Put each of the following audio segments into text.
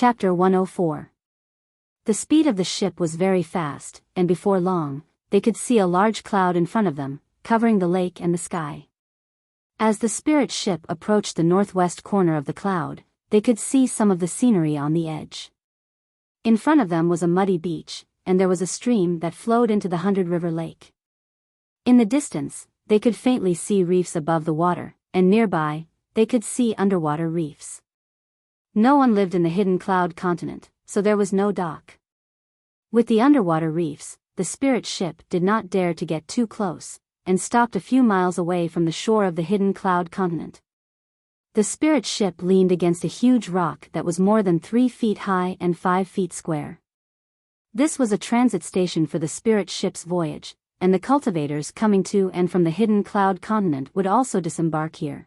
Chapter 104. The speed of the ship was very fast, and before long, they could see a large cloud in front of them, covering the lake and the sky. As the spirit ship approached the northwest corner of the cloud, they could see some of the scenery on the edge. In front of them was a muddy beach, and there was a stream that flowed into the 100-river lake. In the distance, they could faintly see reefs above the water, and nearby, they could see underwater reefs. No one lived in the hidden cloud continent, so there was no dock. With the underwater reefs, the spirit ship did not dare to get too close, and stopped a few miles away from the shore of the hidden cloud continent. The spirit ship leaned against a huge rock that was more than 3 feet high and 5 feet square. This was a transit station for the spirit ship's voyage, and the cultivators coming to and from the hidden cloud continent would also disembark here.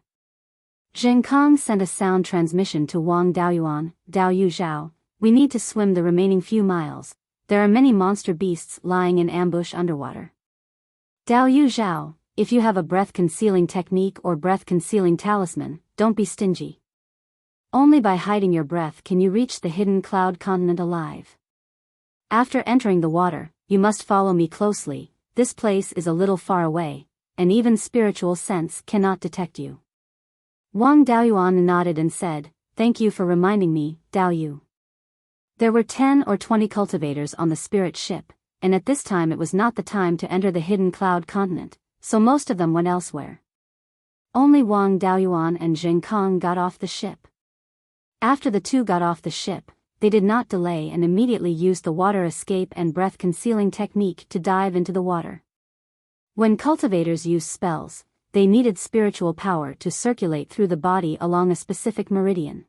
Zheng Kong sent a sound transmission to Wang Daoyuan, Dao Yu Zhao, "We need to swim the remaining few miles. There are many monster beasts lying in ambush underwater." Dao Yu Zhao, if you have a breath-concealing technique or breath-concealing talisman, don't be stingy. Only by hiding your breath can you reach the hidden cloud continent alive. After entering the water, you must follow me closely. This place is a little far away, and even spiritual sense cannot detect you. Wang Daoyuan nodded and said, "Thank you for reminding me, Dao Yu." There were 10 or 20 cultivators on the spirit ship, and at this time it was not the time to enter the hidden cloud continent, so most of them went elsewhere. Only Wang Daoyuan and Zheng Kong got off the ship. After the two got off the ship, they did not delay and immediately used the water escape and breath-concealing technique to dive into the water. When cultivators use spells, they needed spiritual power to circulate through the body along a specific meridian.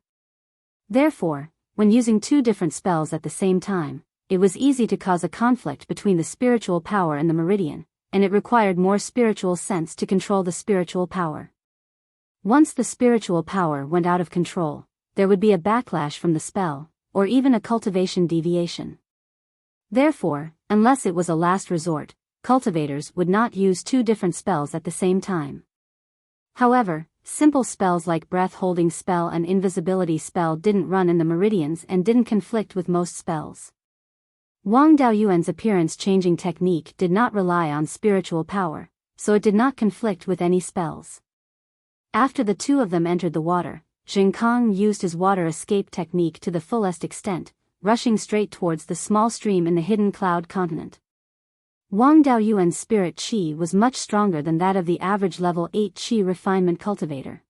Therefore, when using 2 different spells at the same time, it was easy to cause a conflict between the spiritual power and the meridian, and it required more spiritual sense to control the spiritual power. Once the spiritual power went out of control, there would be a backlash from the spell, or even a cultivation deviation. Therefore, unless it was a last resort, cultivators would not use 2 different spells at the same time. However, simple spells like breath-holding spell and invisibility spell didn't run in the meridians and didn't conflict with most spells. Wang Daoyuan's appearance-changing technique did not rely on spiritual power, so it did not conflict with any spells. After the 2 of them entered the water, Zheng Kong used his water escape technique to the fullest extent, rushing straight towards the small stream in the hidden cloud continent. Wang Daoyuan's spirit chi was much stronger than that of the average level 8 chi refinement cultivator.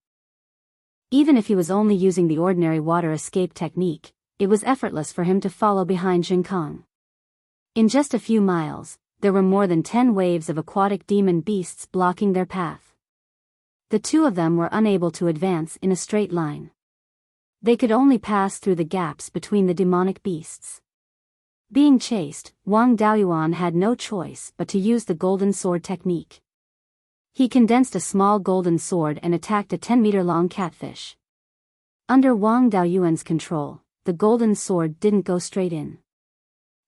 Even if he was only using the ordinary water escape technique, it was effortless for him to follow behind Zheng Kong. In just a few miles, there were more than 10 waves of aquatic demon beasts blocking their path. The 2 of them were unable to advance in a straight line. They could only pass through the gaps between the demonic beasts. Being chased, Wang Daoyuan had no choice but to use the golden sword technique. He condensed a small golden sword and attacked a 10-meter-long catfish. Under Wang Daoyuan's control, the golden sword didn't go straight in.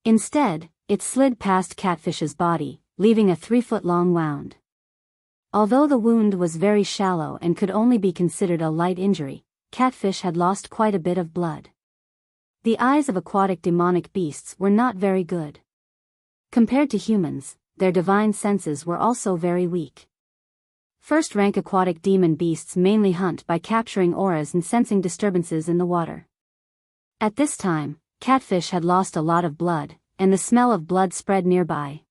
Instead, it slid past Catfish's body, leaving a 3-foot-long wound. Although the wound was very shallow and could only be considered a light injury, Catfish had lost quite a bit of blood. The eyes of aquatic demonic beasts were not very good. Compared to humans, their divine senses were also very weak. First-rank aquatic demon beasts mainly hunt by capturing auras and sensing disturbances in the water. At this time, Catfish had lost a lot of blood, and the smell of blood spread nearby.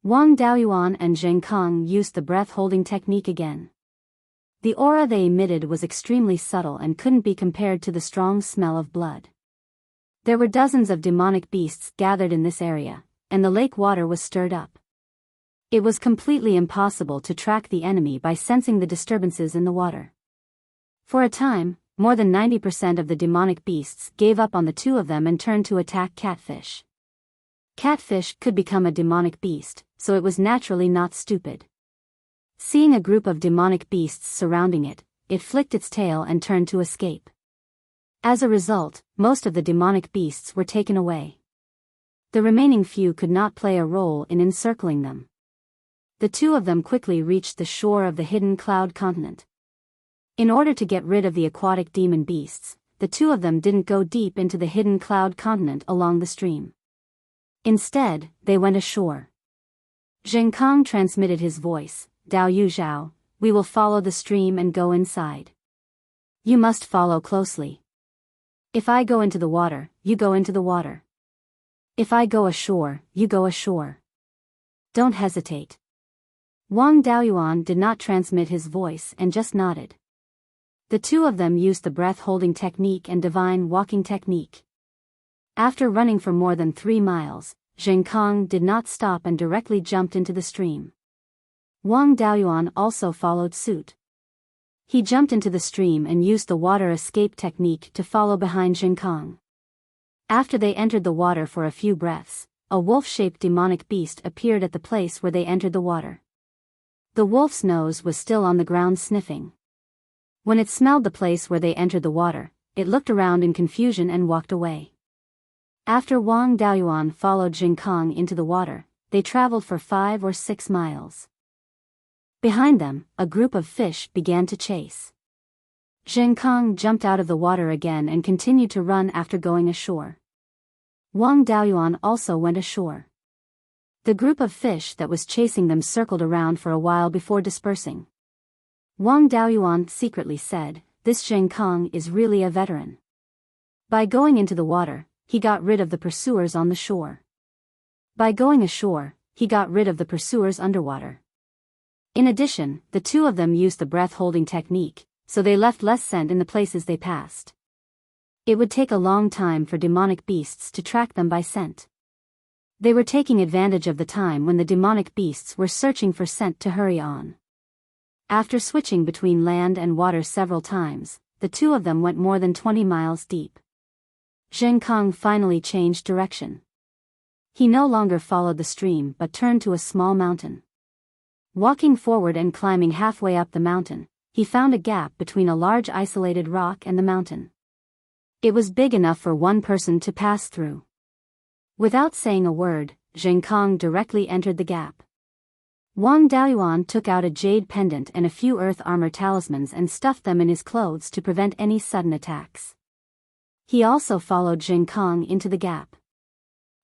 Wang Daoyuan and Zheng Kong used the breath-holding technique again. The aura they emitted was extremely subtle and couldn't be compared to the strong smell of blood. There were dozens of demonic beasts gathered in this area, and the lake water was stirred up. It was completely impossible to track the enemy by sensing the disturbances in the water. For a time, more than 90% of the demonic beasts gave up on the 2 of them and turned to attack Catfish. Catfish could become a demonic beast, so it was naturally not stupid. Seeing a group of demonic beasts surrounding it, it flicked its tail and turned to escape. As a result, most of the demonic beasts were taken away. The remaining few could not play a role in encircling them. The 2 of them quickly reached the shore of the hidden cloud continent. In order to get rid of the aquatic demon beasts, the two of them didn't go deep into the hidden cloud continent along the stream. Instead, they went ashore. Zheng Kong transmitted his voice, Dao Yu Zhao, we will follow the stream and go inside. You must follow closely. If I go into the water, you go into the water. If I go ashore, you go ashore. Don't hesitate. Wang Daoyuan did not transmit his voice and just nodded. The two of them used the breath-holding technique and divine walking technique. After running for more than 3 miles, Zheng Kong did not stop and directly jumped into the stream. Wang Daoyuan also followed suit. He jumped into the stream and used the water escape technique to follow behind Zheng Kong. After they entered the water for a few breaths, a wolf-shaped demonic beast appeared at the place where they entered the water. The wolf's nose was still on the ground sniffing. When it smelled the place where they entered the water, it looked around in confusion and walked away. After Wang Daoyuan followed Zheng Kong into the water, they traveled for 5 or 6 miles. Behind them, a group of fish began to chase. Zheng Kong jumped out of the water again and continued to run after going ashore. Wang Daoyuan also went ashore. The group of fish that was chasing them circled around for a while before dispersing. Wang Daoyuan secretly said, this Zheng Kong is really a veteran. By going into the water, he got rid of the pursuers on the shore. By going ashore, he got rid of the pursuers underwater. In addition, the two of them used the breath-holding technique, so they left less scent in the places they passed. It would take a long time for demonic beasts to track them by scent. They were taking advantage of the time when the demonic beasts were searching for scent to hurry on. After switching between land and water several times, the two of them went more than 20 miles deep. Zheng Kong finally changed direction. He no longer followed the stream but turned to a small mountain. Walking forward and climbing halfway up the mountain, he found a gap between a large isolated rock and the mountain. It was big enough for one person to pass through. Without saying a word, Zheng Kong directly entered the gap. Wang Daoyuan took out a jade pendant and a few earth armor talismans and stuffed them in his clothes to prevent any sudden attacks. He also followed Zheng Kong into the gap.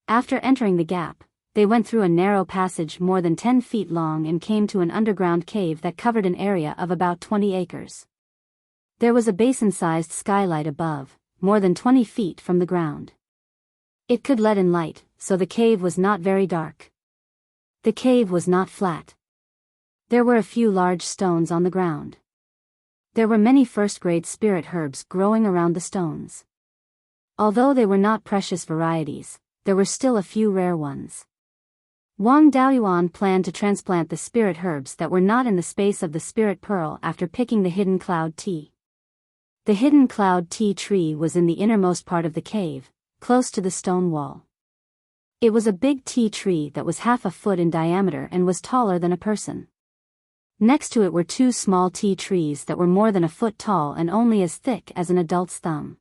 After entering the gap, they went through a narrow passage more than 10 feet long and came to an underground cave that covered an area of about 20 acres. There was a basin-sized skylight above, more than 20 feet from the ground. It could let in light, so the cave was not very dark. The cave was not flat. There were a few large stones on the ground. There were many first-grade spirit herbs growing around the stones. Although they were not precious varieties, there were still a few rare ones. Wang Daoyuan planned to transplant the spirit herbs that were not in the space of the spirit pearl after picking the hidden cloud tea. The hidden cloud tea tree was in the innermost part of the cave, close to the stone wall. It was a big tea tree that was half a foot in diameter and was taller than a person. Next to it were 2 small tea trees that were more than a foot tall and only as thick as an adult's thumb.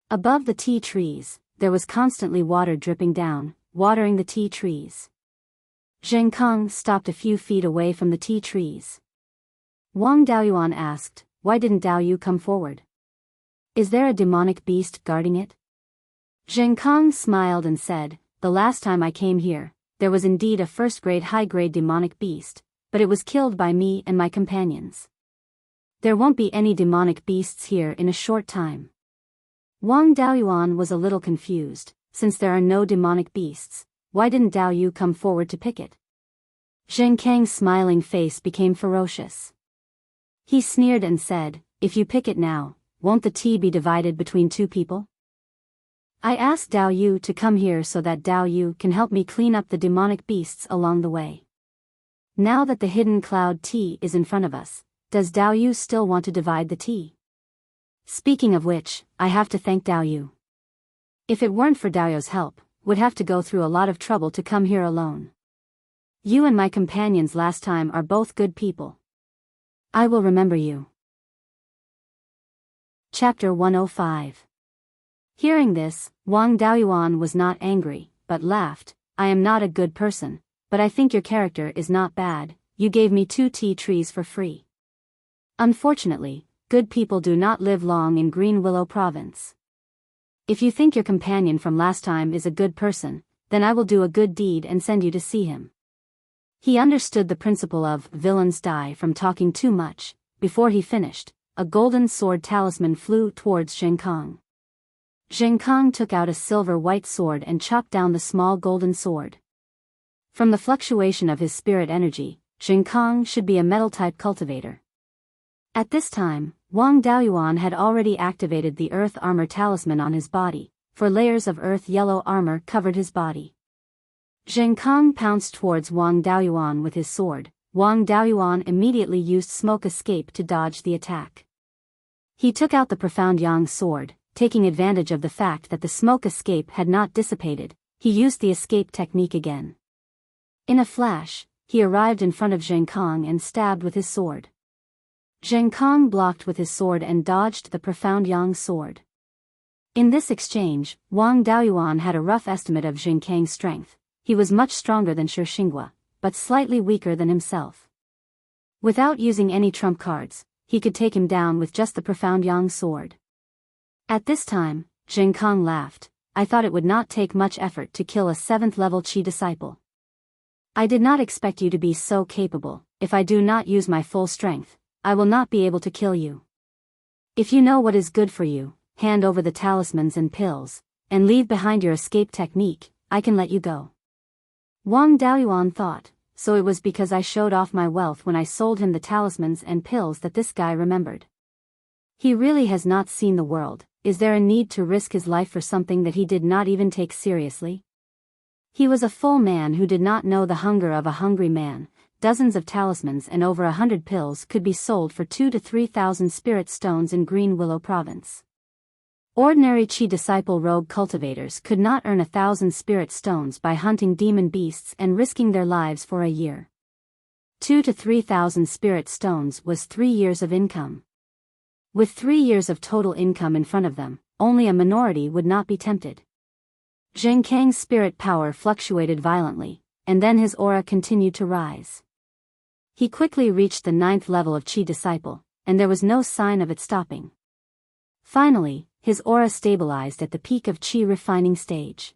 Above the tea trees, there was constantly water dripping down, watering the tea trees. Zheng Kong stopped a few feet away from the tea trees. Wang Daoyuan asked, why didn't Dao Yu come forward? Is there a demonic beast guarding it? Zheng Kong smiled and said, the last time I came here, there was indeed a first-grade high-grade demonic beast, but it was killed by me and my companions. There won't be any demonic beasts here in a short time. Wang Daoyuan was a little confused, since there are no demonic beasts, why didn't Dao Yu come forward to pick it? Zheng Kang's smiling face became ferocious. He sneered and said, if you pick it now, won't the tea be divided between 2 people? I asked Dao Yu to come here so that Dao Yu can help me clean up the demonic beasts along the way. Now that the hidden cloud tea is in front of us, does Dao Yu still want to divide the tea? Speaking of which, I have to thank Dao Yu. If it weren't for Dao Yu's help, would have to go through a lot of trouble to come here alone. You and my companions last time are both good people. I will remember you. Chapter 105. Hearing this, Wang Daoyuan was not angry, but laughed. I am not a good person, but I think your character is not bad. You gave me 2 tea trees for free. Unfortunately, good people do not live long in Green Willow Province. If you think your companion from last time is a good person, then I will do a good deed and send you to see him. He understood the principle of villains die from talking too much. Before he finished, a golden sword talisman flew towards Zheng Kong. Zheng Kong took out a silver-white sword and chopped down the small golden sword. From the fluctuation of his spirit energy, Zheng Kong should be a metal-type cultivator. At this time, Wang Daoyuan had already activated the earth armor talisman on his body, for layers of earth yellow armor covered his body. Zheng Kong pounced towards Wang Daoyuan with his sword. Wang Daoyuan immediately used smoke escape to dodge the attack. He took out the profound yang sword, taking advantage of the fact that the smoke escape had not dissipated. He used the escape technique again. In a flash, he arrived in front of Zheng Kong and stabbed with his sword. Zheng Kong blocked with his sword and dodged the profound yang sword. In this exchange, Wang Daoyuan had a rough estimate of Zheng Kang's strength. He was much stronger than Shi Xinghua, but slightly weaker than himself. Without using any trump cards, he could take him down with just the profound yang sword. At this time, Zheng Kong laughed. I thought it would not take much effort to kill a 7th level Qi disciple. I did not expect you to be so capable. If I do not use my full strength, I will not be able to kill you. If you know what is good for you, hand over the talismans and pills, and leave behind your escape technique, I can let you go. Wang Daoyuan thought, so it was because I showed off my wealth when I sold him the talismans and pills that this guy remembered. He really has not seen the world. Is there a need to risk his life for something that he did not even take seriously? He was a full man who did not know the hunger of a hungry man. Dozens of talismans and over 100 pills could be sold for 2,000 to 3,000 spirit stones in Green Willow Province. Ordinary Qi disciple rogue cultivators could not earn 1,000 spirit stones by hunting demon beasts and risking their lives for a year. 2,000 to 3,000 spirit stones was 3 years of income. With 3 years of total income in front of them, only a minority would not be tempted. Zheng Kang's spirit power fluctuated violently, and then his aura continued to rise. He quickly reached the 9th level of Qi disciple, and there was no sign of it stopping. Finally, his aura stabilized at the peak of Qi refining stage.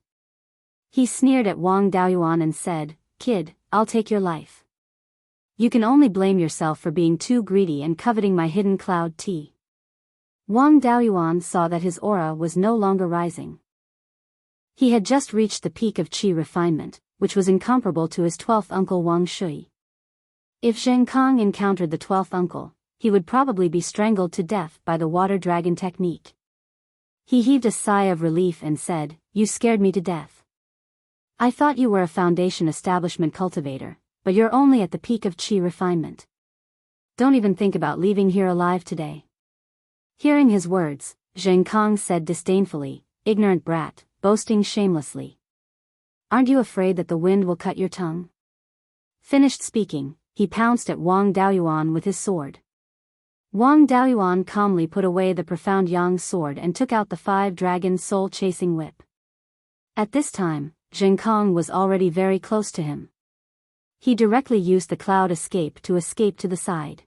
He sneered at Wang Daoyuan and said, "Kid, I'll take your life. You can only blame yourself for being too greedy and coveting my hidden cloud tea." Wang Daoyuan saw that his aura was no longer rising. He had just reached the peak of Qi refinement, which was incomparable to his 12th uncle Wang Shui. If Zheng Kong encountered the 12th uncle, he would probably be strangled to death by the water dragon technique. He heaved a sigh of relief and said, "You scared me to death. I thought you were a foundation establishment cultivator, but you're only at the peak of Qi refinement. Don't even think about leaving here alive today." Hearing his words, Zheng Kong said disdainfully, "Ignorant brat, boasting shamelessly. Aren't you afraid that the wind will cut your tongue?" Finished speaking, he pounced at Wang Daoyuan with his sword. Wang Daoyuan calmly put away the profound yang sword and took out the 5-dragon soul-chasing whip. At this time, Zheng Kong was already very close to him. He directly used the cloud escape to escape to the side.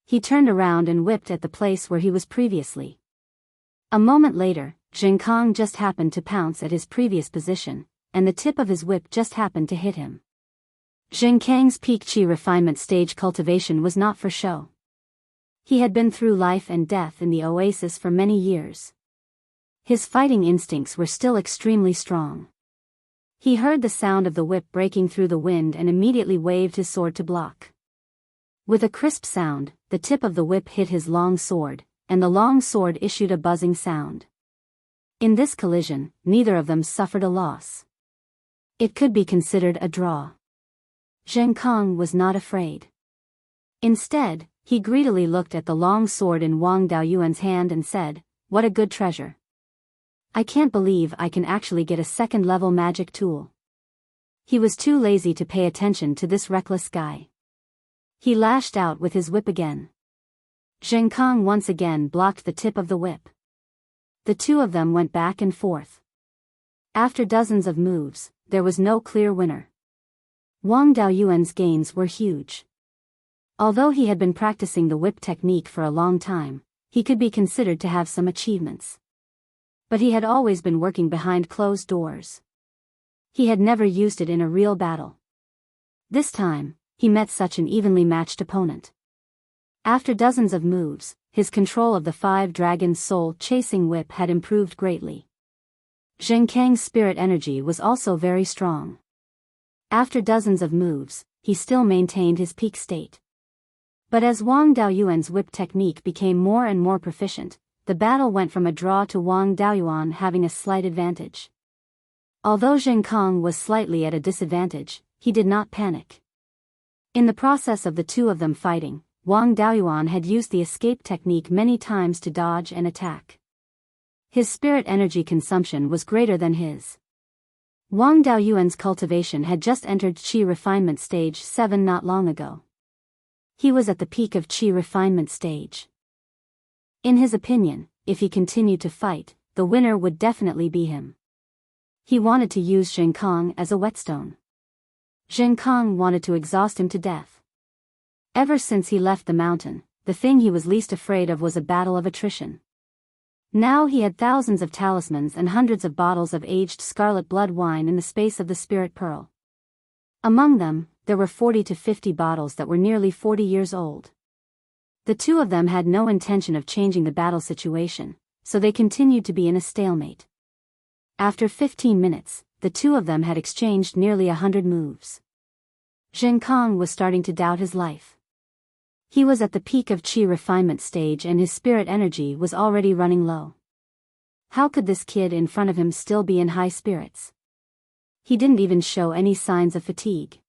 He turned around and whipped at the place where he was previously. A moment later, Zheng Kong just happened to pounce at his previous position, and the tip of his whip just happened to hit him. Zheng Kang's peak Qi refinement stage cultivation was not for show. He had been through life and death in the oasis for many years. His fighting instincts were still extremely strong. He heard the sound of the whip breaking through the wind and immediately waved his sword to block. With a crisp sound, the tip of the whip hit his long sword, and the long sword issued a buzzing sound. In this collision, neither of them suffered a loss. It could be considered a draw. Zheng Kong was not afraid. Instead, he greedily looked at the long sword in Wang Daoyuan's hand and said, "What a good treasure. I can't believe I can actually get a 2nd-level magic tool." He was too lazy to pay attention to this reckless guy. He lashed out with his whip again. Zheng Kong once again blocked the tip of the whip. The two of them went back and forth. After dozens of moves, there was no clear winner. Wang Daoyuan's gains were huge. Although he had been practicing the whip technique for a long time, he could be considered to have some achievements. But he had always been working behind closed doors. He had never used it in a real battle. This time, he met such an evenly matched opponent. After dozens of moves, his control of the 5-dragon soul-chasing whip had improved greatly. Zheng Kang's spirit energy was also very strong. After dozens of moves, he still maintained his peak state. But as Wang Daoyuan's whip technique became more and more proficient, the battle went from a draw to Wang Daoyuan having a slight advantage. Although Zheng Kang was slightly at a disadvantage, he did not panic. In the process of the two of them fighting, Wang Daoyuan had used the escape technique many times to dodge and attack. His spirit energy consumption was greater than his. Wang Daoyuan's cultivation had just entered Qi refinement stage 7 not long ago. He was at the peak of Qi refinement stage. In his opinion, if he continued to fight, the winner would definitely be him. He wanted to use Zheng Kang as a whetstone. Zheng Kang wanted to exhaust him to death. Ever since he left the mountain, the thing he was least afraid of was a battle of attrition. Now he had thousands of talismans and hundreds of bottles of aged scarlet blood wine in the space of the spirit pearl. Among them, there were 40 to 50 bottles that were nearly 40 years old. The two of them had no intention of changing the battle situation, so they continued to be in a stalemate. After 15 minutes, the two of them had exchanged nearly 100 moves. Zheng Kang was starting to doubt his life. He was at the peak of Qi refinement stage and his spirit energy was already running low. How could this kid in front of him still be in high spirits? He didn't even show any signs of fatigue.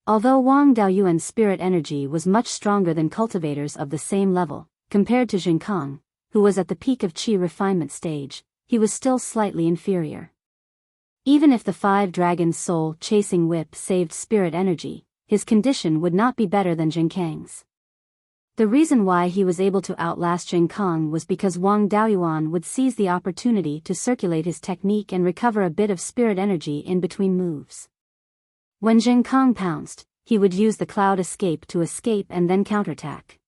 Although Wang Daoyuan's spirit energy was much stronger than cultivators of the same level, compared to Zheng Kang, who was at the peak of Qi refinement stage, he was still slightly inferior. Even if the 5-dragon soul-chasing whip saved spirit energy, his condition would not be better than Zheng Kang's. The reason why he was able to outlast Zheng Kang was because Wang Daoyuan would seize the opportunity to circulate his technique and recover a bit of spirit energy in between moves. When Zheng Kang pounced, he would use the cloud escape to escape and then counterattack.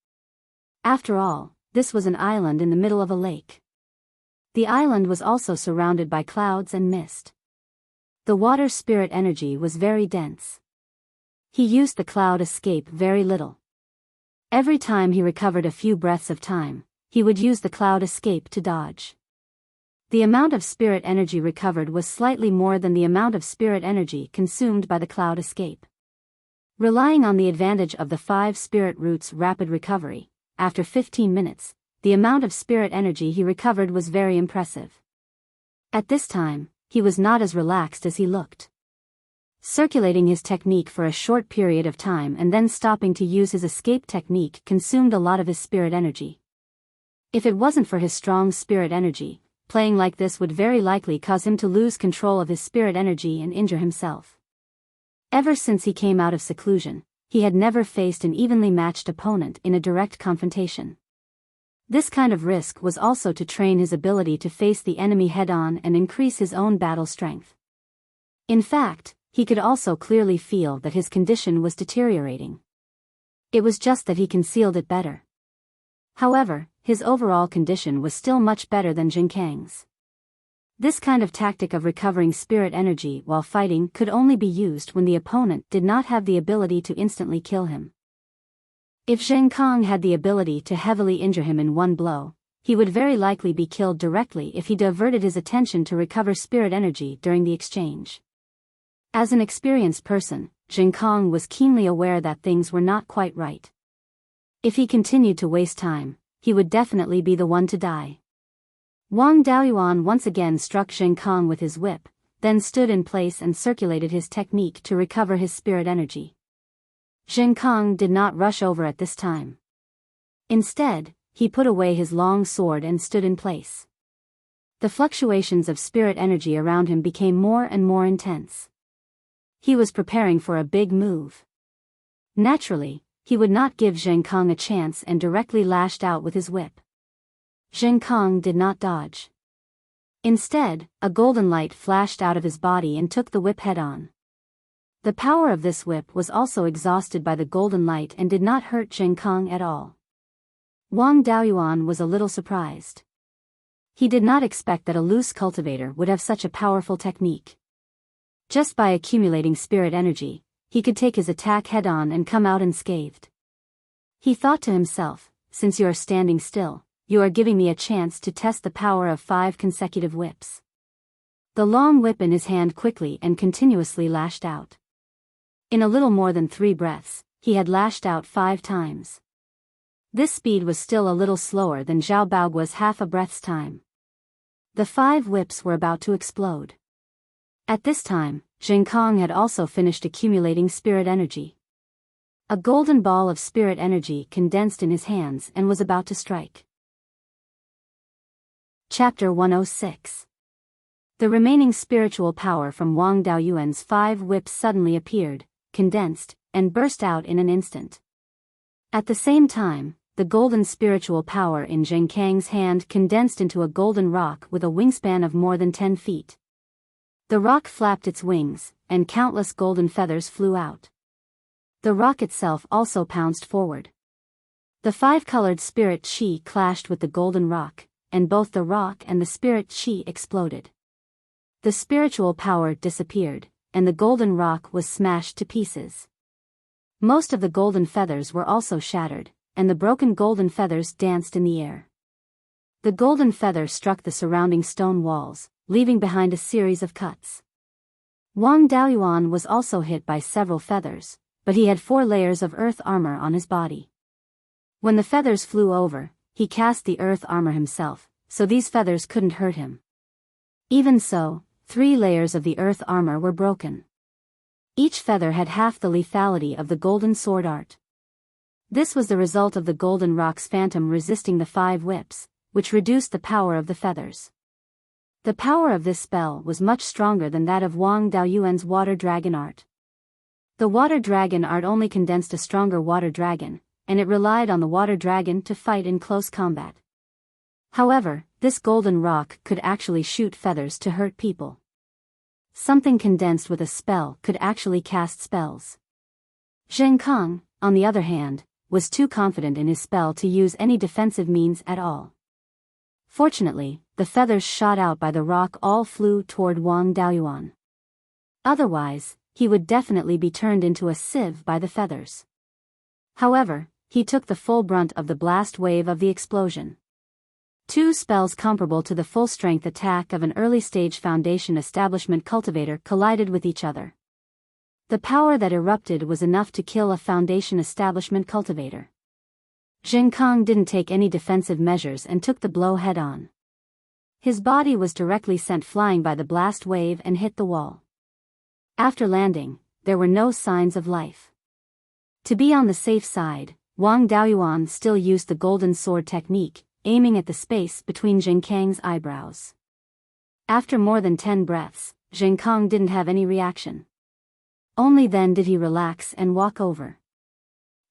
After all, this was an island in the middle of a lake. The island was also surrounded by clouds and mist. The water spirit energy was very dense. He used the cloud escape very little. Every time he recovered a few breaths of time, he would use the cloud escape to dodge. The amount of spirit energy recovered was slightly more than the amount of spirit energy consumed by the cloud escape. Relying on the advantage of the 5 spirit roots' rapid recovery, after 15 minutes, the amount of spirit energy he recovered was very impressive. At this time, he was not as relaxed as he looked. Circulating his technique for a short period of time and then stopping to use his escape technique consumed a lot of his spirit energy. If it wasn't for his strong spirit energy, playing like this would very likely cause him to lose control of his spirit energy and injure himself. Ever since he came out of seclusion, he had never faced an evenly matched opponent in a direct confrontation. This kind of risk was also to train his ability to face the enemy head-on and increase his own battle strength. In fact, he could also clearly feel that his condition was deteriorating. It was just that he concealed it better. However, his overall condition was still much better than Zheng Kang's. This kind of tactic of recovering spirit energy while fighting could only be used when the opponent did not have the ability to instantly kill him. If Zheng Kang had the ability to heavily injure him in one blow, he would very likely be killed directly if he diverted his attention to recover spirit energy during the exchange. As an experienced person, Zheng Kang was keenly aware that things were not quite right. If he continued to waste time, he would definitely be the one to die. Wang Daoyuan once again struck Zheng Kang with his whip, then stood in place and circulated his technique to recover his spirit energy. Zheng Kang did not rush over at this time. Instead, he put away his long sword and stood in place. The fluctuations of spirit energy around him became more and more intense. He was preparing for a big move. Naturally, he would not give Zheng Kang a chance and directly lashed out with his whip. Zheng Kang did not dodge. Instead, a golden light flashed out of his body and took the whip head-on. The power of this whip was also exhausted by the golden light and did not hurt Zheng Kang at all. Wang Daoyuan was a little surprised. He did not expect that a loose cultivator would have such a powerful technique. Just by accumulating spirit energy, he could take his attack head-on and come out unscathed. He thought to himself, since you are standing still, you are giving me a chance to test the power of 5 consecutive whips. The long whip in his hand quickly and continuously lashed out. In a little more than 3 breaths, he had lashed out 5 times. This speed was still a little slower than Zhao Baoguo's half a breath's time. The 5 whips were about to explode. At this time, Zheng Kang had also finished accumulating spirit energy. A golden ball of spirit energy condensed in his hands and was about to strike. Chapter 106. The remaining spiritual power from Wang Daoyuan's 5 whips suddenly appeared, condensed, and burst out in an instant. At the same time, the golden spiritual power in Zheng Kang's hand condensed into a golden rock with a wingspan of more than 10 feet. The rock flapped its wings, and countless golden feathers flew out. The rock itself also pounced forward. The 5-colored spirit chi clashed with the golden rock, and both the rock and the spirit chi exploded. The spiritual power disappeared, and the golden rock was smashed to pieces. Most of the golden feathers were also shattered, and the broken golden feathers danced in the air. The golden feather struck the surrounding stone walls, leaving behind a series of cuts. Wang Daoyuan was also hit by several feathers, but he had 4 layers of earth armor on his body. When the feathers flew over, he cast the earth armor himself, so these feathers couldn't hurt him. Even so, 3 layers of the earth armor were broken. Each feather had half the lethality of the golden sword art. This was the result of the golden rock's phantom resisting the 5 whips, which reduced the power of the feathers. The power of this spell was much stronger than that of Wang Daoyuan's water dragon art. The water dragon art only condensed a stronger water dragon, and it relied on the water dragon to fight in close combat. However, this golden rock could actually shoot feathers to hurt people. Something condensed with a spell could actually cast spells. Zheng Kang, on the other hand, was too confident in his spell to use any defensive means at all. Fortunately, the feathers shot out by the rock all flew toward Wang Daoyuan. Otherwise, he would definitely be turned into a sieve by the feathers. However, he took the full brunt of the blast wave of the explosion. 2 spells comparable to the full-strength attack of an early-stage foundation establishment cultivator collided with each other. The power that erupted was enough to kill a foundation establishment cultivator. Zheng Kang didn't take any defensive measures and took the blow head-on. His body was directly sent flying by the blast wave and hit the wall. After landing, there were no signs of life. To be on the safe side, Wang Daoyuan still used the golden sword technique, aiming at the space between Zheng Kang's eyebrows. After more than 10 breaths, Zheng Kang didn't have any reaction. Only then did he relax and walk over.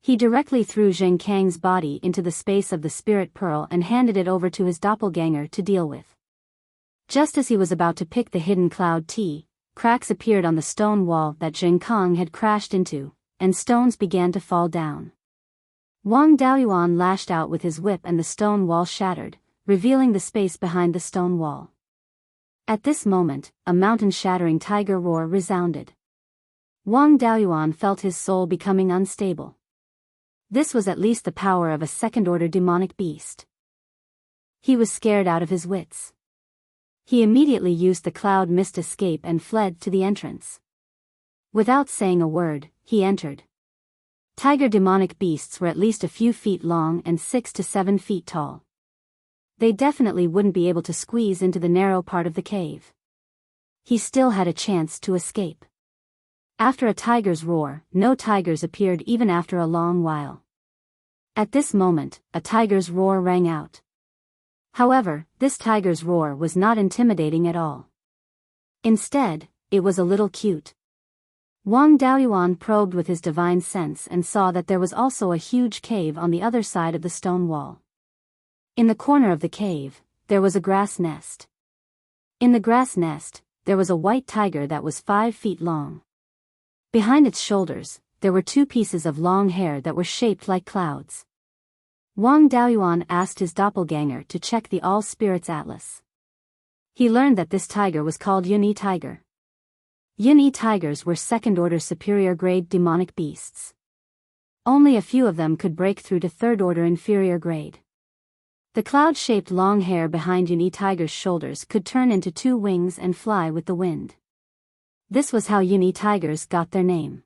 He directly threw Zheng Kang's body into the space of the spirit pearl and handed it over to his doppelganger to deal with. Just as he was about to pick the hidden cloud tea, cracks appeared on the stone wall that Zheng Kang had crashed into, and stones began to fall down. Wang Daoyuan lashed out with his whip and the stone wall shattered, revealing the space behind the stone wall. At this moment, a mountain-shattering tiger roar resounded. Wang Daoyuan felt his soul becoming unstable. This was at least the power of a second-order demonic beast. He was scared out of his wits. He immediately used the cloud mist escape and fled to the entrance. Without saying a word, he entered. Tiger demonic beasts were at least a few feet long and 6 to 7 feet tall. They definitely wouldn't be able to squeeze into the narrow part of the cave. He still had a chance to escape. After a tiger's roar, no tigers appeared even after a long while. At this moment, a tiger's roar rang out. However, this tiger's roar was not intimidating at all. Instead, it was a little cute. Wang Daoyuan probed with his divine sense and saw that there was also a huge cave on the other side of the stone wall. In the corner of the cave, there was a grass nest. In the grass nest, there was a white tiger that was 5 feet long. Behind its shoulders, there were two pieces of long hair that were shaped like clouds. Wang Daoyuan asked his doppelganger to check the All Spirits Atlas. He learned that this tiger was called Yunyi tiger. Yunyi tigers were second-order superior-grade demonic beasts. Only a few of them could break through to third-order inferior grade. The cloud-shaped long hair behind Yunyi tiger's shoulders could turn into two wings and fly with the wind. This was how Yunyi tigers got their name.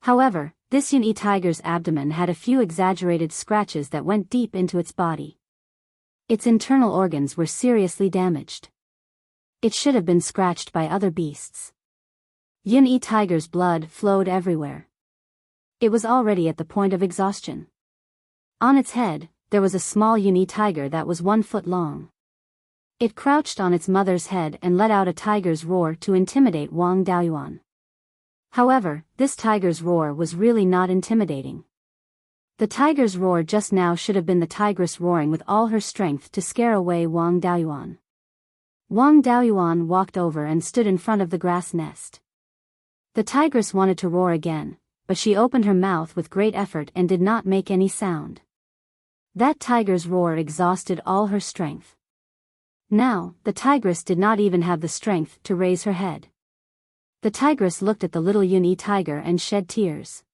However, this Yunyi tiger's abdomen had a few exaggerated scratches that went deep into its body. Its internal organs were seriously damaged. It should have been scratched by other beasts. Yunyi tiger's blood flowed everywhere. It was already at the point of exhaustion. On its head, there was a small Yunyi tiger that was 1 foot long. It crouched on its mother's head and let out a tiger's roar to intimidate Wang Daoyuan. However, this tiger's roar was really not intimidating. The tiger's roar just now should have been the tigress roaring with all her strength to scare away Wang Daoyuan. Wang Daoyuan walked over and stood in front of the grass nest. The tigress wanted to roar again, but she opened her mouth with great effort and did not make any sound. That tiger's roar exhausted all her strength. Now, the tigress did not even have the strength to raise her head. The tigress looked at the little Yunyi tiger and shed tears.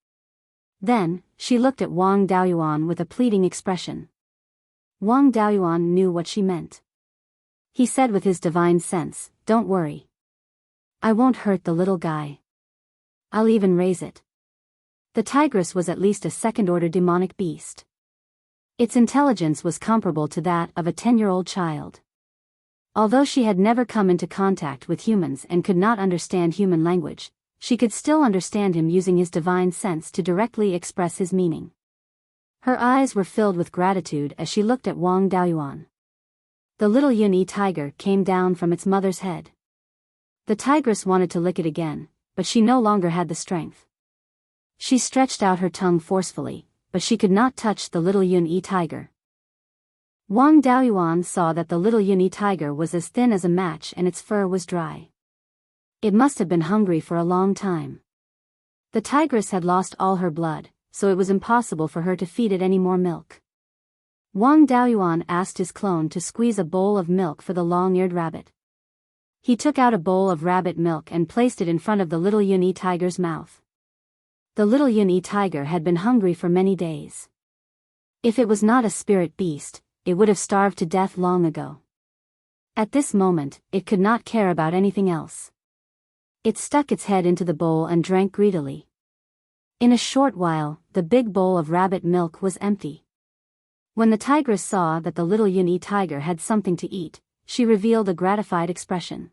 Then, she looked at Wang Daoyuan with a pleading expression. Wang Daoyuan knew what she meant. He said with his divine sense, "Don't worry. I won't hurt the little guy. I'll even raise it." The tigress was at least a second-order demonic beast. Its intelligence was comparable to that of a 10-year-old child. Although she had never come into contact with humans and could not understand human language, she could still understand him using his divine sense to directly express his meaning. Her eyes were filled with gratitude as she looked at Wang Daoyuan. The little Yunyi tiger came down from its mother's head. The tigress wanted to lick it again, but she no longer had the strength. She stretched out her tongue forcefully, but she could not touch the little Yunyi tiger. Wang Daoyuan saw that the little Yunyi tiger was as thin as a match and its fur was dry. It must have been hungry for a long time. The tigress had lost all her blood, so it was impossible for her to feed it any more milk. Wang Daoyuan asked his clone to squeeze a bowl of milk for the long-eared rabbit. He took out a bowl of rabbit milk and placed it in front of the little Yunyi tiger's mouth. The little Yunyi tiger had been hungry for many days. If it was not a spirit beast, it would have starved to death long ago. At this moment, it could not care about anything else. It stuck its head into the bowl and drank greedily. In a short while, the big bowl of rabbit milk was empty. When the tigress saw that the little Yunyi tiger had something to eat, she revealed a gratified expression.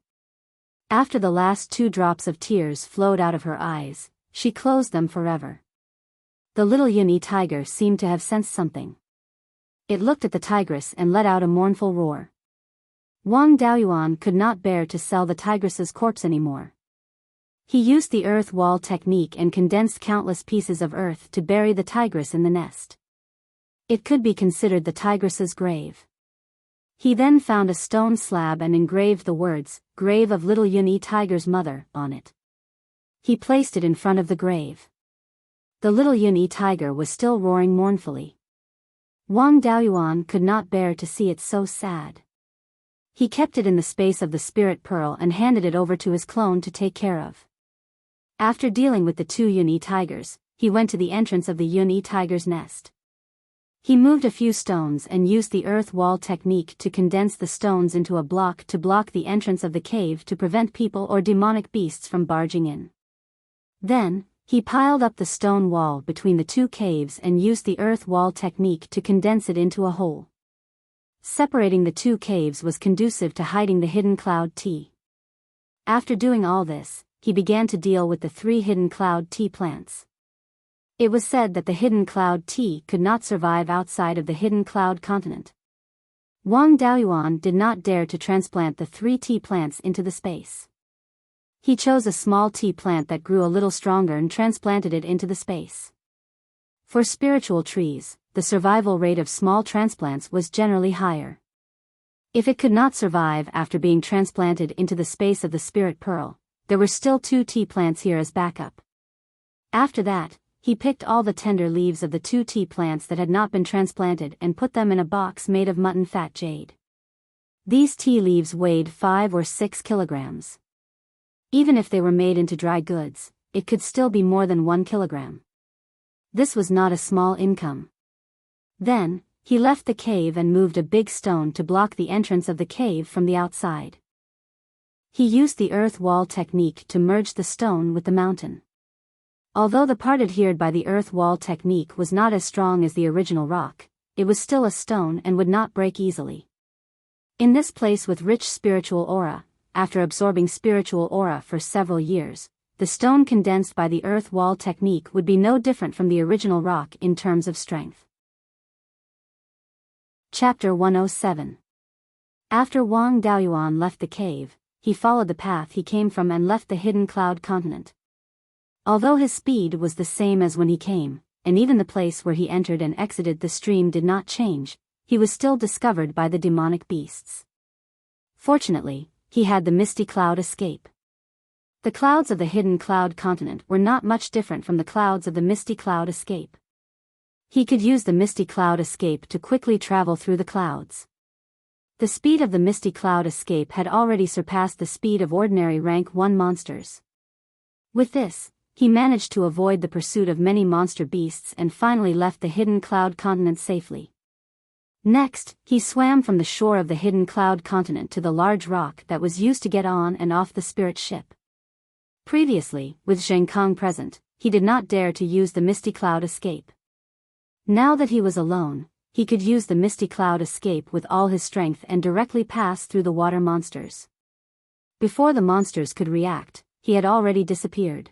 After the last 2 drops of tears flowed out of her eyes, she closed them forever. The little Yunyi tiger seemed to have sensed something. It looked at the tigress and let out a mournful roar. Wang Daoyuan could not bear to sell the tigress's corpse anymore. He used the earth wall technique and condensed countless pieces of earth to bury the tigress in the nest. It could be considered the tigress's grave. He then found a stone slab and engraved the words, "Grave of little Yunyi tiger's mother," on it. He placed it in front of the grave. The little Yunyi tiger was still roaring mournfully. Wang Daoyuan could not bear to see it so sad. He kept it in the space of the spirit pearl and handed it over to his clone to take care of. After dealing with the 2 Yunyi tigers, he went to the entrance of the Yunyi tiger's nest. He moved a few stones and used the earth wall technique to condense the stones into a block to block the entrance of the cave to prevent people or demonic beasts from barging in. Then, he piled up the stone wall between the 2 caves and used the earth wall technique to condense it into a hole. Separating the 2 caves was conducive to hiding the hidden cloud tea. After doing all this, he began to deal with the 3 hidden cloud tea plants. It was said that the hidden cloud tea could not survive outside of the hidden cloud continent. Wang Daoyuan did not dare to transplant the 3 tea plants into the space. He chose a small tea plant that grew a little stronger and transplanted it into the space. For spiritual trees, the survival rate of small transplants was generally higher. If it could not survive after being transplanted into the space of the spirit pearl, there were still 2 tea plants here as backup. After that, he picked all the tender leaves of the 2 tea plants that had not been transplanted and put them in a box made of mutton fat jade. These tea leaves weighed 5 or 6 kilograms. Even if they were made into dry goods, it could still be more than 1 kilogram. This was not a small income. Then, he left the cave and moved a big stone to block the entrance of the cave from the outside. He used the earth wall technique to merge the stone with the mountain. Although the part adhered by the earth wall technique was not as strong as the original rock, it was still a stone and would not break easily. In this place with rich spiritual aura, after absorbing spiritual aura for several years, the stone condensed by the earth wall technique would be no different from the original rock in terms of strength. Chapter 107. After Wang Daoyuan left the cave, he followed the path he came from and left the hidden cloud continent. Although his speed was the same as when he came, and even the place where he entered and exited the stream did not change, he was still discovered by the demonic beasts. Fortunately, he had the misty cloud escape. The clouds of the hidden cloud continent were not much different from the clouds of the misty cloud escape. He could use the misty cloud escape to quickly travel through the clouds. The speed of the misty cloud escape had already surpassed the speed of ordinary rank 1 monsters. With this, he managed to avoid the pursuit of many monster beasts and finally left the hidden cloud continent safely. Next, he swam from the shore of the hidden cloud continent to the large rock that was used to get on and off the spirit ship. Previously, with Zheng Kong present, he did not dare to use the misty cloud escape. Now that he was alone, he could use the misty cloud escape with all his strength and directly pass through the water monsters. Before the monsters could react, he had already disappeared.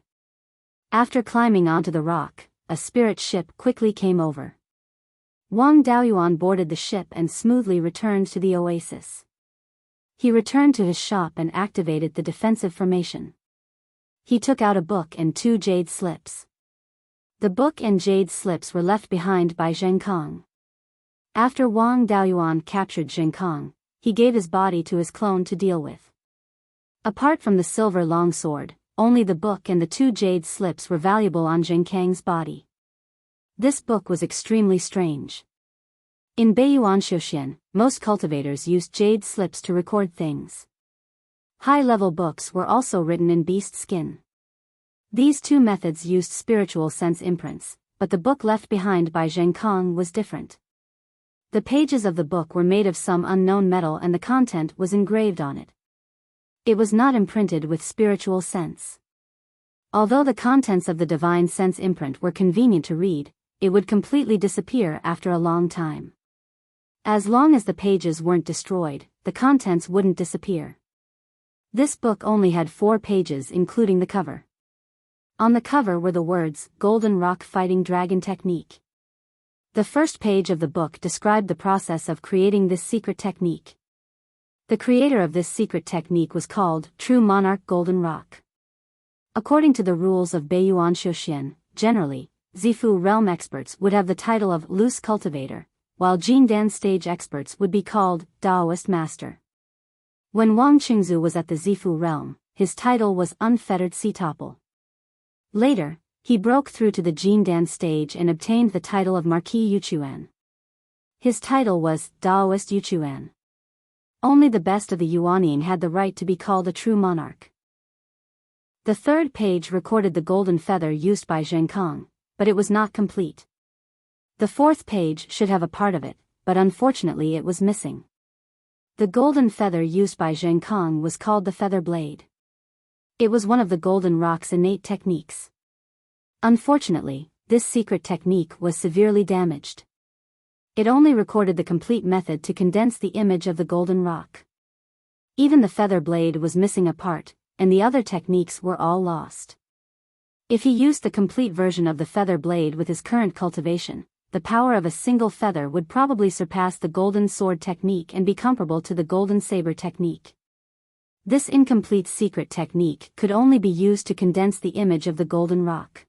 After climbing onto the rock, a spirit ship quickly came over. Wang Daoyuan boarded the ship and smoothly returned to the oasis. He returned to his shop and activated the defensive formation. He took out a book and 2 jade slips. The book and jade slips were left behind by Zheng Kong. After Wang Daoyuan captured Zheng Kong, he gave his body to his clone to deal with. Apart from the silver longsword, only the book and the 2 jade slips were valuable on Zheng Kang's body. This book was extremely strange. In Beiyuan Xiuxian, most cultivators used jade slips to record things. High-level books were also written in beast skin. These 2 methods used spiritual sense imprints, but the book left behind by Zheng Kong was different. The pages of the book were made of some unknown metal and the content was engraved on it. It was not imprinted with spiritual sense. Although the contents of the divine sense imprint were convenient to read, it would completely disappear after a long time. As long as the pages weren't destroyed, the contents wouldn't disappear. This book only had 4 pages including the cover. On the cover were the words, Golden Rock Fighting Dragon Technique. The first page of the book described the process of creating this secret technique. The creator of this secret technique was called True Monarch Golden Rock. According to the rules of Beiyuan Xiuxian, generally, Zifu realm experts would have the title of Loose Cultivator, while Jindan stage experts would be called Daoist Master. When Wang Qingzu was at the Zifu realm, his title was Unfettered Sea Topple. Later, he broke through to the Jindan stage and obtained the title of Marquis Yuchuan. His title was Daoist Yuchuan. Only the best of the Yuanine had the right to be called a true monarch. The 3rd page recorded the golden feather used by Zheng Kong, but it was not complete. The 4th page should have a part of it, but unfortunately it was missing. The golden feather used by Zheng Kong was called the feather blade. It was one of the golden rock's innate techniques. Unfortunately, this secret technique was severely damaged. It only recorded the complete method to condense the image of the golden rock. Even the feather blade was missing a part, and the other techniques were all lost. If he used the complete version of the feather blade with his current cultivation, the power of a single feather would probably surpass the golden sword technique and be comparable to the golden saber technique. This incomplete secret technique could only be used to condense the image of the golden rock.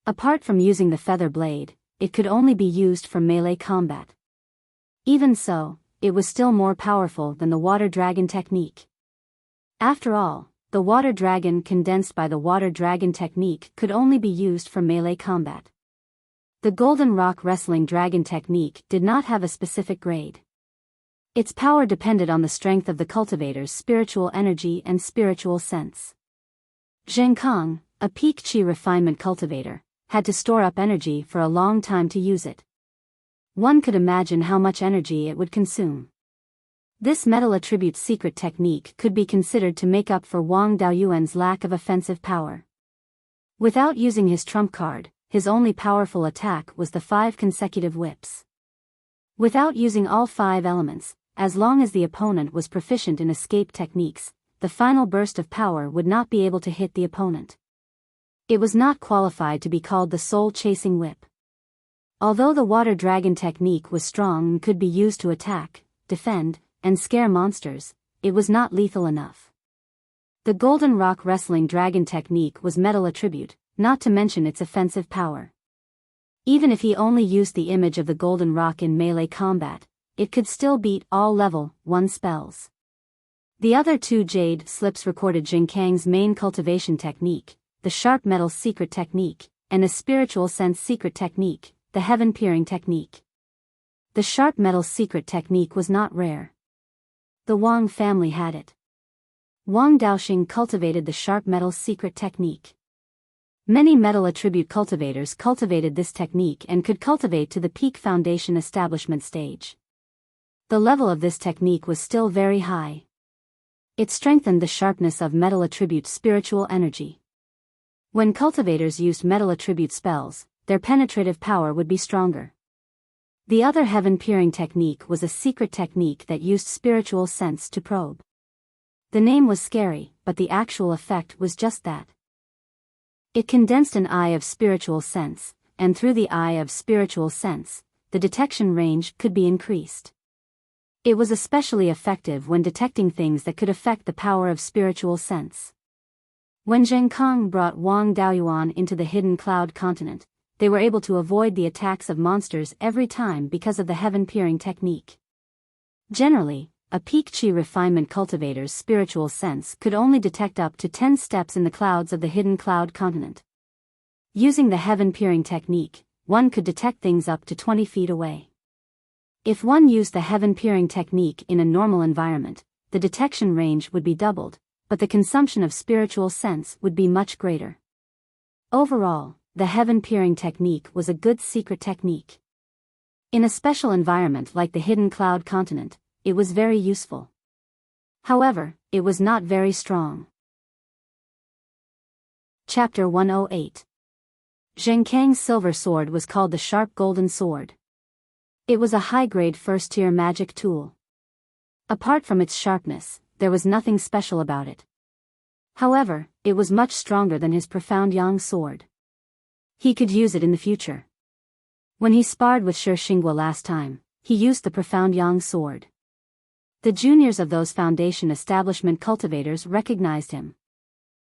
Apart from using the feather blade, it could only be used for melee combat. Even so, it was still more powerful than the water dragon technique. After all, the water dragon condensed by the water dragon technique could only be used for melee combat. The golden rock wrestling dragon technique did not have a specific grade. Its power depended on the strength of the cultivator's spiritual energy and spiritual sense. Zheng Kong, a peak chi refinement cultivator, had to store up energy for a long time to use it. One could imagine how much energy it would consume. This metal attribute secret technique could be considered to make up for Wang Daoyuan's lack of offensive power. Without using his trump card, his only powerful attack was the 5 consecutive whips. Without using all 5 elements, as long as the opponent was proficient in escape techniques, the final burst of power would not be able to hit the opponent. It was not qualified to be called the soul-chasing whip. Although the water dragon technique was strong and could be used to attack, defend, and scare monsters, it was not lethal enough. The golden rock wrestling dragon technique was metal attribute, not to mention its offensive power. Even if he only used the image of the golden rock in melee combat, it could still beat all level 1 spells. The other 2 jade slips recorded Jing Kang's main cultivation technique, the sharp metal secret technique, and a spiritual sense secret technique, the heaven peering technique. The sharp metal secret technique was not rare. The Wang family had it. Wang Daoxing cultivated the sharp metal secret technique. Many metal attribute cultivators cultivated this technique and could cultivate to the peak foundation establishment stage. The level of this technique was still very high. It strengthened the sharpness of metal attribute spiritual energy. When cultivators used metal attribute spells, their penetrative power would be stronger. The other heaven peering technique was a secret technique that used spiritual sense to probe. The name was scary, but the actual effect was just that. It condensed an eye of spiritual sense, and through the eye of spiritual sense, the detection range could be increased. It was especially effective when detecting things that could affect the power of spiritual sense. When Zheng Kong brought Wang Daoyuan into the hidden cloud continent, they were able to avoid the attacks of monsters every time because of the heaven peering technique. Generally, a peak chi refinement cultivator's spiritual sense could only detect up to 10 steps in the clouds of the hidden cloud continent. Using the heaven peering technique, one could detect things up to 20 feet away. If one used the heaven peering technique in a normal environment, the detection range would be doubled, but the consumption of spiritual sense would be much greater. Overall, the heaven peering technique was a good secret technique. In a special environment like the hidden cloud continent, it was very useful. However, it was not very strong. Chapter 108. Zheng Kang's silver sword was called the Sharp Golden Sword. It was a high-grade first-tier magic tool. Apart from its sharpness, there was nothing special about it. However, it was much stronger than his profound yang sword. He could use it in the future. When he sparred with Shi Xinghua last time, he used the profound yang sword. The juniors of those foundation establishment cultivators recognized him.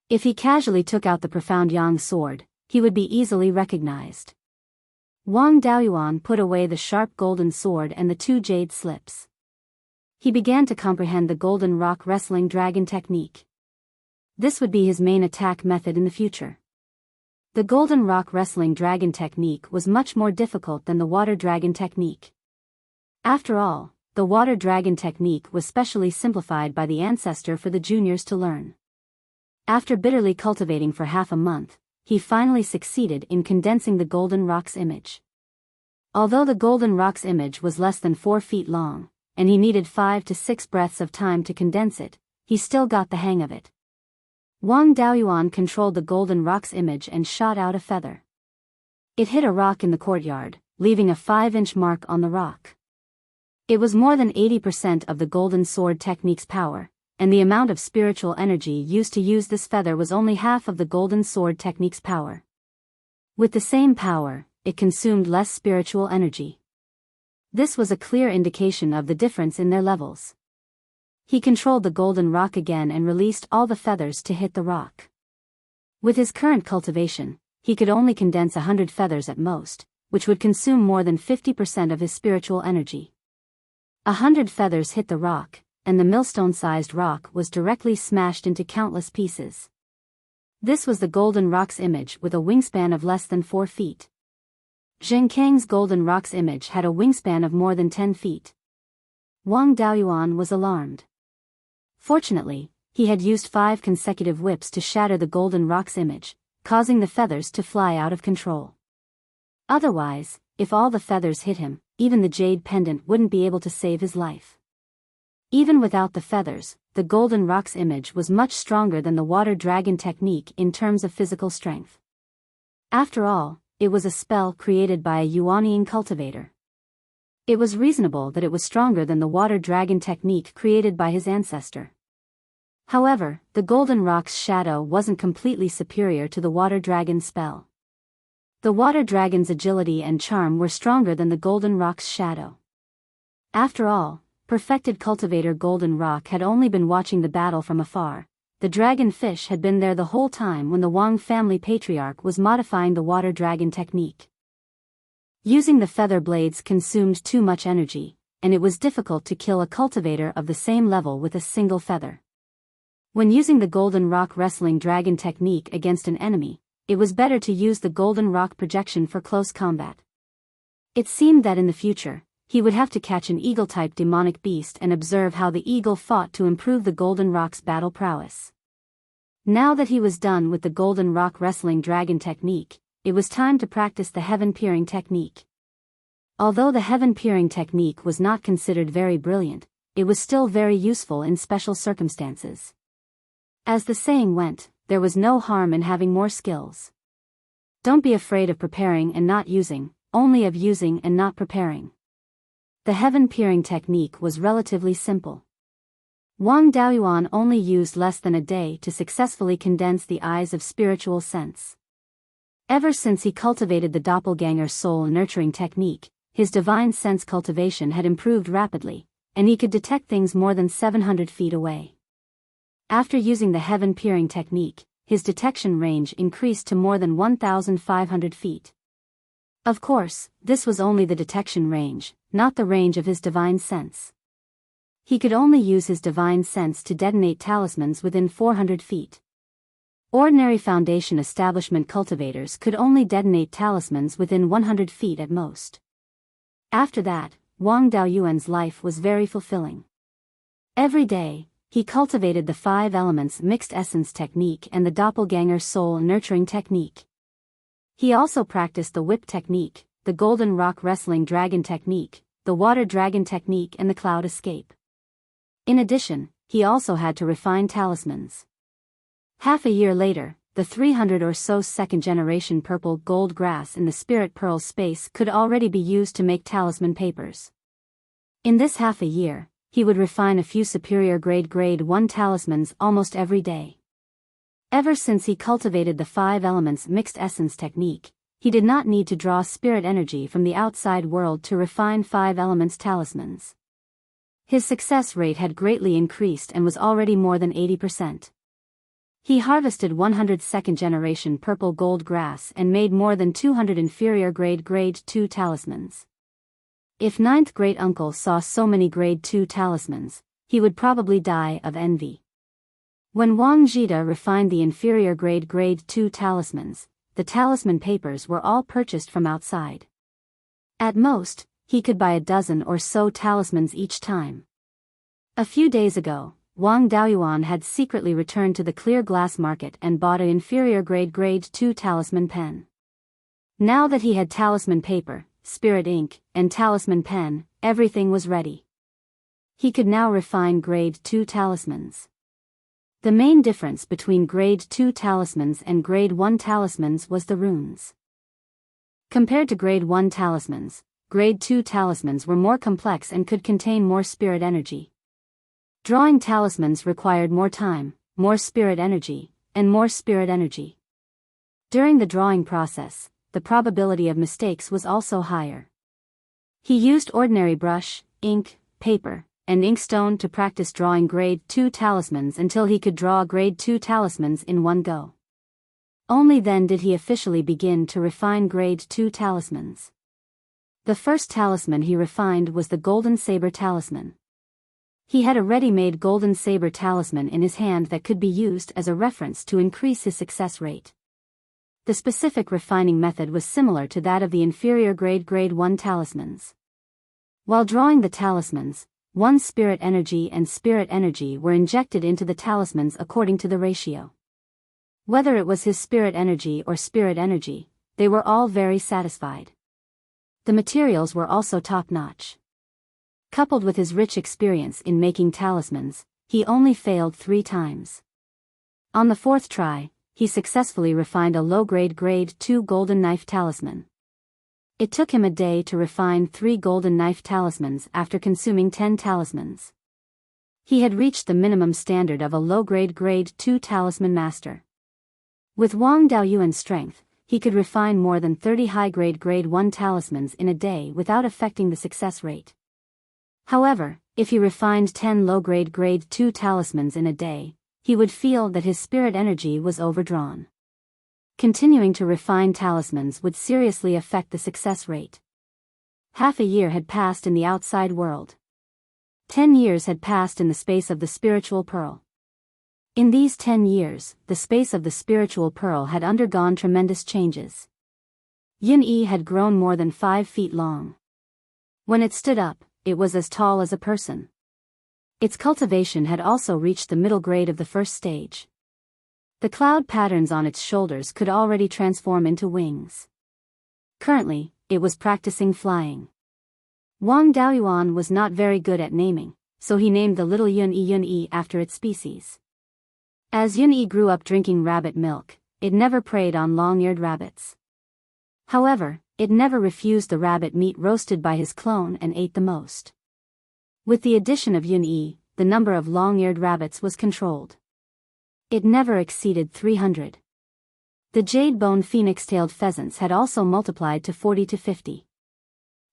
If he casually took out the profound yang sword, he would be easily recognized. Wang Daoyuan put away the sharp golden sword and the 2 jade slips. He began to comprehend the golden rock wrestling dragon technique. This would be his main attack method in the future. The golden rock wrestling dragon technique was much more difficult than the water dragon technique. After all, the water dragon technique was specially simplified by the ancestor for the juniors to learn. After bitterly cultivating for half a month, he finally succeeded in condensing the golden rock's image. Although the golden rock's image was less than 4 feet long, and he needed 5 to 6 breaths of time to condense it, he still got the hang of it. Wang Daoyuan controlled the golden rock's image and shot out a feather. It hit a rock in the courtyard, leaving a 5-inch mark on the rock. It was more than 80% of the golden sword technique's power, and the amount of spiritual energy used to use this feather was only half of the golden sword technique's power. With the same power, it consumed less spiritual energy. This was a clear indication of the difference in their levels. He controlled the golden rock again and released all the feathers to hit the rock. With his current cultivation, he could only condense 100 feathers at most, which would consume more than 50% of his spiritual energy. 100 feathers hit the rock, and the millstone-sized rock was directly smashed into countless pieces. This was the golden rock's image with a wingspan of less than 4 feet. Zheng Kang's golden rock's image had a wingspan of more than 10 feet. Wang Daoyuan was alarmed. Fortunately, he had used 5 consecutive whips to shatter the golden rock's image, causing the feathers to fly out of control. Otherwise, if all the feathers hit him, even the jade pendant wouldn't be able to save his life. Even without the feathers, the golden rock's image was much stronger than the water dragon technique in terms of physical strength. After all, it was a spell created by a Yuanian cultivator. It was reasonable that it was stronger than the water dragon technique created by his ancestor. However, the golden rock's shadow wasn't completely superior to the water dragon's spell. The water dragon's agility and charm were stronger than the golden rock's shadow. After all, perfected cultivator Golden Rock had only been watching the battle from afar. The dragon fish had been there the whole time when the Wang family patriarch was modifying the water dragon technique. Using the feather blades consumed too much energy, and it was difficult to kill a cultivator of the same level with a single feather. When using the Golden Rock wrestling dragon technique against an enemy, it was better to use the Golden Rock projection for close combat. It seemed that in the future, he would have to catch an eagle-type demonic beast and observe how the eagle fought to improve the Golden Rock's battle prowess. Now that he was done with the Golden Rock wrestling dragon technique, it was time to practice the heaven-peering technique. Although the heaven-peering technique was not considered very brilliant, it was still very useful in special circumstances. As the saying went, there was no harm in having more skills. Don't be afraid of preparing and not using, only of using and not preparing. The heaven-peering technique was relatively simple. Wang Daoyuan only used less than a day to successfully condense the eyes of spiritual sense. Ever since he cultivated the doppelganger soul nurturing technique, his divine sense cultivation had improved rapidly, and he could detect things more than 700 feet away. After using the heaven-peering technique, his detection range increased to more than 1,500 feet. Of course, this was only the detection range, not the range of his divine sense. He could only use his divine sense to detonate talismans within 400 feet. Ordinary Foundation establishment cultivators could only detonate talismans within 100 feet at most. After that, Wang Daoyuan's life was very fulfilling. Every day, he cultivated the 5 elements mixed essence technique and the doppelganger soul nurturing technique. He also practiced the whip technique, the Golden Rock wrestling dragon technique, the water dragon technique and the cloud escape. In addition, he also had to refine talismans. Half a year later, the 300 or so second-generation purple gold grass in the spirit pearl space could already be used to make talisman papers. In this half a year, he would refine a few superior grade 1 talismans almost every day. Ever since he cultivated the 5 elements mixed essence technique, he did not need to draw spirit energy from the outside world to refine 5 elements talismans. His success rate had greatly increased and was already more than 80%. He harvested 100 second-generation purple gold grass and made more than 200 inferior grade 2 talismans. If 9th great-uncle saw so many grade 2 talismans, he would probably die of envy. When Wang Zhida refined the inferior grade 2 talismans, the talisman papers were all purchased from outside. At most, he could buy a dozen or so talismans each time. A few days ago, Wang Daoyuan had secretly returned to the clear glass market and bought an inferior grade 2 talisman pen. Now that he had talisman paper, spirit ink, and talisman pen, everything was ready. He could now refine grade 2 talismans. The main difference between grade 2 talismans and grade 1 talismans was the runes. Compared to grade 1 talismans, grade 2 talismans were more complex and could contain more spirit energy. Drawing talismans required more time, more spirit energy, and more spirit energy. During the drawing process, the probability of mistakes was also higher. He used ordinary brush, ink, paper, and inkstone to practice drawing grade 2 talismans until he could draw grade 2 talismans in one go. Only then did he officially begin to refine grade 2 talismans. The first talisman he refined was the Golden Saber talisman. He had a ready-made golden saber talisman in his hand that could be used as a reference to increase his success rate. The specific refining method was similar to that of the inferior grade 1 talismans. While drawing the talismans, one spirit energy and spirit energy were injected into the talismans according to the ratio. Whether it was his spirit energy or spirit energy, they were all very satisfied. The materials were also top-notch. Coupled with his rich experience in making talismans, he only failed 3 times. On the 4th try, he successfully refined a low-grade grade 2 golden knife talisman. It took him a day to refine 3 golden knife talismans after consuming 10 talismans. He had reached the minimum standard of a low-grade grade 2 talisman master. With Wang Daoyuan's strength, he could refine more than 30 high-grade grade 1 talismans in a day without affecting the success rate. However, if he refined 10 low-grade grade 2 talismans in a day, he would feel that his spirit energy was overdrawn. Continuing to refine talismans would seriously affect the success rate. Half a year had passed in the outside world. 10 years had passed in the space of the spiritual pearl. In these 10 years, the space of the spiritual pearl had undergone tremendous changes. Yin-Yi had grown more than 5 feet long. When it stood up, it was as tall as a person. Its cultivation had also reached the middle grade of the first stage. The cloud patterns on its shoulders could already transform into wings. Currently, it was practicing flying. Wang Daoyuan was not very good at naming, so he named the little Yun-Yi after its species. As Yun-Yi grew up drinking rabbit milk, it never preyed on long-eared rabbits. However, it never refused the rabbit meat roasted by his clone and ate the most. With the addition of Yun-Yi, the number of long-eared rabbits was controlled. It never exceeded 300. The jade-bone phoenix-tailed pheasants had also multiplied to 40 to 50.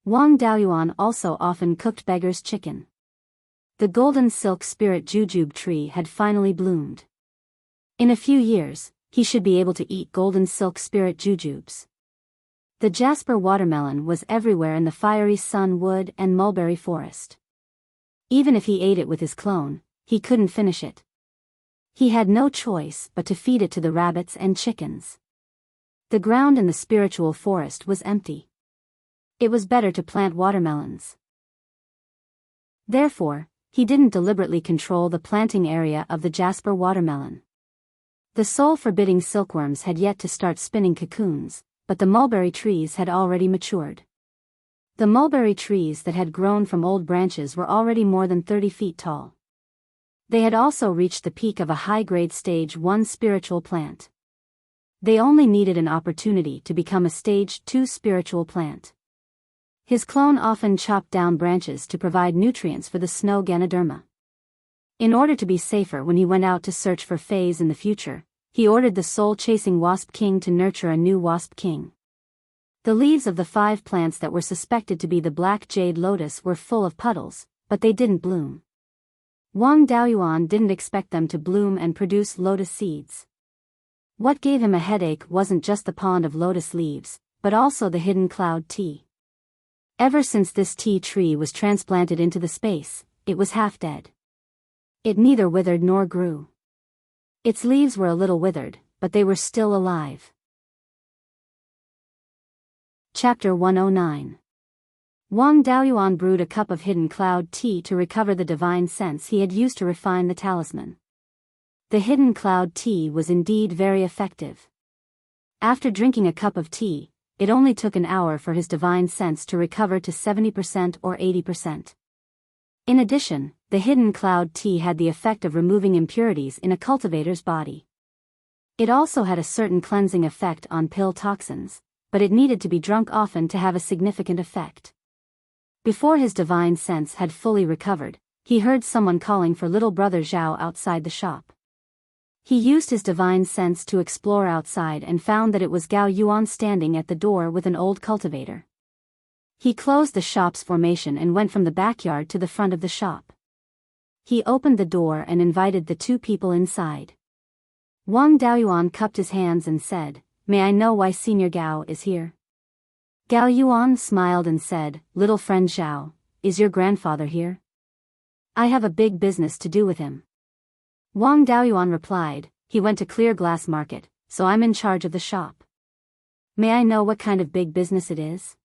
Wang Daoyuan also often cooked beggar's chicken. The golden silk spirit jujube tree had finally bloomed. In a few years, he should be able to eat golden silk spirit jujubes. The jasper watermelon was everywhere in the fiery sun wood and mulberry forest. Even if he ate it with his clone, he couldn't finish it. He had no choice but to feed it to the rabbits and chickens. The ground in the spiritual forest was empty. It was better to plant watermelons. Therefore, he didn't deliberately control the planting area of the jasper watermelon. The soul-forbidding silkworms had yet to start spinning cocoons, but the mulberry trees had already matured. The mulberry trees that had grown from old branches were already more than 30 feet tall. They had also reached the peak of a high-grade stage 1 spiritual plant. They only needed an opportunity to become a stage 2 spiritual plant. His clone often chopped down branches to provide nutrients for the snow Ganoderma. In order to be safer when he went out to search for fays in the future, he ordered the soul-chasing wasp king to nurture a new wasp king. The leaves of the 5 plants that were suspected to be the black jade lotus were full of puddles, but they didn't bloom. Wang Daoyuan didn't expect them to bloom and produce lotus seeds. What gave him a headache wasn't just the pond of lotus leaves, but also the hidden cloud tea. Ever since this tea tree was transplanted into the space, it was half dead. It neither withered nor grew. Its leaves were a little withered, but they were still alive. Chapter 109. Wang Daoyuan brewed a cup of hidden cloud tea to recover the divine sense he had used to refine the talisman. The hidden cloud tea was indeed very effective. After drinking a cup of tea, it only took an hour for his divine sense to recover to 70% or 80%. In addition, the hidden cloud tea had the effect of removing impurities in a cultivator's body. It also had a certain cleansing effect on pill toxins, but it needed to be drunk often to have a significant effect. Before his divine sense had fully recovered, he heard someone calling for little brother Zhao outside the shop. He used his divine sense to explore outside and found that it was Gao Yuan standing at the door with an old cultivator. He closed the shop's formation and went from the backyard to the front of the shop. He opened the door and invited the 2 people inside. Wang Daoyuan cupped his hands and said, "May I know why Senior Gao is here?" Gao Yuan smiled and said, "Little friend Zhao, is your grandfather here?" I have a big business to do with him. Wang Daoyuan replied, he went to Clear Glass Market, so I'm in charge of the shop. May I know what kind of big business it is?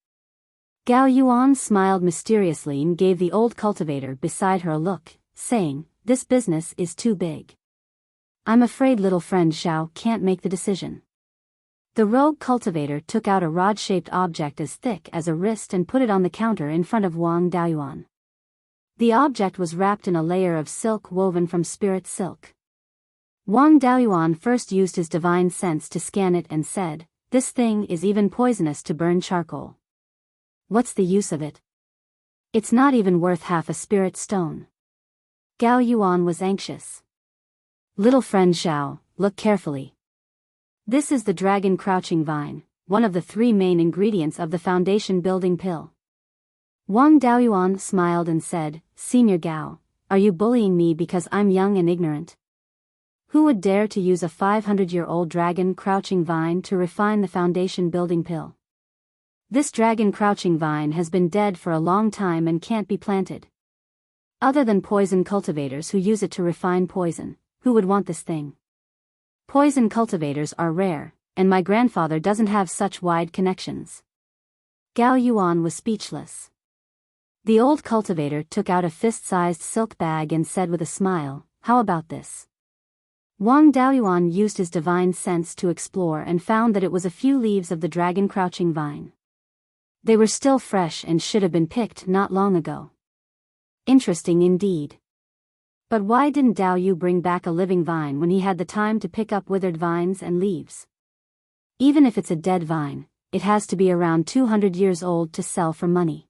Gao Yuan smiled mysteriously and gave the old cultivator beside her a look, saying, this business is too big. I'm afraid little friend Xiao can't make the decision. The rogue cultivator took out a rod-shaped object as thick as a wrist and put it on the counter in front of Wang Daoyuan. The object was wrapped in a layer of silk woven from spirit silk. Wang Daoyuan first used his divine sense to scan it and said, this thing is even poisonous to burn charcoal. What's the use of it? It's not even worth half a spirit stone. Gao Yuan was anxious. Little friend Xiao, look carefully. This is the dragon crouching vine, one of the 3 main ingredients of the foundation building pill. Wang Daoyuan smiled and said, Senior Gao, are you bullying me because I'm young and ignorant? Who would dare to use a 500-year-old dragon crouching vine to refine the foundation building pill? This dragon crouching vine has been dead for a long time and can't be planted. Other than poison cultivators who use it to refine poison, who would want this thing? Poison cultivators are rare, and my grandfather doesn't have such wide connections. Gao Yuan was speechless. The old cultivator took out a fist-sized silk bag and said with a smile, how about this? Wang Daoyuan used his divine sense to explore and found that it was a few leaves of the dragon crouching vine. They were still fresh and should have been picked not long ago. Interesting indeed. But why didn't Dao Yu bring back a living vine when he had the time to pick up withered vines and leaves? Even if it's a dead vine, it has to be around 200 years old to sell for money.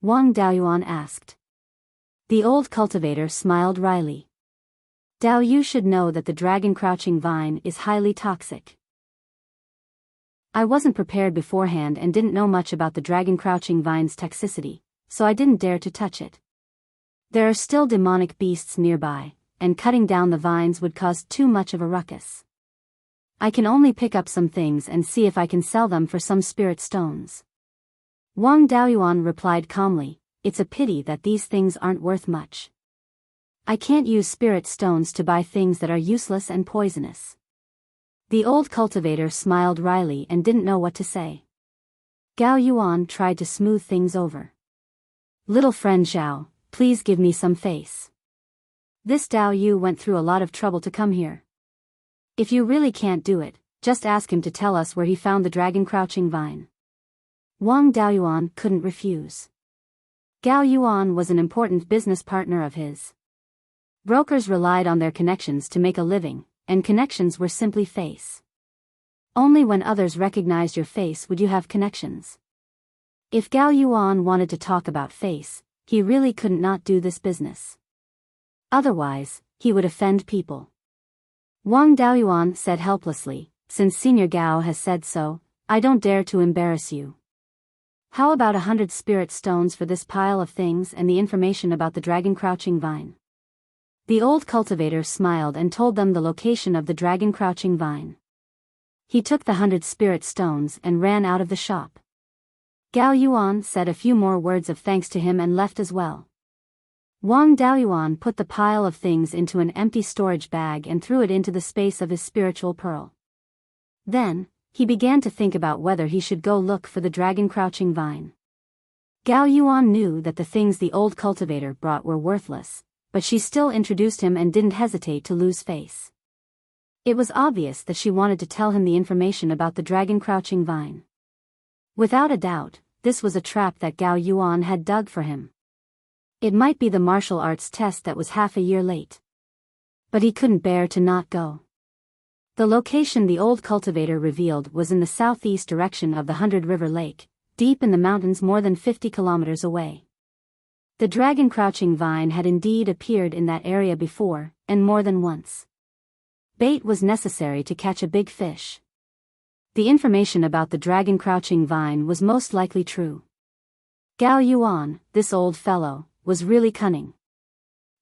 Wang Daoyuan asked. The old cultivator smiled wryly. Dao Yu should know that the dragon crouching vine is highly toxic. I wasn't prepared beforehand and didn't know much about the dragon crouching vine's toxicity, so I didn't dare to touch it. There are still demonic beasts nearby, and cutting down the vines would cause too much of a ruckus. I can only pick up some things and see if I can sell them for some spirit stones. Wang Daoyuan replied calmly, it's a pity that these things aren't worth much. I can't use spirit stones to buy things that are useless and poisonous. The old cultivator smiled wryly and didn't know what to say. Gao Yuan tried to smooth things over. Little friend Xiao, please give me some face. This Dao Yu went through a lot of trouble to come here. If you really can't do it, just ask him to tell us where he found the dragon crouching vine. Wang Daoyuan couldn't refuse. Gao Yuan was an important business partner of his. Brokers relied on their connections to make a living, and connections were simply face. Only when others recognized your face would you have connections. If Gao Yuan wanted to talk about face, he really couldn't not do this business. Otherwise, he would offend people. Wang Daoyuan said helplessly, since Senior Gao has said so, I don't dare to embarrass you. How about 100 spirit stones for this pile of things and the information about the dragon crouching vine? The old cultivator smiled and told them the location of the dragon crouching vine. He took the 100 spirit stones and ran out of the shop. Gao Yuan said a few more words of thanks to him and left as well. Wang Daoyuan put the pile of things into an empty storage bag and threw it into the space of his spiritual pearl. Then, he began to think about whether he should go look for the dragon crouching vine. Gao Yuan knew that the things the old cultivator brought were worthless, but she still introduced him and didn't hesitate to lose face. It was obvious that she wanted to tell him the information about the dragon crouching vine. Without a doubt, this was a trap that Gao Yuan had dug for him. It might be the martial arts test that was half a year late. But he couldn't bear to not go. The location the old cultivator revealed was in the southeast direction of the 100 River Lake, deep in the mountains more than 50 kilometers away. The dragon crouching vine had indeed appeared in that area before, and more than once. Bait was necessary to catch a big fish. The information about the dragon crouching vine was most likely true. Gao Yuan, this old fellow, was really cunning.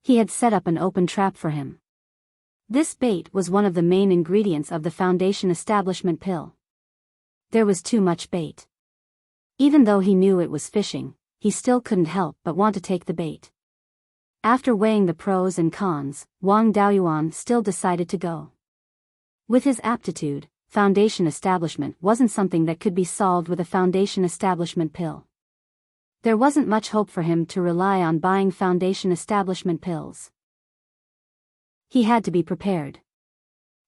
He had set up an open trap for him. This bait was one of the main ingredients of the foundation establishment pill. There was too much bait. Even though he knew it was fishing, he still couldn't help but want to take the bait. After weighing the pros and cons, Wang Daoyuan still decided to go. With his aptitude, foundation establishment wasn't something that could be solved with a foundation establishment pill. There wasn't much hope for him to rely on buying foundation establishment pills. He had to be prepared.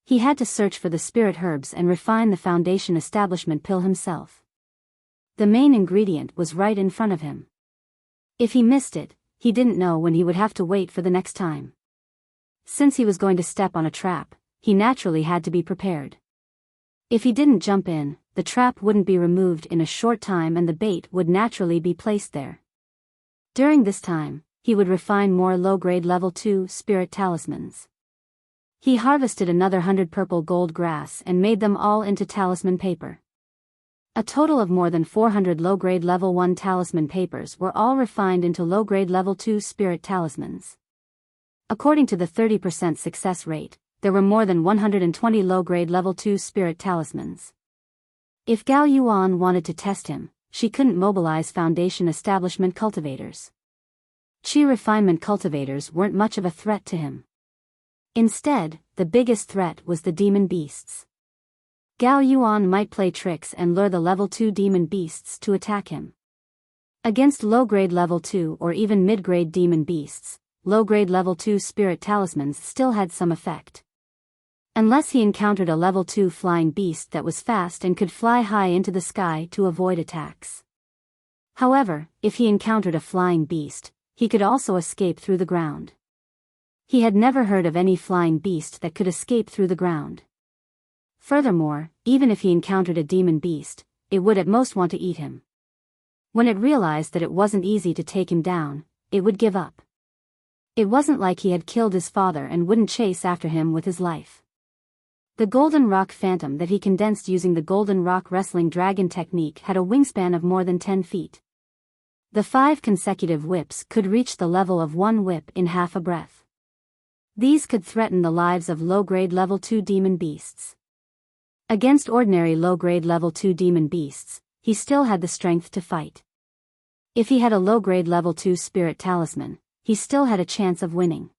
He had to search for the spirit herbs and refine the foundation establishment pill himself. The main ingredient was right in front of him. If he missed it, he didn't know when he would have to wait for the next time. Since he was going to step on a trap, he naturally had to be prepared. If he didn't jump in, the trap wouldn't be removed in a short time and the bait would naturally be placed there. During this time, he would refine more low-grade level 2 spirit talismans. He harvested another 100 purple gold grass and made them all into talisman paper. A total of more than 400 low-grade level 1 talisman papers were all refined into low-grade level 2 spirit talismans. According to the 30% success rate, there were more than 120 low-grade level 2 spirit talismans. If Gao Yuan wanted to test him, she couldn't mobilize foundation establishment cultivators. Qi refinement cultivators weren't much of a threat to him. Instead, the biggest threat was the demon beasts. Gao Yuan might play tricks and lure the level 2 demon beasts to attack him. Against low-grade level 2 or even mid-grade demon beasts, low-grade level 2 spirit talismans still had some effect. Unless he encountered a level 2 flying beast that was fast and could fly high into the sky to avoid attacks. However, if he encountered a flying beast, he could also escape through the ground. He had never heard of any flying beast that could escape through the ground. Furthermore, even if he encountered a demon beast, it would at most want to eat him. When it realized that it wasn't easy to take him down, it would give up. It wasn't like he had killed his father and wouldn't chase after him with his life. The Golden Rock Phantom that he condensed using the Golden Rock Wrestling Dragon technique had a wingspan of more than 10 feet. The 5 consecutive whips could reach the level of 1 whip in half a breath. These could threaten the lives of low-grade level 2 demon beasts. Against ordinary low-grade level 2 demon beasts, he still had the strength to fight. If he had a low-grade level 2 spirit talisman, he still had a chance of winning.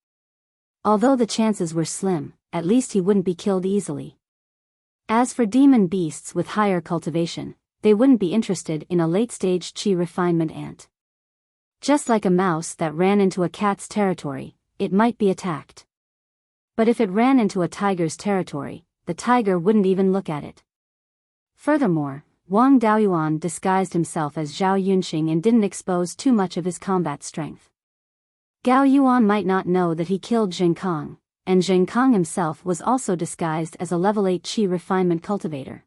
Although the chances were slim, at least he wouldn't be killed easily. As for demon beasts with higher cultivation, they wouldn't be interested in a late-stage Qi refinement ant. Just like a mouse that ran into a cat's territory, it might be attacked. But if it ran into a tiger's territory, the tiger wouldn't even look at it. Furthermore, Wang Daoyuan disguised himself as Zhao Yunxing and didn't expose too much of his combat strength. Gao Yuan might not know that he killed Zheng Kong, and Zheng Kong himself was also disguised as a level 8 Qi refinement cultivator.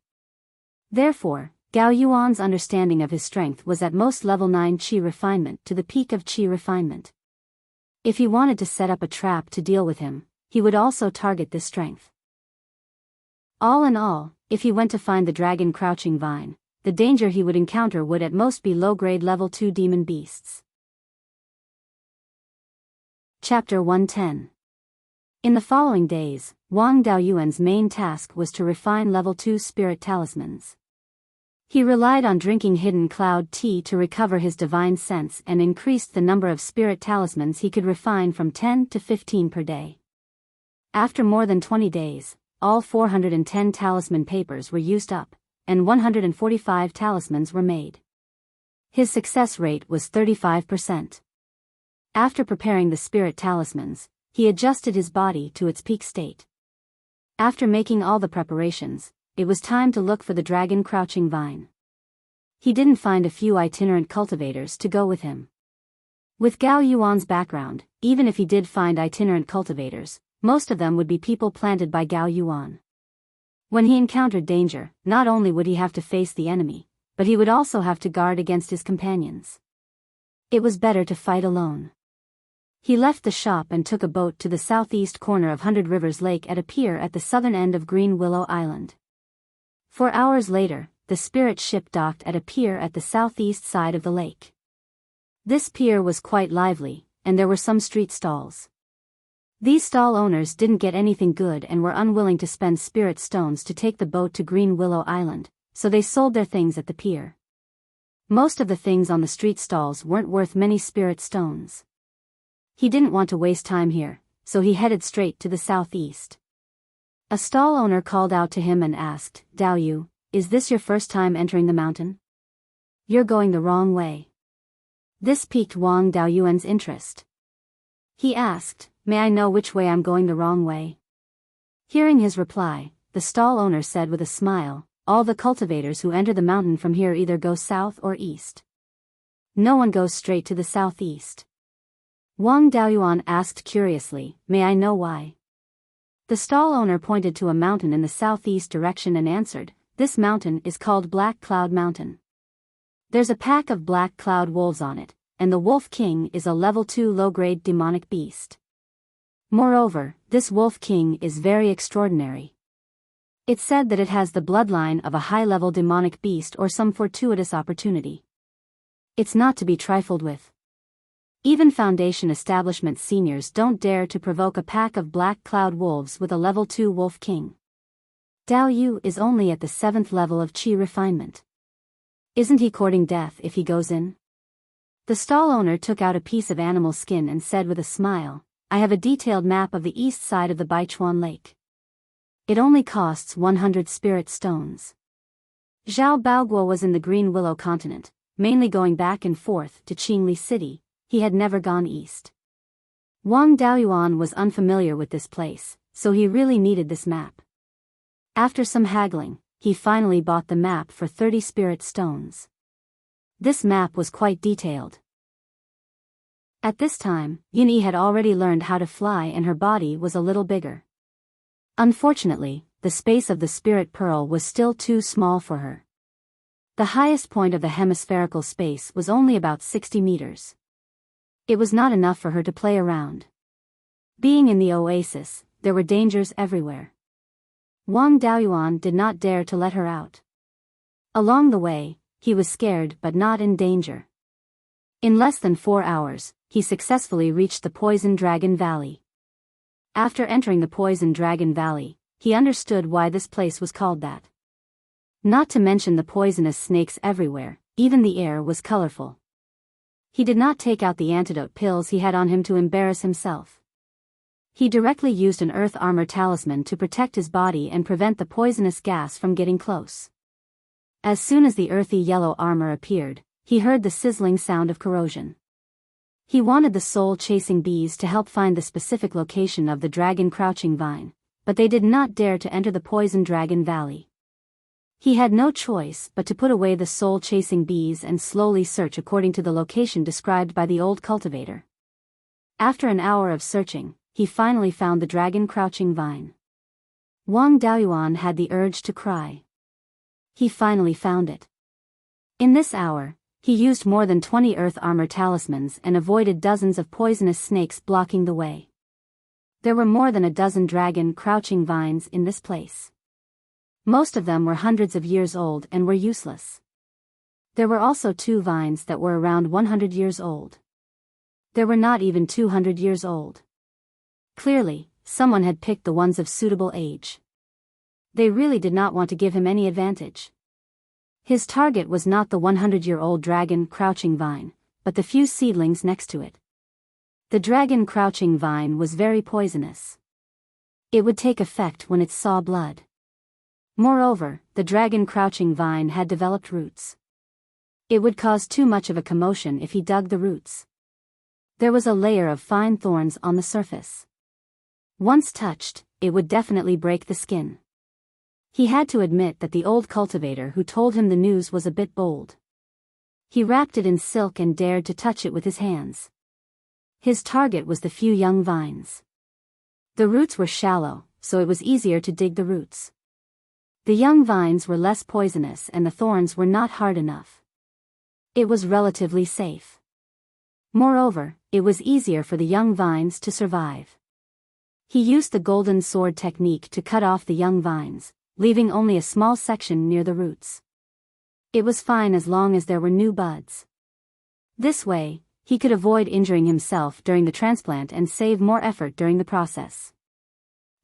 Therefore, Gao Yuan's understanding of his strength was at most level 9 Qi refinement to the peak of Qi refinement. If he wanted to set up a trap to deal with him, he would also target this strength. All in all, if he went to find the dragon crouching vine, the danger he would encounter would at most be low-grade level 2 demon beasts. Chapter 110. In the following days, Wang Daoyuan's main task was to refine level 2 spirit talismans. He relied on drinking hidden cloud tea to recover his divine sense and increased the number of spirit talismans he could refine from 10 to 15 per day. After more than 20 days, all 410 talisman papers were used up, and 145 talismans were made. His success rate was 35%. After preparing the spirit talismans, he adjusted his body to its peak state. After making all the preparations, it was time to look for the dragon crouching vine. He didn't find a few itinerant cultivators to go with him. With Gao Yuan's background, even if he did find itinerant cultivators, most of them would be people planted by Gao Yuan. When he encountered danger, not only would he have to face the enemy, but he would also have to guard against his companions. It was better to fight alone. He left the shop and took a boat to the southeast corner of 100 Rivers Lake at a pier at the southern end of Green Willow Island. 4 hours later, the spirit ship docked at a pier at the southeast side of the lake. This pier was quite lively, and there were some street stalls. These stall owners didn't get anything good and were unwilling to spend spirit stones to take the boat to Green Willow Island, so they sold their things at the pier. Most of the things on the street stalls weren't worth many spirit stones. He didn't want to waste time here, so he headed straight to the southeast. A stall owner called out to him and asked, "Dao Yu, is this your first time entering the mountain? You're going the wrong way." This piqued Wang Daoyuan's interest. He asked, "May I know which way I'm going the wrong way?" Hearing his reply, the stall owner said with a smile, "All the cultivators who enter the mountain from here either go south or east. No one goes straight to the southeast." Wang Daoyuan asked curiously, "May I know why?" The stall owner pointed to a mountain in the southeast direction and answered, "This mountain is called Black Cloud Mountain. There's a pack of black cloud wolves on it, and the Wolf King is a level 2 low-grade demonic beast. Moreover, this Wolf King is very extraordinary. It's said that it has the bloodline of a high-level demonic beast or some fortuitous opportunity. It's not to be trifled with. Even Foundation Establishment seniors don't dare to provoke a pack of black cloud wolves with a level 2 Wolf King. Dao Yu is only at the 7th level of Qi refinement. Isn't he courting death if he goes in?" The stall owner took out a piece of animal skin and said with a smile, "I have a detailed map of the east side of the Beichuan Lake. It only costs 100 spirit stones." Zhao Baoguo was in the Green Willow continent, mainly going back and forth to Qingli City. He had never gone east. Wang Daoyuan was unfamiliar with this place, so he really needed this map. After some haggling, he finally bought the map for 30 spirit stones. This map was quite detailed. At this time, Yunyi had already learned how to fly and her body was a little bigger. Unfortunately, the space of the spirit pearl was still too small for her. The highest point of the hemispherical space was only about 60 meters. It was not enough for her to play around. Being in the oasis, there were dangers everywhere. Wang Daoyuan did not dare to let her out. Along the way, he was scared but not in danger. In less than 4 hours, he successfully reached the Poison Dragon Valley. After entering the Poison Dragon Valley, he understood why this place was called that. Not to mention the poisonous snakes everywhere, even the air was colorful. He did not take out the antidote pills he had on him to embarrass himself. He directly used an earth armor talisman to protect his body and prevent the poisonous gas from getting close. As soon as the earthy yellow armor appeared, he heard the sizzling sound of corrosion. He wanted the soul-chasing bees to help find the specific location of the dragon crouching vine, but they did not dare to enter the Poison Dragon Valley. He had no choice but to put away the soul-chasing bees and slowly search according to the location described by the old cultivator. After an hour of searching, he finally found the dragon crouching vine. Wang Daoyuan had the urge to cry. He finally found it. In this hour, he used more than 20 earth armor talismans and avoided dozens of poisonous snakes blocking the way. There were more than a dozen dragon crouching vines in this place. Most of them were hundreds of years old and were useless. There were also 2 vines that were around 100 years old. There were not even 200 years old. Clearly, someone had picked the ones of suitable age. They really did not want to give him any advantage. His target was not the 100-year-old dragon crouching vine, but the few seedlings next to it. The dragon crouching vine was very poisonous. It would take effect when it saw blood. Moreover, the dragon crouching vine had developed roots. It would cause too much of a commotion if he dug the roots. There was a layer of fine thorns on the surface. Once touched, it would definitely break the skin. He had to admit that the old cultivator who told him the news was a bit bold. He wrapped it in silk and dared to touch it with his hands. His target was the few young vines. The roots were shallow, so it was easier to dig the roots. The young vines were less poisonous and the thorns were not hard enough. It was relatively safe. Moreover, it was easier for the young vines to survive. He used the golden sword technique to cut off the young vines, leaving only a small section near the roots. It was fine as long as there were new buds. This way, he could avoid injuring himself during the transplant and save more effort during the process.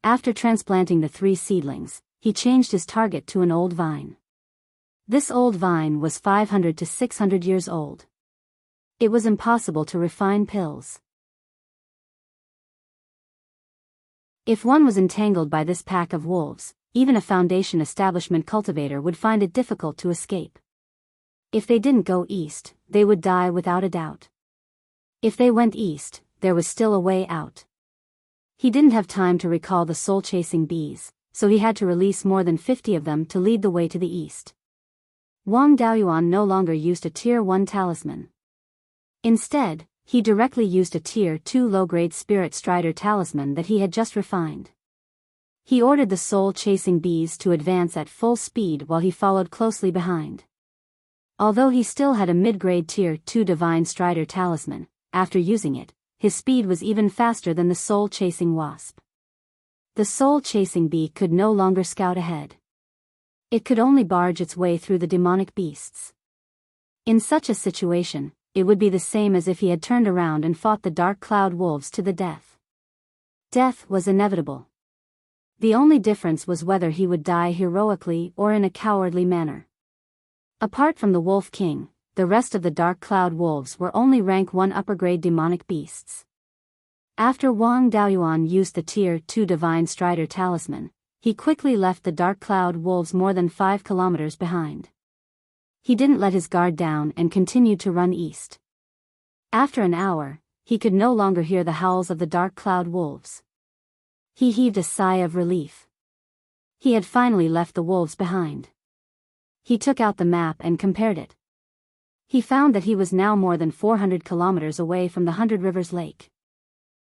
After transplanting the 3 seedlings, he changed his target to an old vine. This old vine was 500 to 600 years old. It was impossible to refine pills. If one was entangled by this pack of wolves, even a foundation establishment cultivator would find it difficult to escape. If they didn't go east, they would die without a doubt. If they went east, there was still a way out. He didn't have time to recall the soul-chasing bees, so he had to release more than 50 of them to lead the way to the east. Wang Daoyuan no longer used a Tier 1 talisman. Instead, he directly used a Tier 2 low-grade Spirit Strider talisman that he had just refined. He ordered the soul-chasing bees to advance at full speed while he followed closely behind. Although he still had a mid-grade Tier 2 Divine Strider talisman, after using it, his speed was even faster than the soul-chasing wasp. The soul-chasing bee could no longer scout ahead. It could only barge its way through the demonic beasts. In such a situation, it would be the same as if he had turned around and fought the dark cloud wolves to the death. Death was inevitable. The only difference was whether he would die heroically or in a cowardly manner. Apart from the Wolf King, the rest of the dark cloud wolves were only rank 1 upper-grade demonic beasts. After Wang Daoyuan used the Tier 2 Divine Strider talisman, he quickly left the dark cloud wolves more than 5 kilometers behind. He didn't let his guard down and continued to run east. After an hour, he could no longer hear the howls of the dark cloud wolves. He heaved a sigh of relief. He had finally left the wolves behind. He took out the map and compared it. He found that he was now more than 400 kilometers away from the Hundred Rivers Lake.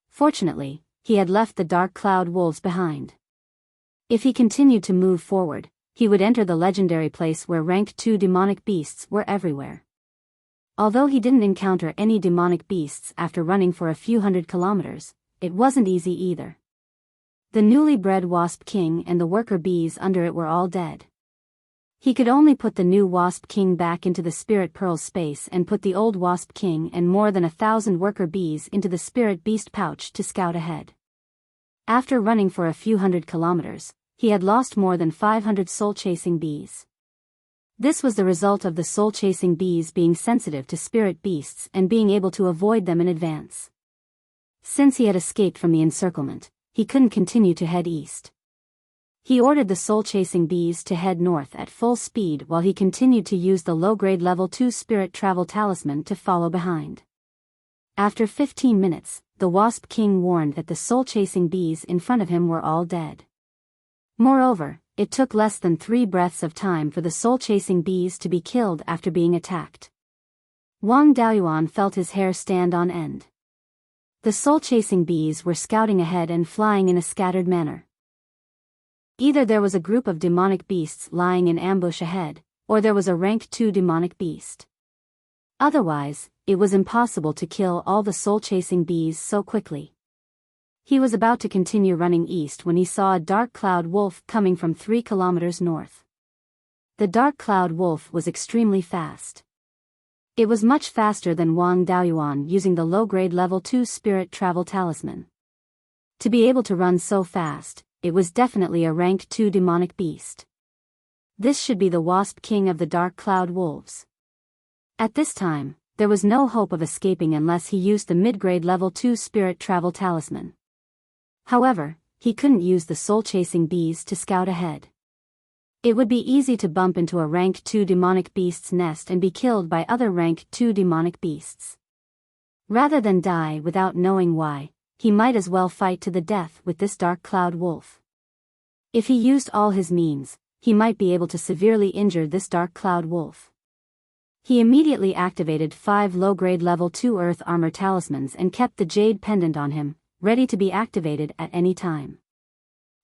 Fortunately, he had left the dark cloud wolves behind. If he continued to move forward, he would enter the legendary place where rank 2 demonic beasts were everywhere. Although he didn't encounter any demonic beasts after running for a few hundred kilometers, it wasn't easy either. The newly bred Wasp King and the worker bees under it were all dead. He could only put the new Wasp King back into the Spirit Pearl space and put the old Wasp King and more than 1,000 worker bees into the Spirit Beast pouch to scout ahead. After running for a few hundred kilometers, he had lost more than 500 soul-chasing bees. This was the result of the soul-chasing bees being sensitive to spirit beasts and being able to avoid them in advance. Since he had escaped from the encirclement, he couldn't continue to head east. He ordered the soul-chasing bees to head north at full speed while he continued to use the low-grade level 2 spirit travel talisman to follow behind. After 15 minutes, the Wasp King warned that the soul-chasing bees in front of him were all dead. Moreover, it took less than 3 breaths of time for the soul-chasing bees to be killed after being attacked. Wang Daoyuan felt his hair stand on end. The soul-chasing bees were scouting ahead and flying in a scattered manner. Either there was a group of demonic beasts lying in ambush ahead, or there was a rank 2 demonic beast. Otherwise, it was impossible to kill all the soul-chasing bees so quickly. He was about to continue running east when he saw a dark cloud wolf coming from 3 kilometers north. The dark cloud wolf was extremely fast. It was much faster than Wang Daoyuan using the low-grade level 2 spirit travel talisman. To be able to run so fast, it was definitely a rank 2 demonic beast. This should be the Wasp King of the dark cloud wolves. At this time, there was no hope of escaping unless he used the mid-grade level 2 spirit travel talisman. However, he couldn't use the soul-chasing bees to scout ahead. It would be easy to bump into a rank 2 demonic beast's nest and be killed by other rank 2 demonic beasts. Rather than die without knowing why, he might as well fight to the death with this dark cloud wolf. If he used all his means, he might be able to severely injure this dark cloud wolf. He immediately activated 5 low-grade level 2 earth armor talismans and kept the jade pendant on him, ready to be activated at any time.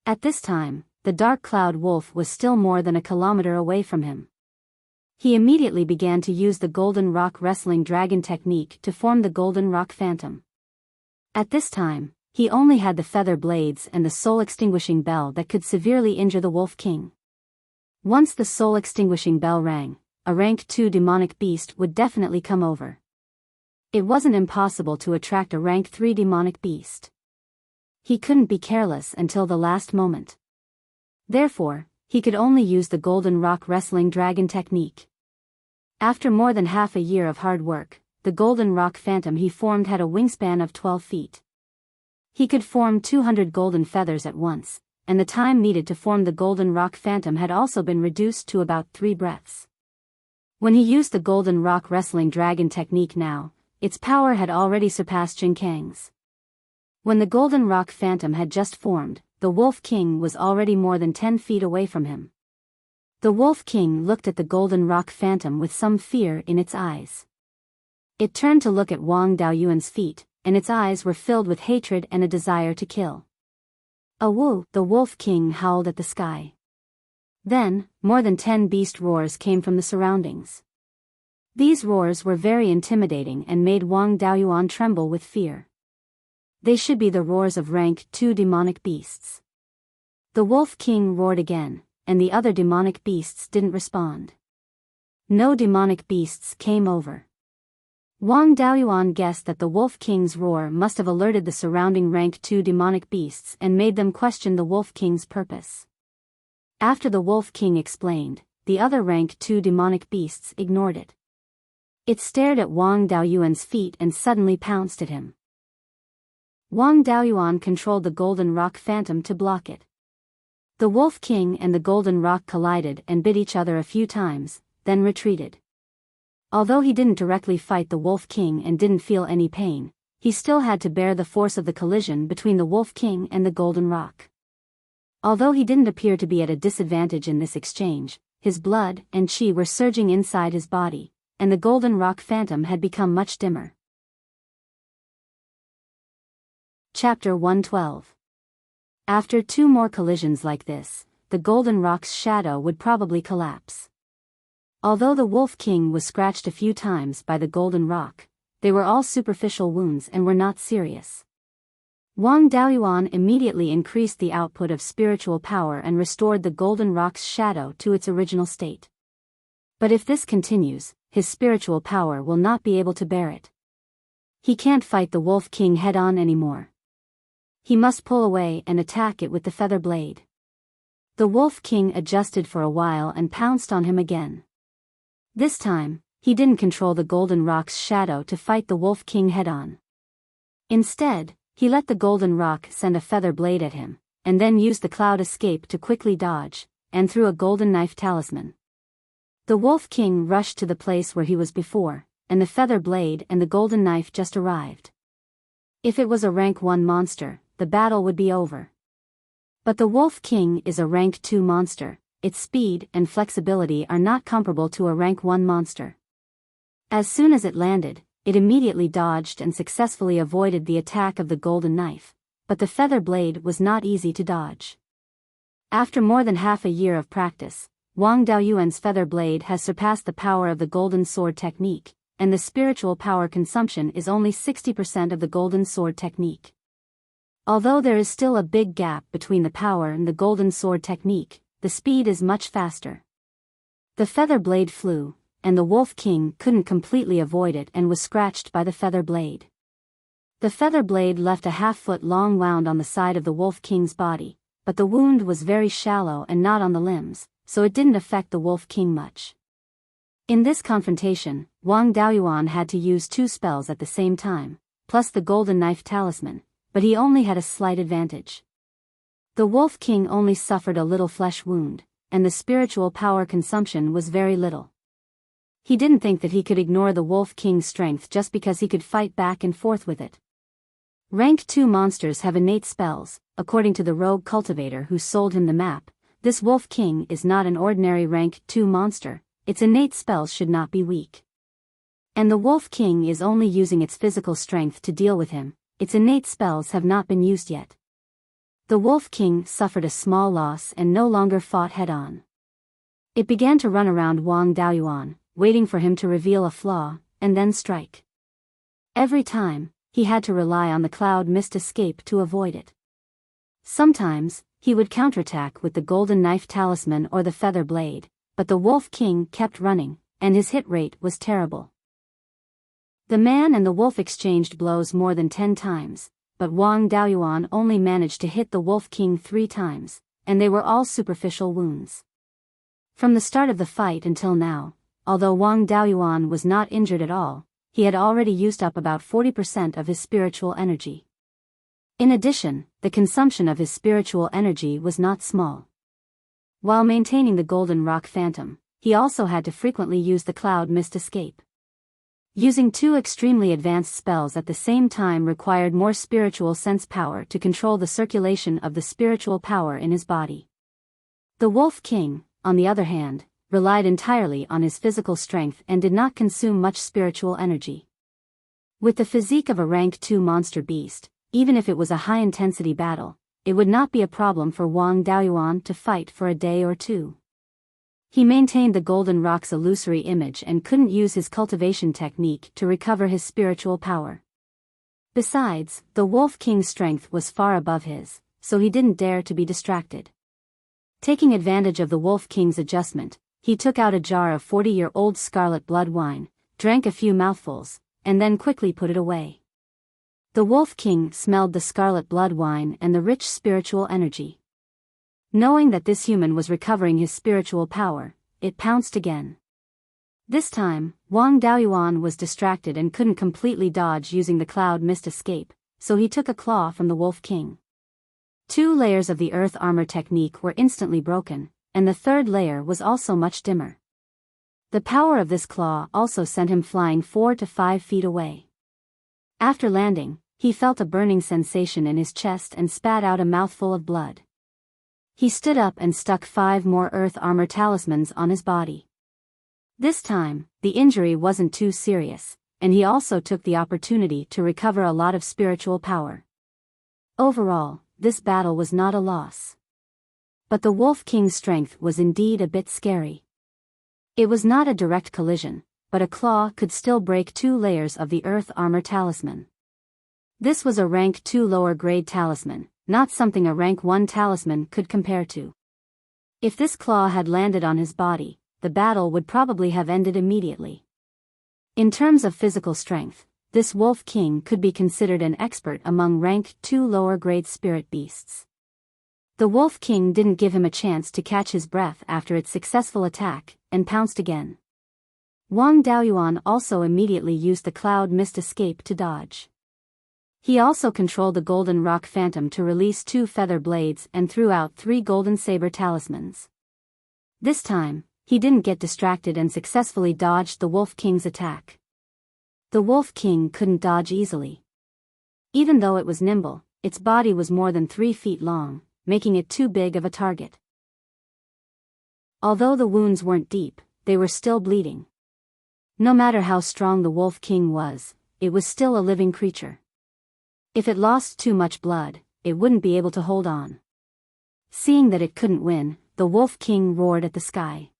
At this time, the dark cloud wolf was still more than a kilometer away from him. He immediately began to use the Golden Rock Wrestling Dragon technique to form the Golden Rock Phantom. At this time, he only had the feather blades and the soul-extinguishing bell that could severely injure the Wolf King. Once the soul-extinguishing bell rang, a rank 2 demonic beast would definitely come over. It wasn't impossible to attract a rank 3 demonic beast. He couldn't be careless until the last moment. Therefore, he could only use the Golden Rock Wrestling Dragon technique. After more than half a year of hard work, the Golden Rock Phantom he formed had a wingspan of 12 feet. He could form 200 golden feathers at once, and the time needed to form the golden rock phantom had also been reduced to about 3 breaths. When he used the golden rock wrestling dragon technique now, its power had already surpassed Jin Kang's. When the golden rock phantom had just formed, the Wolf King was already more than 10 feet away from him. The Wolf King looked at the golden rock phantom with some fear in its eyes. It turned to look at Wang Daoyuan's feet, and its eyes were filled with hatred and a desire to kill. "Awu!" the Wolf King howled at the sky. Then, more than 10 beast roars came from the surroundings. These roars were very intimidating and made Wang Daoyuan tremble with fear. They should be the roars of rank 2 demonic beasts. The Wolf King roared again, and the other demonic beasts didn't respond. No demonic beasts came over. Wang Daoyuan guessed that the Wolf King's roar must have alerted the surrounding rank 2 demonic beasts and made them question the Wolf King's purpose. After the Wolf King explained, the other rank 2 demonic beasts ignored it. It stared at Wang Daoyuan's feet and suddenly pounced at him. Wang Daoyuan controlled the golden rock phantom to block it. The Wolf King and the golden rock collided and bit each other a few times, then retreated. Although he didn't directly fight the Wolf King and didn't feel any pain, he still had to bear the force of the collision between the Wolf King and the golden rock. Although he didn't appear to be at a disadvantage in this exchange, his blood and chi were surging inside his body, and the golden rock phantom had become much dimmer. Chapter 112. After 2 more collisions like this, the golden rock's shadow would probably collapse. Although the Wolf King was scratched a few times by the golden rock, they were all superficial wounds and were not serious. Wang Daoyuan immediately increased the output of spiritual power and restored the golden rock's shadow to its original state. But if this continues, his spiritual power will not be able to bear it. He can't fight the Wolf King head-on anymore. He must pull away and attack it with the feather blade. The Wolf King adjusted for a while and pounced on him again. This time, he didn't control the golden rock's shadow to fight the Wolf King head-on. Instead, he let the golden rock send a feather blade at him, and then used the cloud escape to quickly dodge, and threw a golden knife talisman. The Wolf King rushed to the place where he was before, and the feather blade and the golden knife just arrived. If it was a rank 1 monster, the battle would be over. But the Wolf King is a rank 2 monster. Its speed and flexibility are not comparable to a rank 1 monster. As soon as it landed, it immediately dodged and successfully avoided the attack of the golden knife, but the feather blade was not easy to dodge. After more than half a year of practice, Wang Daoyuan's feather blade has surpassed the power of the golden sword technique, and the spiritual power consumption is only 60% of the golden sword technique. Although there is still a big gap between the power and the golden sword technique, the speed is much faster. The feather blade flew, and the Wolf King couldn't completely avoid it and was scratched by the feather blade. The feather blade left a half-foot long wound on the side of the Wolf King's body, but the wound was very shallow and not on the limbs, so it didn't affect the Wolf King much. In this confrontation, Wang Daoyuan had to use 2 spells at the same time, plus the golden knife talisman, but he only had a slight advantage. The Wolf King only suffered a little flesh wound, and the spiritual power consumption was very little. He didn't think that he could ignore the Wolf King's strength just because he could fight back and forth with it. Rank 2 monsters have innate spells, according to the rogue cultivator who sold him the map. This Wolf King is not an ordinary rank 2 monster, its innate spells should not be weak. And the Wolf King is only using its physical strength to deal with him, its innate spells have not been used yet. The Wolf King suffered a small loss and no longer fought head-on. It began to run around Wang Daoyuan, waiting for him to reveal a flaw, and then strike. Every time, he had to rely on the cloud mist escape to avoid it. Sometimes, he would counterattack with the golden knife talisman or the feather blade, but the Wolf King kept running, and his hit rate was terrible. The man and the wolf exchanged blows more than 10 times, but Wang Daoyuan only managed to hit the Wolf King 3 times, and they were all superficial wounds. From the start of the fight until now, although Wang Daoyuan was not injured at all, he had already used up about 40% of his spiritual energy. In addition, the consumption of his spiritual energy was not small. While maintaining the golden rock phantom, he also had to frequently use the cloud mist escape. Using two extremely advanced spells at the same time required more spiritual sense power to control the circulation of the spiritual power in his body. The Wolf King, on the other hand, relied entirely on his physical strength and did not consume much spiritual energy. With the physique of a rank 2 monster beast, even if it was a high-intensity battle, it would not be a problem for Wang Daoyuan to fight for a day or two. He maintained the golden rock's illusory image and couldn't use his cultivation technique to recover his spiritual power. Besides, the Wolf King's strength was far above his, so he didn't dare to be distracted. Taking advantage of the Wolf King's adjustment, he took out a jar of 40-year-old scarlet blood wine, drank a few mouthfuls, and then quickly put it away. The Wolf King smelled the scarlet blood wine and the rich spiritual energy. Knowing that this human was recovering his spiritual power, it pounced again. This time, Wang Daoyuan was distracted and couldn't completely dodge using the cloud mist escape, so he took a claw from the Wolf King. 2 layers of the earth armor technique were instantly broken, and the third layer was also much dimmer. The power of this claw also sent him flying 4 to 5 feet away. After landing, he felt a burning sensation in his chest and spat out a mouthful of blood. He stood up and stuck 5 more earth armor talismans on his body. This time, the injury wasn't too serious, and he also took the opportunity to recover a lot of spiritual power. Overall, this battle was not a loss. But the Wolf King's strength was indeed a bit scary. It was not a direct collision, but a claw could still break 2 layers of the earth armor talisman. This was a rank 2 lower grade talisman, not something a rank 1 talisman could compare to. If this claw had landed on his body, the battle would probably have ended immediately. In terms of physical strength, this Wolf King could be considered an expert among rank 2 lower grade spirit beasts. The Wolf King didn't give him a chance to catch his breath after its successful attack, and pounced again. Wang Daoyuan also immediately used the cloud mist escape to dodge. He also controlled the golden rock phantom to release 2 feather blades and threw out 3 golden saber talismans. This time, he didn't get distracted and successfully dodged the Wolf King's attack. The Wolf King couldn't dodge easily. Even though it was nimble, its body was more than 3 feet long, making it too big of a target. Although the wounds weren't deep, they were still bleeding. No matter how strong the Wolf King was, it was still a living creature. If it lost too much blood, it wouldn't be able to hold on. Seeing that it couldn't win, the Wolf King roared at the sky.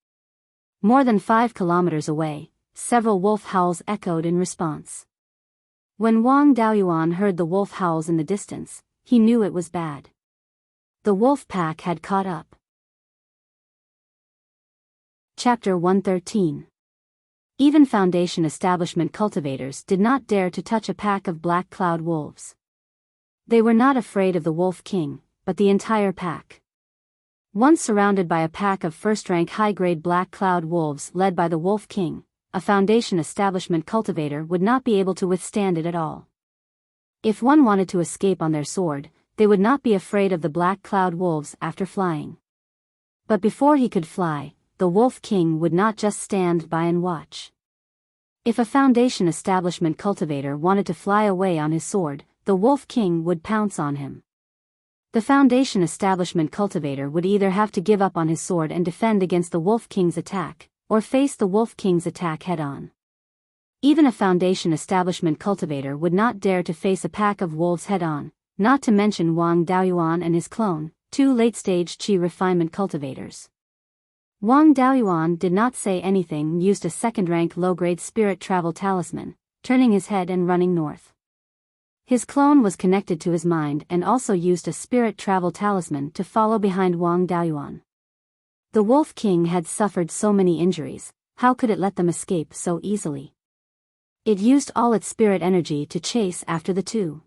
More than 5 kilometers away, several wolf howls echoed in response. When Wang Daoyuan heard the wolf howls in the distance, he knew it was bad. The wolf pack had caught up. Chapter 113. Even Foundation establishment cultivators did not dare to touch a pack of black cloud wolves. They were not afraid of the Wolf King, but the entire pack. Once surrounded by a pack of first-rank high-grade black cloud wolves led by the Wolf King, a Foundation establishment cultivator would not be able to withstand it at all. If one wanted to escape on their sword, they would not be afraid of the black cloud wolves after flying. But before he could fly, the Wolf King would not just stand by and watch. If a Foundation establishment cultivator wanted to fly away on his sword, the Wolf King would pounce on him. The Foundation establishment cultivator would either have to give up on his sword and defend against the Wolf King's attack, or face the Wolf King's attack head-on. Even a Foundation establishment cultivator would not dare to face a pack of wolves head-on, not to mention Wang Daoyuan and his clone, 2 late-stage Qi refinement cultivators. Wang Daoyuan did not say anything and used a second-rank low-grade spirit travel talisman, turning his head and running north. His clone was connected to his mind and also used a spirit travel talisman to follow behind Wang Daoyuan. The Wolf King had suffered so many injuries, how could it let them escape so easily? It used all its spirit energy to chase after the 2.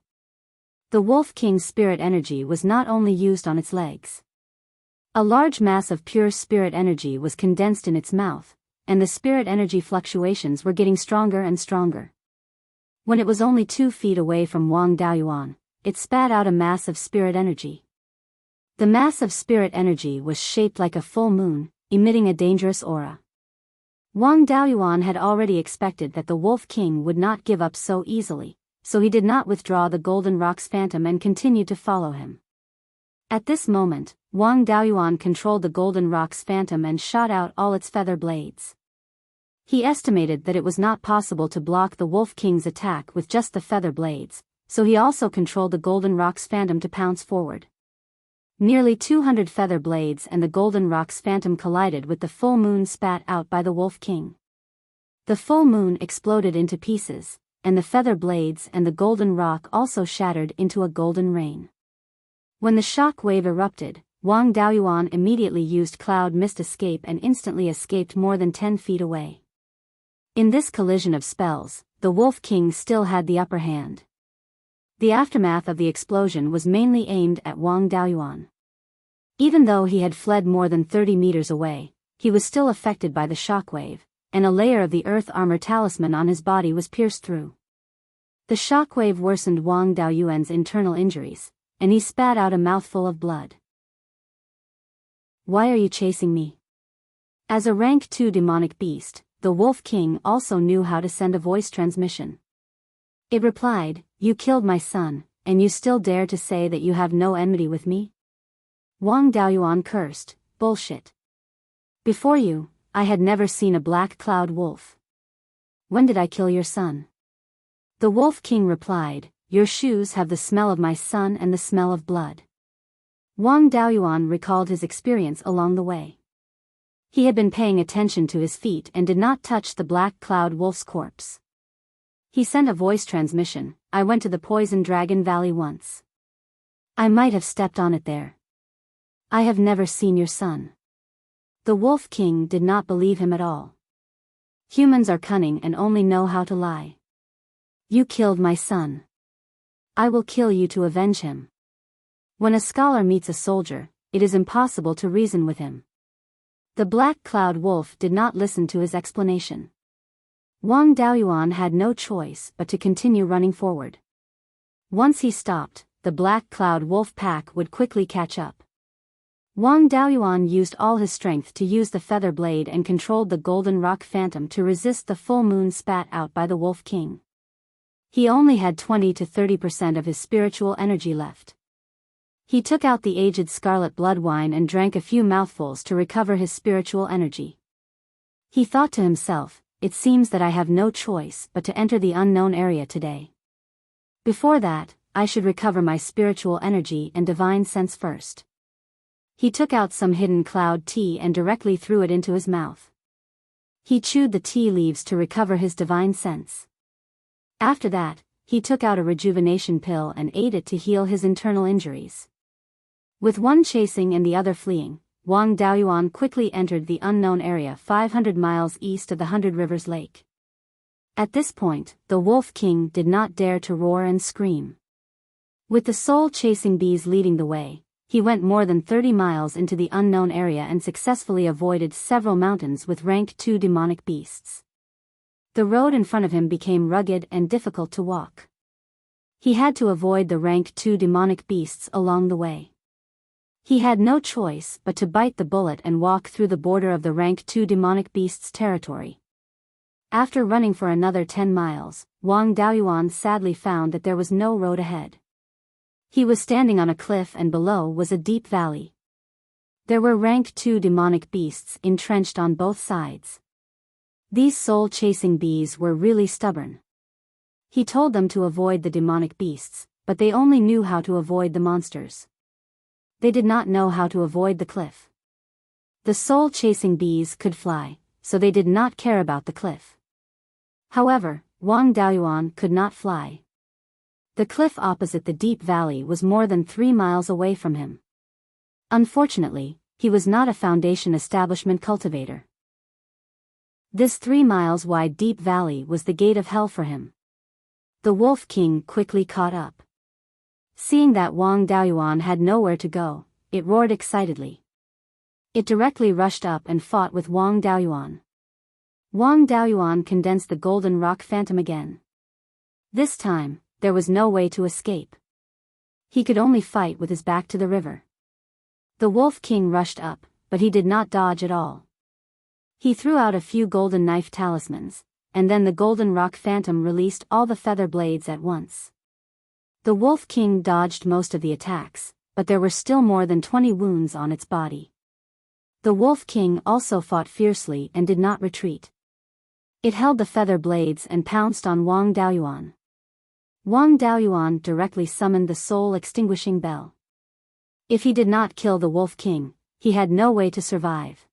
The Wolf King's spirit energy was not only used on its legs. A large mass of pure spirit energy was condensed in its mouth, and the spirit energy fluctuations were getting stronger and stronger. When it was only 2 feet away from Wang Daoyuan, it spat out a mass of spirit energy. The mass of spirit energy was shaped like a full moon, emitting a dangerous aura. Wang Daoyuan had already expected that the Wolf King would not give up so easily, so he did not withdraw the Golden Rock's phantom and continued to follow him. At this moment, Wang Daoyuan controlled the Golden Rock's phantom and shot out all its feather blades. He estimated that it was not possible to block the Wolf King's attack with just the feather blades, so he also controlled the Golden Rock's phantom to pounce forward. Nearly 200 feather blades and the Golden Rock's phantom collided with the full moon spat out by the Wolf King. The full moon exploded into pieces, and the feather blades and the Golden Rock also shattered into a golden rain. When the shock wave erupted, Wang Daoyuan immediately used Cloud Mist Escape and instantly escaped more than 10 feet away. In this collision of spells, the Wolf King still had the upper hand. The aftermath of the explosion was mainly aimed at Wang Daoyuan. Even though he had fled more than 30 meters away, he was still affected by the shockwave, and a layer of the earth armor talisman on his body was pierced through. The shockwave worsened Wang Daoyuan's internal injuries, and he spat out a mouthful of blood. "Why are you chasing me?" As a rank 2 demonic beast, the Wolf King also knew how to send a voice transmission. It replied, "You killed my son, and you still dare to say that you have no enmity with me?" Wang Daoyuan cursed, "Bullshit. Before you, I had never seen a black cloud wolf. When did I kill your son?" The Wolf King replied, "Your shoes have the smell of my son and the smell of blood." Wang Daoyuan recalled his experience along the way. He had been paying attention to his feet and did not touch the black cloud wolf's corpse. He sent a voice transmission, "I went to the Poison Dragon Valley once. I might have stepped on it there. I have never seen your son." The Wolf King did not believe him at all. Humans are cunning and only know how to lie. "You killed my son. I will kill you to avenge him." When a scholar meets a soldier, it is impossible to reason with him. The Black Cloud Wolf did not listen to his explanation. Wang Daoyuan had no choice but to continue running forward. Once he stopped, the Black Cloud Wolf pack would quickly catch up. Wang Daoyuan used all his strength to use the feather blade and controlled the Golden Rock Phantom to resist the full moon spat out by the Wolf King. He only had 20 to 30% of his spiritual energy left. He took out the aged scarlet blood wine and drank a few mouthfuls to recover his spiritual energy. He thought to himself, "It seems that I have no choice but to enter the unknown area today. Before that, I should recover my spiritual energy and divine sense first." He took out some hidden cloud tea and directly threw it into his mouth. He chewed the tea leaves to recover his divine sense. After that, he took out a rejuvenation pill and ate it to heal his internal injuries. With one chasing and the other fleeing, Wang Daoyuan quickly entered the unknown area 500 miles east of the 100 Rivers Lake. At this point, the Wolf King did not dare to roar and scream. With the soul-chasing bees leading the way, he went more than 30 miles into the unknown area and successfully avoided several mountains with rank 2 demonic beasts. The road in front of him became rugged and difficult to walk. He had to avoid the rank 2 demonic beasts along the way. He had no choice but to bite the bullet and walk through the border of the rank 2 demonic beasts' territory. After running for another 10 miles, Wang Daoyuan sadly found that there was no road ahead. He was standing on a cliff and below was a deep valley. There were rank 2 demonic beasts entrenched on both sides. These soul-chasing bees were really stubborn. He told them to avoid the demonic beasts, but they only knew how to avoid the monsters. They did not know how to avoid the cliff. The soul-chasing bees could fly, so they did not care about the cliff. However, Wang Daoyuan could not fly. The cliff opposite the deep valley was more than 3 miles away from him. Unfortunately, he was not a Foundation establishment cultivator. This 3 miles wide deep valley was the gate of hell for him. The Wolf King quickly caught up. Seeing that Wang Daoyuan had nowhere to go, it roared excitedly. It directly rushed up and fought with Wang Daoyuan. Wang Daoyuan condensed the Golden Rock Phantom again. This time, there was no way to escape. He could only fight with his back to the river. The Wolf King rushed up, but he did not dodge at all. He threw out a few golden knife talismans, and then the golden rock phantom released all the feather blades at once. The Wolf King dodged most of the attacks, but there were still more than 20 wounds on its body. The Wolf King also fought fiercely and did not retreat. It held the feather blades and pounced on Wang Daoyuan. Wang Daoyuan directly summoned the soul-extinguishing bell. If he did not kill the Wolf King, he had no way to survive.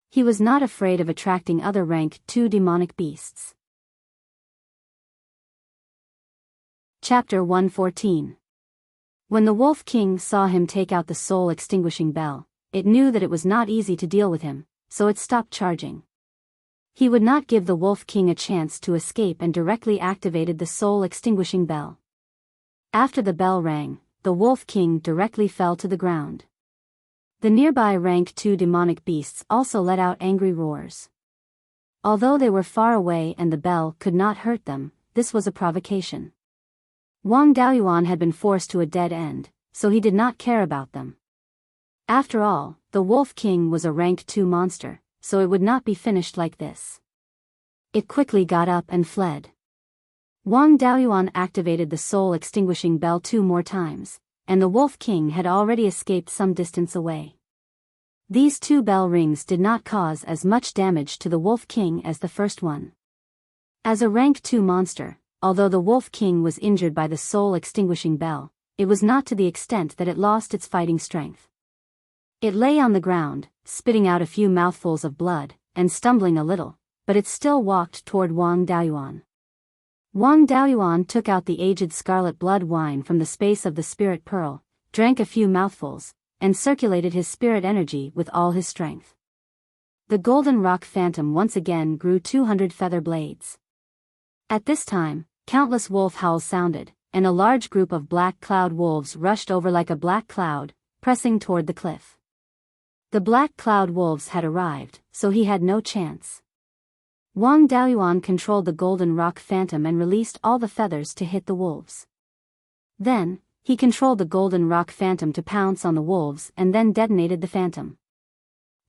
He was not afraid of attracting other rank 2 demonic beasts. Chapter 114. When the Wolf King saw him take out the soul-extinguishing bell, it knew that it was not easy to deal with him, so it stopped charging. He would not give the Wolf King a chance to escape and directly activated the soul-extinguishing bell. After the bell rang, the Wolf King directly fell to the ground. The nearby rank 2 demonic beasts also let out angry roars. Although they were far away and the bell could not hurt them, this was a provocation. Wang Daoyuan had been forced to a dead end, so he did not care about them. After all, the Wolf King was a rank 2 monster, so it would not be finished like this. It quickly got up and fled. Wang Daoyuan activated the soul-extinguishing bell 2 more times, and the Wolf King had already escaped some distance away. These 2 bell rings did not cause as much damage to the Wolf King as the first one. As a rank 2 monster, although the Wolf King was injured by the soul-extinguishing bell, it was not to the extent that it lost its fighting strength. It lay on the ground, spitting out a few mouthfuls of blood, and stumbling a little, but it still walked toward Wang Daoyuan. Wang Daoyuan took out the aged scarlet blood wine from the space of the spirit pearl, drank a few mouthfuls, and circulated his spirit energy with all his strength. The golden rock phantom once again grew 200 feather blades. At this time, countless wolf howls sounded, and a large group of black cloud wolves rushed over like a black cloud, pressing toward the cliff. The black cloud wolves had arrived, so he had no chance. Wang Daoyuan controlled the golden rock phantom and released all the feathers to hit the wolves. Then, he controlled the golden rock phantom to pounce on the wolves and then detonated the phantom.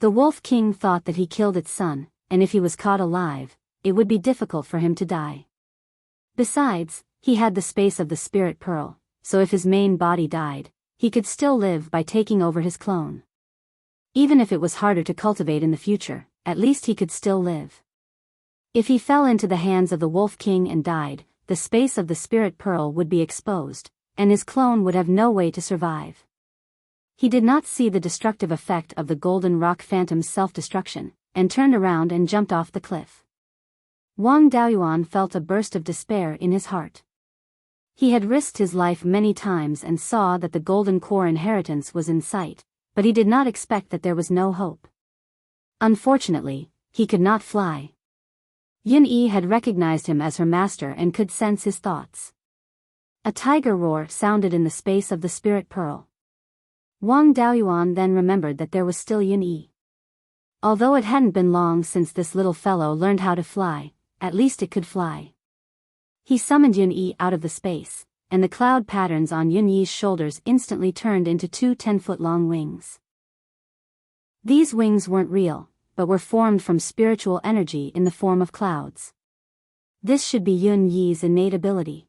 The Wolf King thought that he killed its son, and if he was caught alive, it would be difficult for him to die. Besides, he had the space of the spirit pearl, so if his main body died, he could still live by taking over his clone. Even if it was harder to cultivate in the future, at least he could still live. If he fell into the hands of the Wolf King and died, the space of the spirit pearl would be exposed, and his clone would have no way to survive. He did not see the destructive effect of the golden rock phantom's self-destruction, and turned around and jumped off the cliff. Wang Daoyuan felt a burst of despair in his heart. He had risked his life many times and saw that the golden core inheritance was in sight, but he did not expect that there was no hope. Unfortunately, he could not fly. Yin-Yi had recognized him as her master and could sense his thoughts. A tiger roar sounded in the space of the spirit pearl. Wang Daoyuan then remembered that there was still Yin-Yi. Although it hadn't been long since this little fellow learned how to fly, at least it could fly. He summoned Yin-Yi out of the space, and the cloud patterns on Yin-Yi's shoulders instantly turned into 2 10-foot-long wings. These wings weren't real, but were formed from spiritual energy in the form of clouds. This should be Yin-Yi's innate ability.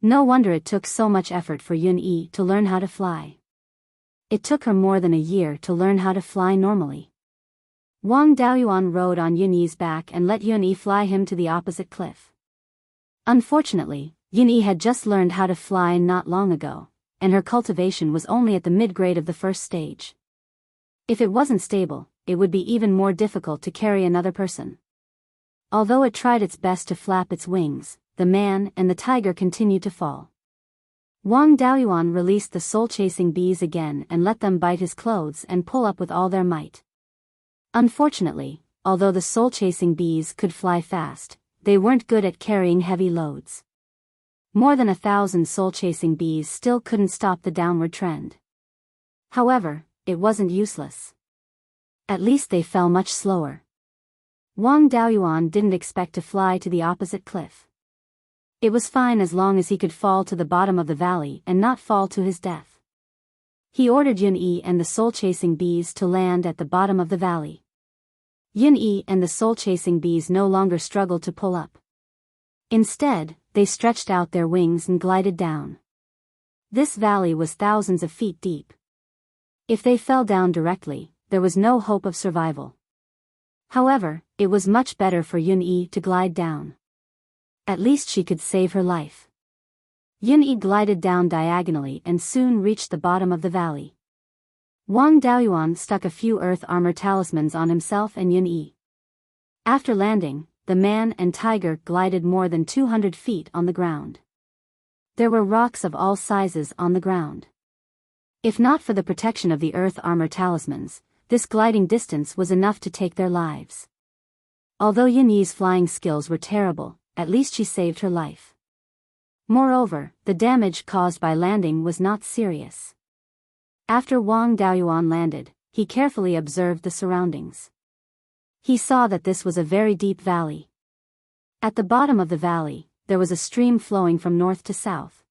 No wonder it took so much effort for Yin-Yi to learn how to fly. It took her more than a year to learn how to fly normally. Wang Daoyuan rode on Yin-Yi's back and let Yin-Yi fly him to the opposite cliff. Unfortunately, Yin-Yi had just learned how to fly not long ago, and her cultivation was only at the mid-grade of the first stage. If it wasn't stable, it would be even more difficult to carry another person. Although it tried its best to flap its wings, the man and the tiger continued to fall. Wang Daoyuan released the soul-chasing bees again and let them bite his clothes and pull up with all their might. Unfortunately, although the soul-chasing bees could fly fast, they weren't good at carrying heavy loads. More than 1,000 soul-chasing bees still couldn't stop the downward trend. However, it wasn't useless. At least they fell much slower. Wang Daoyuan didn't expect to fly to the opposite cliff. It was fine as long as he could fall to the bottom of the valley and not fall to his death. He ordered Yun-Yi and the soul-chasing bees to land at the bottom of the valley. Yun-Yi and the soul-chasing bees no longer struggled to pull up. Instead, they stretched out their wings and glided down. This valley was thousands of feet deep. If they fell down directly, there was no hope of survival. However, it was much better for Yun-Yi to glide down. At least she could save her life. Yun-Yi glided down diagonally and soon reached the bottom of the valley. Wang Daoyuan stuck a few earth armor talismans on himself and Yun-Yi. After landing, the man and tiger glided more than 200 feet on the ground. There were rocks of all sizes on the ground. If not for the protection of the earth armor talismans, this gliding distance was enough to take their lives. Although Yun-Yi's flying skills were terrible, at least she saved her life. Moreover, the damage caused by landing was not serious. After Wang Daoyuan landed, he carefully observed the surroundings. He saw that this was a very deep valley. At the bottom of the valley, there was a stream flowing from north to south.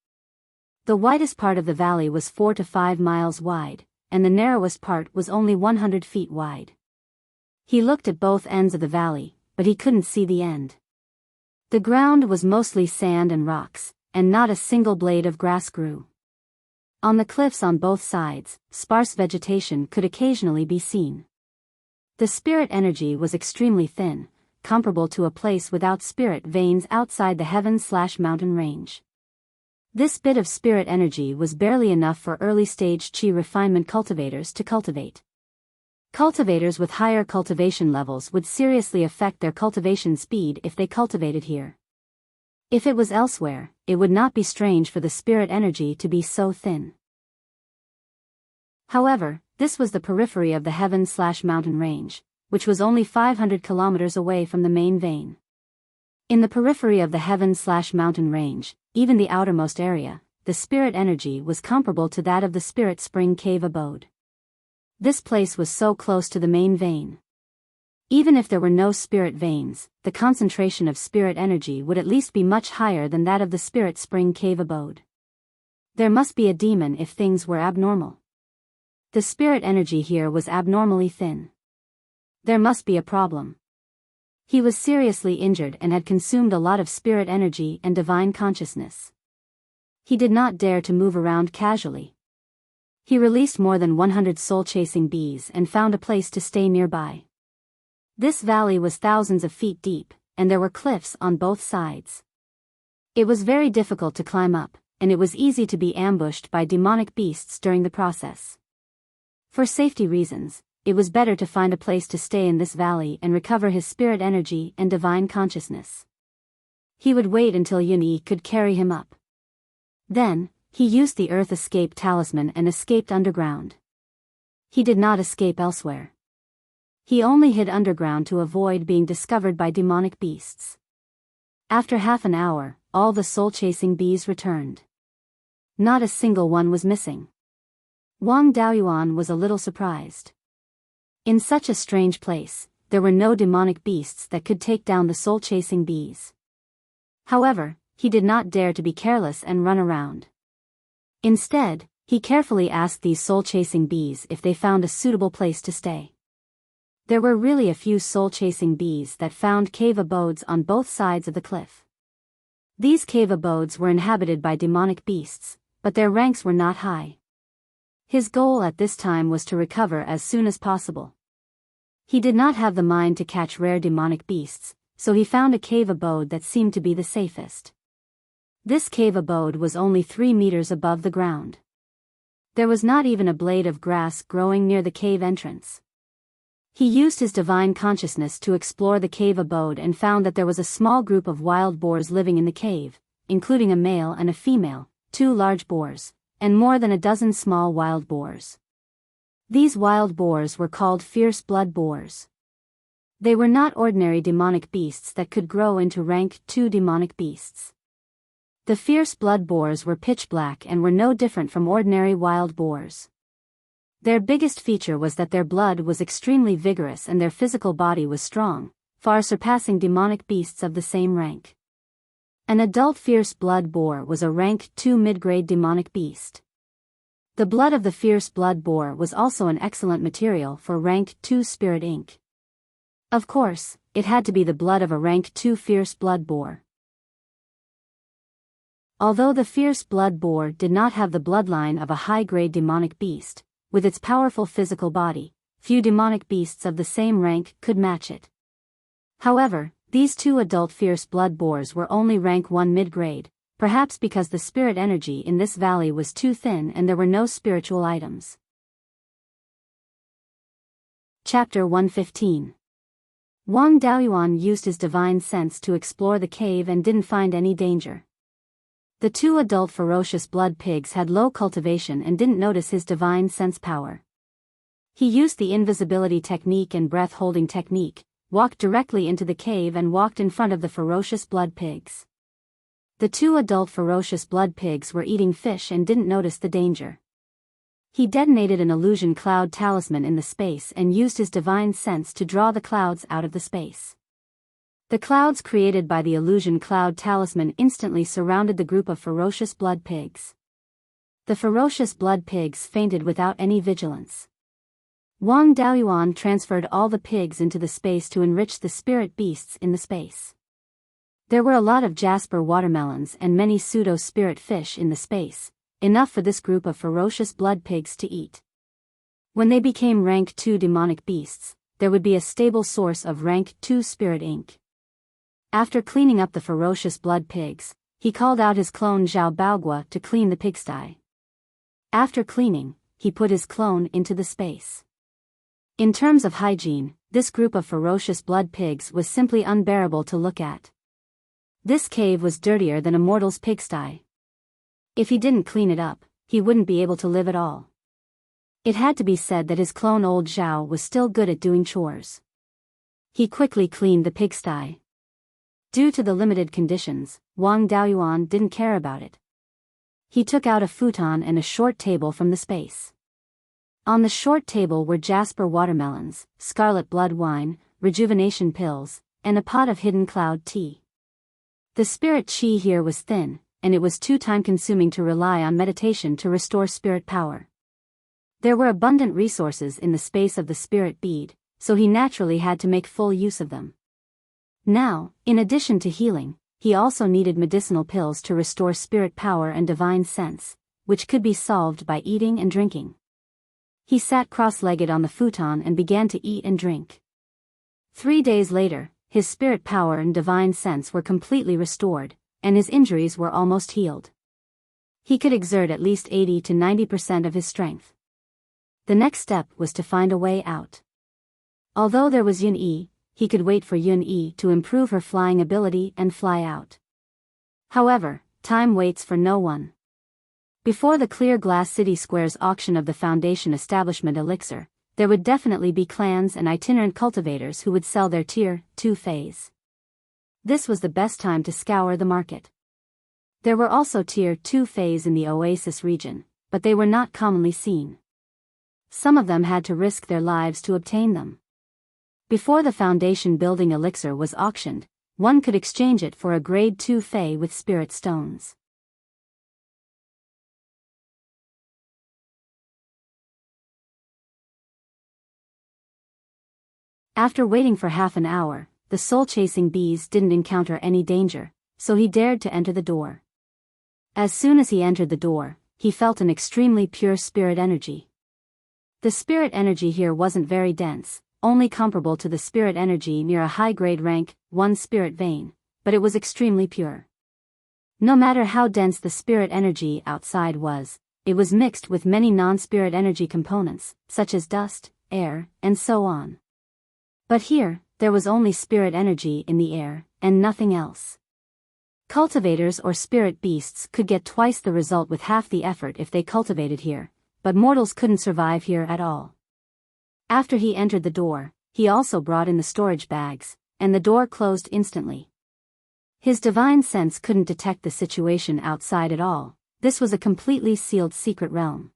The widest part of the valley was 4 to 5 miles wide, and the narrowest part was only 100 feet wide. He looked at both ends of the valley, but he couldn't see the end. The ground was mostly sand and rocks, and not a single blade of grass grew. On the cliffs on both sides, sparse vegetation could occasionally be seen. The spirit energy was extremely thin, comparable to a place without spirit veins outside the heaven/mountain range. This bit of spirit energy was barely enough for early-stage chi refinement cultivators to cultivate. Cultivators with higher cultivation levels would seriously affect their cultivation speed if they cultivated here. If it was elsewhere, it would not be strange for the spirit energy to be so thin. However, this was the periphery of the heaven/mountain range, which was only 500 kilometers away from the main vein. In the periphery of the heaven/mountain range, even the outermost area, the spirit energy was comparable to that of the spirit spring cave abode. This place was so close to the main vein. Even if there were no spirit veins, the concentration of spirit energy would at least be much higher than that of the spirit spring cave abode. There must be a demon if things were abnormal. The spirit energy here was abnormally thin. There must be a problem. He was seriously injured and had consumed a lot of spirit energy and divine consciousness. He did not dare to move around casually. He released more than 100 soul-chasing bees and found a place to stay nearby. This valley was thousands of feet deep, and there were cliffs on both sides. It was very difficult to climb up, and it was easy to be ambushed by demonic beasts during the process. For safety reasons, it was better to find a place to stay in this valley and recover his spirit energy and divine consciousness. He would wait until Yun-Yi could carry him up. Then, he used the Earth Escape Talisman and escaped underground. He did not escape elsewhere. He only hid underground to avoid being discovered by demonic beasts. After half an hour, all the soul-chasing bees returned. Not a single one was missing. Wang Daoyuan was a little surprised. In such a strange place, there were no demonic beasts that could take down the soul-chasing bees. However, he did not dare to be careless and run around. Instead, he carefully asked these soul-chasing bees if they found a suitable place to stay. There were really a few soul-chasing bees that found cave abodes on both sides of the cliff. These cave abodes were inhabited by demonic beasts, but their ranks were not high. His goal at this time was to recover as soon as possible. He did not have the mind to catch rare demonic beasts, so he found a cave abode that seemed to be the safest. This cave abode was only 3 meters above the ground. There was not even a blade of grass growing near the cave entrance. He used his divine consciousness to explore the cave abode and found that there was a small group of wild boars living in the cave, including a male and a female, 2 large boars, and more than a dozen small wild boars. These wild boars were called fierce blood boars. They were not ordinary demonic beasts that could grow into rank 2 demonic beasts. The fierce blood boars were pitch black and were no different from ordinary wild boars. Their biggest feature was that their blood was extremely vigorous and their physical body was strong, far surpassing demonic beasts of the same rank. An adult fierce blood boar was a rank 2 mid-grade demonic beast. The blood of the fierce blood boar was also an excellent material for rank 2 spirit ink. Of course, it had to be the blood of a rank 2 fierce blood boar. Although the fierce blood boar did not have the bloodline of a high-grade demonic beast, with its powerful physical body, few demonic beasts of the same rank could match it. However, these two adult fierce blood boars were only rank 1 mid-grade, perhaps because the spirit energy in this valley was too thin and there were no spiritual items. Chapter 115. Wang Daoyuan used his divine sense to explore the cave and didn't find any danger. The two adult ferocious blood pigs had low cultivation and didn't notice his divine sense power. He used the invisibility technique and breath-holding technique, walked directly into the cave and walked in front of the ferocious blood pigs. The two adult ferocious blood pigs were eating fish and didn't notice the danger. He detonated an illusion cloud talisman in the space and used his divine sense to draw the clouds out of the space. The clouds created by the illusion cloud talisman instantly surrounded the group of ferocious blood pigs. The ferocious blood pigs fainted without any vigilance. Wang Daoyuan transferred all the pigs into the space to enrich the spirit beasts in the space. There were a lot of jasper watermelons and many pseudo-spirit fish in the space, enough for this group of ferocious blood pigs to eat. When they became rank 2 demonic beasts, there would be a stable source of rank 2 spirit ink. After cleaning up the ferocious blood pigs, he called out his clone Zhao Baogua to clean the pigsty. After cleaning, he put his clone into the space. In terms of hygiene, this group of ferocious blood pigs was simply unbearable to look at. This cave was dirtier than Immortals' pigsty. If he didn't clean it up, he wouldn't be able to live at all. It had to be said that his clone old Zhao was still good at doing chores. He quickly cleaned the pigsty. Due to the limited conditions, Wang Daoyuan didn't care about it. He took out a futon and a short table from the space. On the short table were jasper watermelons, scarlet blood wine, rejuvenation pills, and a pot of hidden cloud tea. The spirit chi here was thin, and it was too time-consuming to rely on meditation to restore spirit power. There were abundant resources in the space of the spirit bead, so he naturally had to make full use of them. Now, in addition to healing, he also needed medicinal pills to restore spirit power and divine sense, which could be solved by eating and drinking. He sat cross-legged on the futon and began to eat and drink. 3 days later, his spirit power and divine sense were completely restored, and his injuries were almost healed. He could exert at least 80 to 90% of his strength. The next step was to find a way out. Although there was Yun-Yi, he could wait for Yun-Yi to improve her flying ability and fly out. However, time waits for no one. Before the Clear Glass City Square's auction of the Foundation Establishment Elixir, there would definitely be clans and itinerant cultivators who would sell their Tier 2 phase. This was the best time to scour the market. There were also Tier 2 phase in the Oasis region, but they were not commonly seen. Some of them had to risk their lives to obtain them. Before the foundation building elixir was auctioned, one could exchange it for a grade 2 fey with spirit stones. After waiting for half an hour, the soul-chasing bees didn't encounter any danger, so he dared to enter the door. As soon as he entered the door, he felt an extremely pure spirit energy. The spirit energy here wasn't very dense, only comparable to the spirit energy near a high-grade rank 1 spirit vein, but it was extremely pure. No matter how dense the spirit energy outside was, it was mixed with many non-spirit energy components, such as dust, air, and so on. But here, there was only spirit energy in the air, and nothing else. Cultivators or spirit beasts could get twice the result with half the effort if they cultivated here, but mortals couldn't survive here at all. After he entered the door, he also brought in the storage bags, and the door closed instantly. His divine sense couldn't detect the situation outside at all. This was a completely sealed secret realm.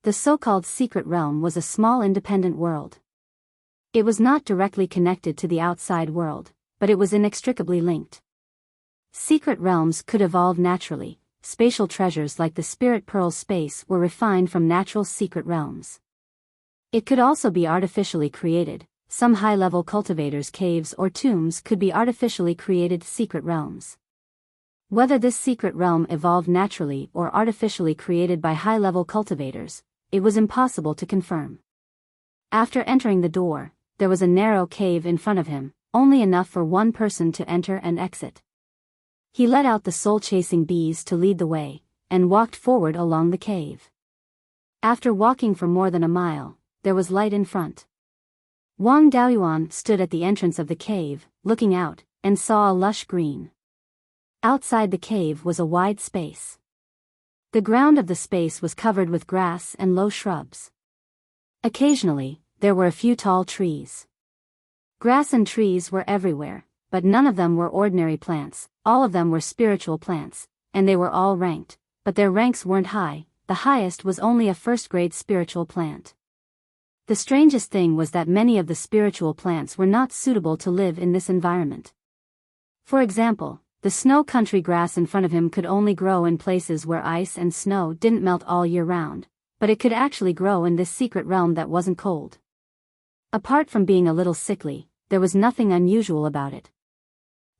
The so-called secret realm was a small independent world. It was not directly connected to the outside world, but it was inextricably linked. Secret realms could evolve naturally. Spatial treasures like the Spirit Pearl space were refined from natural secret realms. It could also be artificially created. Some high-level cultivators' caves or tombs could be artificially created secret realms. Whether this secret realm evolved naturally or artificially created by high-level cultivators, it was impossible to confirm. After entering the door, there was a narrow cave in front of him, only enough for one person to enter and exit. He let out the soul-chasing bees to lead the way, and walked forward along the cave. After walking for more than a mile, there was light in front. Wang Daoyuan stood at the entrance of the cave, looking out, and saw a lush green. Outside the cave was a wide space. The ground of the space was covered with grass and low shrubs. Occasionally, there were a few tall trees. Grass and trees were everywhere, but none of them were ordinary plants. All of them were spiritual plants, and they were all ranked, but their ranks weren't high. The highest was only a first-grade spiritual plant. The strangest thing was that many of the spiritual plants were not suitable to live in this environment. For example, the snow country grass in front of him could only grow in places where ice and snow didn't melt all year round, but it could actually grow in this secret realm that wasn't cold. Apart from being a little sickly, there was nothing unusual about it.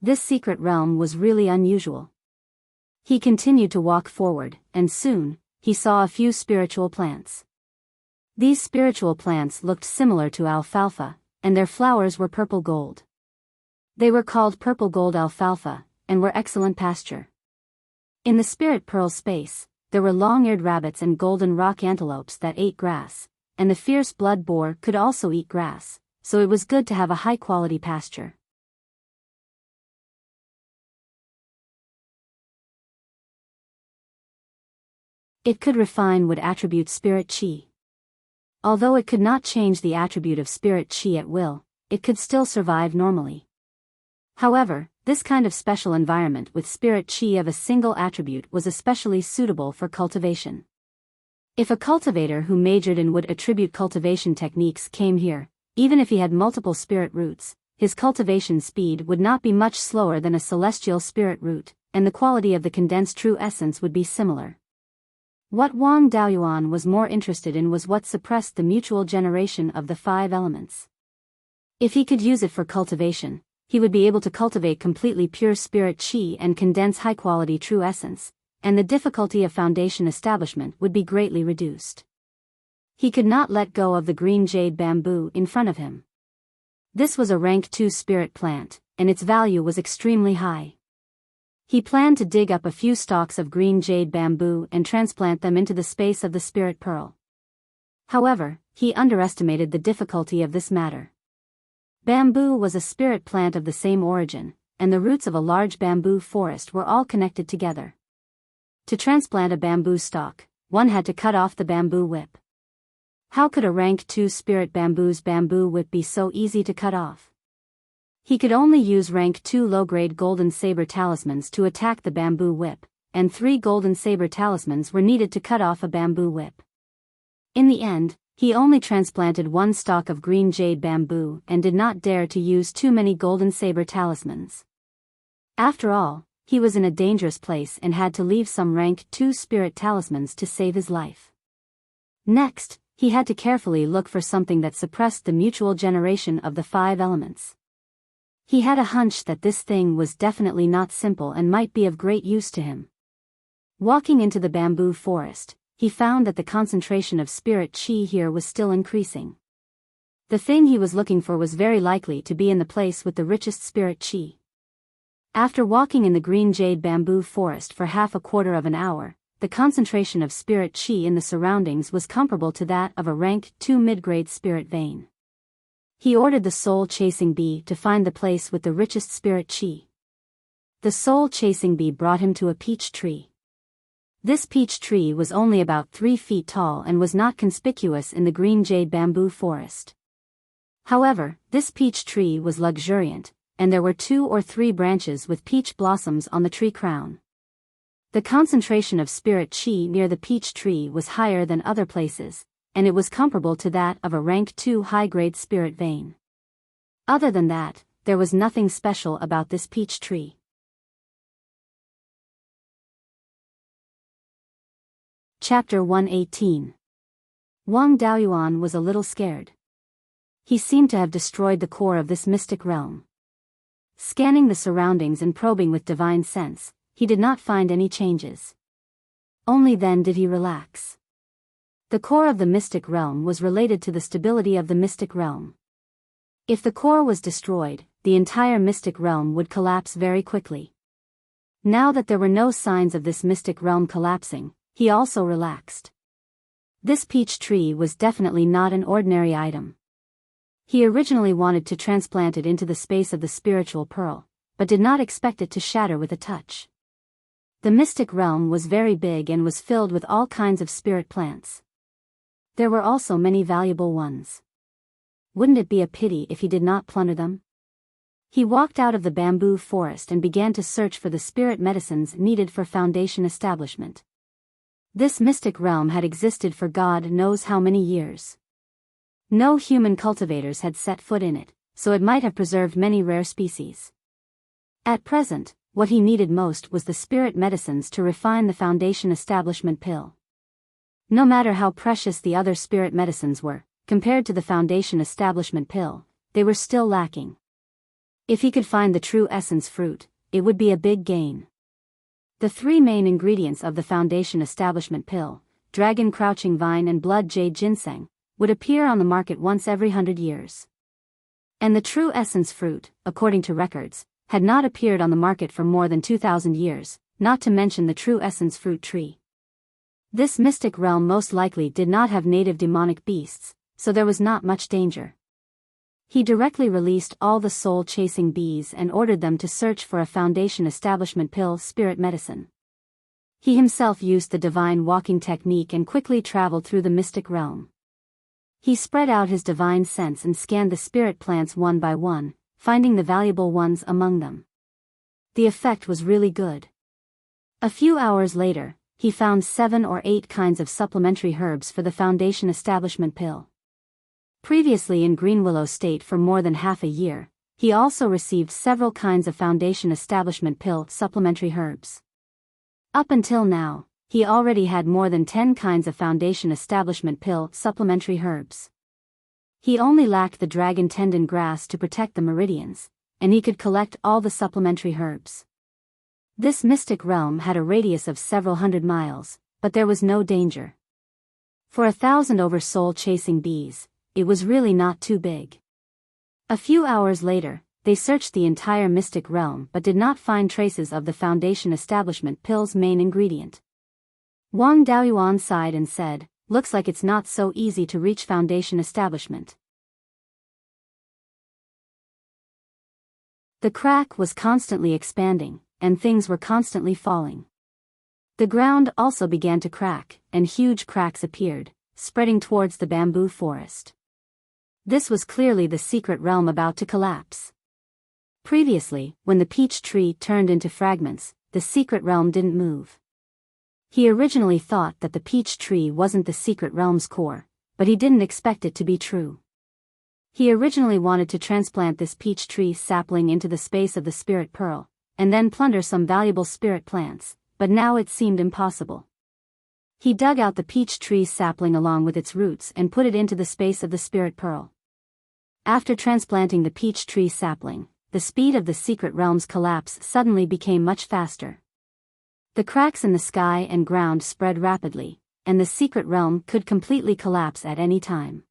This secret realm was really unusual. He continued to walk forward, and soon, he saw a few spiritual plants. These spiritual plants looked similar to alfalfa, and their flowers were purple gold. They were called purple gold alfalfa, and were excellent pasture. In the Spirit Pearl space, there were long-eared rabbits and golden rock antelopes that ate grass, and the fierce blood boar could also eat grass, so it was good to have a high-quality pasture. It could refine wood attribute spirit chi. Although it could not change the attribute of spirit chi at will, it could still survive normally. However, this kind of special environment with spirit chi of a single attribute was especially suitable for cultivation. If a cultivator who majored in wood attribute cultivation techniques came here, even if he had multiple spirit roots, his cultivation speed would not be much slower than a celestial spirit root, and the quality of the condensed true essence would be similar. What Wang Daoyuan was more interested in was what suppressed the mutual generation of the 5 elements. If he could use it for cultivation, he would be able to cultivate completely pure spirit chi and condense high-quality true essence, and the difficulty of foundation establishment would be greatly reduced. He could not let go of the green jade bamboo in front of him. This was a rank 2 spirit plant, and its value was extremely high. He planned to dig up a few stalks of green jade bamboo and transplant them into the space of the Spirit Pearl. However, he underestimated the difficulty of this matter. Bamboo was a spirit plant of the same origin, and the roots of a large bamboo forest were all connected together. To transplant a bamboo stalk, one had to cut off the bamboo whip. How could a rank 2 spirit bamboo's bamboo whip be so easy to cut off? He could only use rank 2 low-grade golden saber talismans to attack the bamboo whip, and 3 golden saber talismans were needed to cut off a bamboo whip. In the end, he only transplanted 1 stalk of green jade bamboo and did not dare to use too many golden saber talismans. After all, he was in a dangerous place and had to leave some rank 2 spirit talismans to save his life. Next, he had to carefully look for something that suppressed the mutual generation of the 5 elements. He had a hunch that this thing was definitely not simple and might be of great use to him. Walking into the bamboo forest, he found that the concentration of spirit chi here was still increasing. The thing he was looking for was very likely to be in the place with the richest spirit chi. After walking in the green jade bamboo forest for half a quarter of an hour, the concentration of spirit chi in the surroundings was comparable to that of a rank 2 mid-grade spirit vein. He ordered the soul-chasing bee to find the place with the richest spirit chi. The soul-chasing bee brought him to a peach tree. This peach tree was only about 3 feet tall and was not conspicuous in the green jade bamboo forest. However, this peach tree was luxuriant, and there were 2 or 3 branches with peach blossoms on the tree crown. The concentration of spirit chi near the peach tree was higher than other places, and it was comparable to that of a rank 2 high-grade spirit vein. Other than that, there was nothing special about this peach tree. Chapter 118. Wang Daoyuan was a little scared. He seemed to have destroyed the core of this mystic realm. Scanning the surroundings and probing with divine sense, he did not find any changes. Only then did he relax. The core of the mystic realm was related to the stability of the mystic realm. If the core was destroyed, the entire mystic realm would collapse very quickly. Now that there were no signs of this mystic realm collapsing, he also relaxed. This peach tree was definitely not an ordinary item. He originally wanted to transplant it into the space of the spiritual pearl, but did not expect it to shatter with a touch. The mystic realm was very big and was filled with all kinds of spirit plants. There were also many valuable ones. Wouldn't it be a pity if he did not plunder them? He walked out of the bamboo forest and began to search for the spirit medicines needed for foundation establishment. This mystic realm had existed for God knows how many years. No human cultivators had set foot in it, so it might have preserved many rare species. At present, what he needed most was the spirit medicines to refine the foundation establishment pill. No matter how precious the other spirit medicines were, compared to the foundation establishment pill, they were still lacking. If he could find the true essence fruit, it would be a big gain. The three main ingredients of the foundation establishment pill, dragon crouching vine and blood jade ginseng, would appear on the market once every 100 years. And the true essence fruit, according to records, had not appeared on the market for more than 2,000 years, not to mention the true essence fruit tree. This mystic realm most likely did not have native demonic beasts, so there was not much danger. He directly released all the soul-chasing bees and ordered them to search for a foundation establishment pill spirit medicine. He himself used the divine walking technique and quickly traveled through the mystic realm. He spread out his divine sense and scanned the spirit plants one by one, finding the valuable ones among them. The effect was really good. A few hours later, he found 7 or 8 kinds of supplementary herbs for the foundation establishment pill. Previously in Green Willow State for more than half a year, he also received several kinds of foundation establishment pill supplementary herbs. Up until now, he already had more than 10 kinds of foundation establishment pill supplementary herbs. He only lacked the dragon tendon grass to protect the meridians, and he could collect all the supplementary herbs. This mystic realm had a radius of several hundred miles, but there was no danger. For 1,000 over soul-chasing bees, it was really not too big. A few hours later, they searched the entire mystic realm but did not find traces of the foundation establishment pill's main ingredient. Wang Daoyuan sighed and said, "Looks like it's not so easy to reach foundation establishment." The crack was constantly expanding, and things were constantly falling. The ground also began to crack, and huge cracks appeared, spreading towards the bamboo forest. This was clearly the secret realm about to collapse. Previously, when the peach tree turned into fragments, the secret realm didn't move. He originally thought that the peach tree wasn't the secret realm's core, but he didn't expect it to be true. He originally wanted to transplant this peach tree sapling into the space of the spirit pearl, and then plunder some valuable spirit plants, but now it seemed impossible. He dug out the peach tree sapling along with its roots and put it into the space of the spirit pearl. After transplanting the peach tree sapling, the speed of the secret realm's collapse suddenly became much faster. The cracks in the sky and ground spread rapidly, and the secret realm could completely collapse at any time.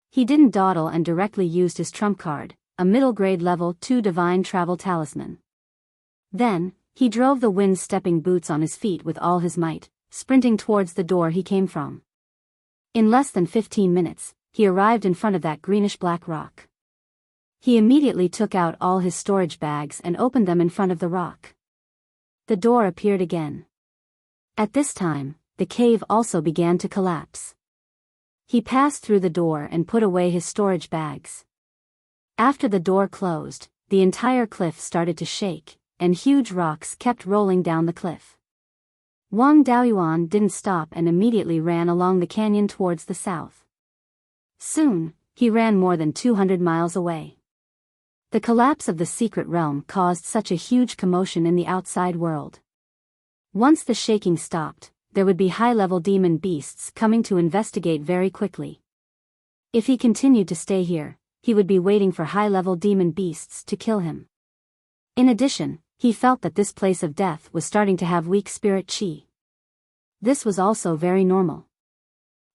He didn't dawdle and directly used his trump card, a middle-grade level 2 divine travel talisman. Then, he drove the wind-stepping boots on his feet with all his might, sprinting towards the door he came from. In less than 15 minutes, he arrived in front of that greenish-black rock. He immediately took out all his storage bags and opened them in front of the rock. The door appeared again. At this time, the cave also began to collapse. He passed through the door and put away his storage bags. After the door closed, the entire cliff started to shake, and huge rocks kept rolling down the cliff. Wang Daoyuan didn't stop and immediately ran along the canyon towards the south. Soon, he ran more than 200 miles away. The collapse of the secret realm caused such a huge commotion in the outside world. Once the shaking stopped, there would be high-level demon beasts coming to investigate very quickly. If he continued to stay here, he would be waiting for high-level demon beasts to kill him. In addition, he felt that this place of death was starting to have weak spirit chi. This was also very normal.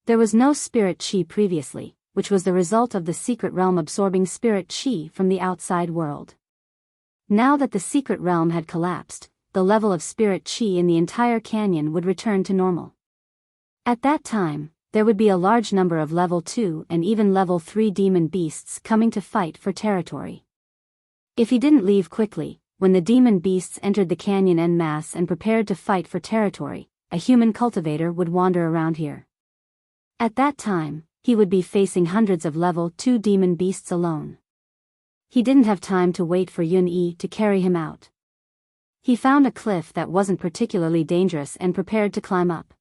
There was no spirit chi previously, which was the result of the secret realm absorbing spirit chi from the outside world. Now that the secret realm had collapsed, the level of spirit chi in the entire canyon would return to normal. At that time, there would be a large number of level 2 and even level 3 demon beasts coming to fight for territory. If he didn't leave quickly, when the demon beasts entered the canyon en masse and prepared to fight for territory, a human cultivator would wander around here. At that time, he would be facing hundreds of level 2 demon beasts alone. He didn't have time to wait for Yun-Yi to carry him out. He found a cliff that wasn't particularly dangerous and prepared to climb up.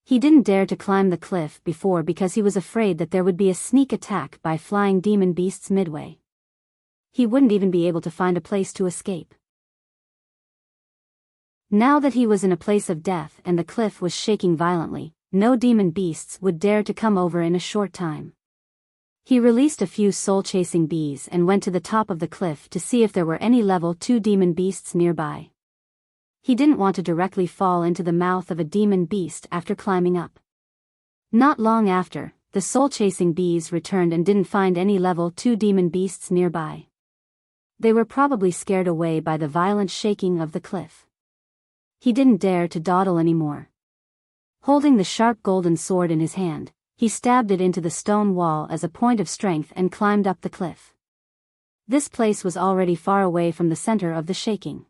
He didn't dare to climb the cliff before because he was afraid that there would be a sneak attack by flying demon beasts midway. He wouldn't even be able to find a place to escape. Now that he was in a place of death and the cliff was shaking violently, no demon beasts would dare to come over in a short time. He released a few soul-chasing bees and went to the top of the cliff to see if there were any level 2 demon beasts nearby. He didn't want to directly fall into the mouth of a demon beast after climbing up. Not long after, the soul-chasing bees returned and didn't find any level 2 demon beasts nearby. They were probably scared away by the violent shaking of the cliff. He didn't dare to dawdle anymore. Holding the sharp golden sword in his hand, he stabbed it into the stone wall as a point of strength and climbed up the cliff. This place was already far away from the center of the shaking.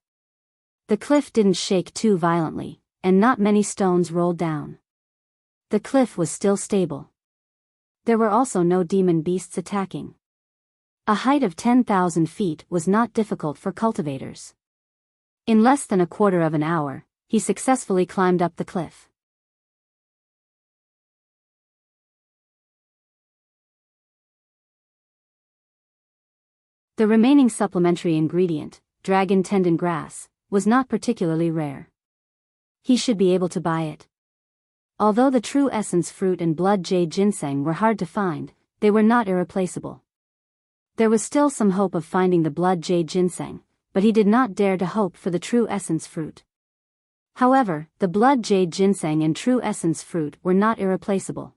The cliff didn't shake too violently, and not many stones rolled down. The cliff was still stable. There were also no demon beasts attacking. A height of 10,000 feet was not difficult for cultivators. In less than a quarter of an hour, he successfully climbed up the cliff. The remaining supplementary ingredient, dragon tendon grass, was not particularly rare. He should be able to buy it. Although the true essence fruit and blood jade ginseng were hard to find, they were not irreplaceable. There was still some hope of finding the blood jade ginseng, but he did not dare to hope for the true essence fruit. However, the blood jade ginseng and true essence fruit were not irreplaceable.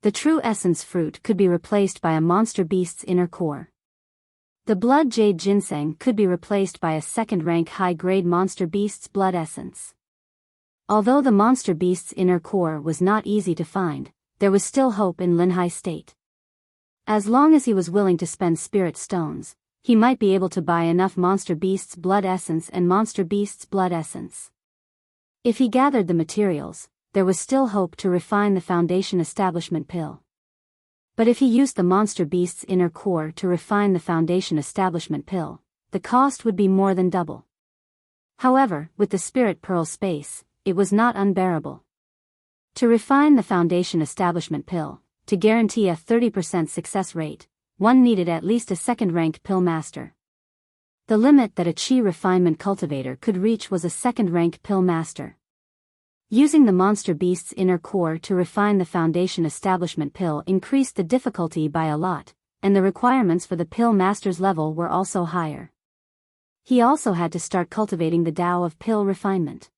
The true essence fruit could be replaced by a monster beast's inner core. The blood jade ginseng could be replaced by a second-rank high-grade monster beast's blood essence. Although the monster beast's inner core was not easy to find, there was still hope in Linhai State. As long as he was willing to spend spirit stones, he might be able to buy enough monster beast's blood essence and monster beast's blood essence. If he gathered the materials, there was still hope to refine the foundation establishment pill. But if he used the monster beast's inner core to refine the foundation establishment pill, the cost would be more than double. However, with the spirit pearl space, it was not unbearable. To refine the foundation establishment pill, to guarantee a 30% success rate, one needed at least a second-ranked pill master. The limit that a chi refinement cultivator could reach was a second-rank pill master. Using the monster beast's inner core to refine the foundation establishment pill increased the difficulty by a lot, and the requirements for the pill master's level were also higher. He also had to start cultivating the Tao of pill refinement.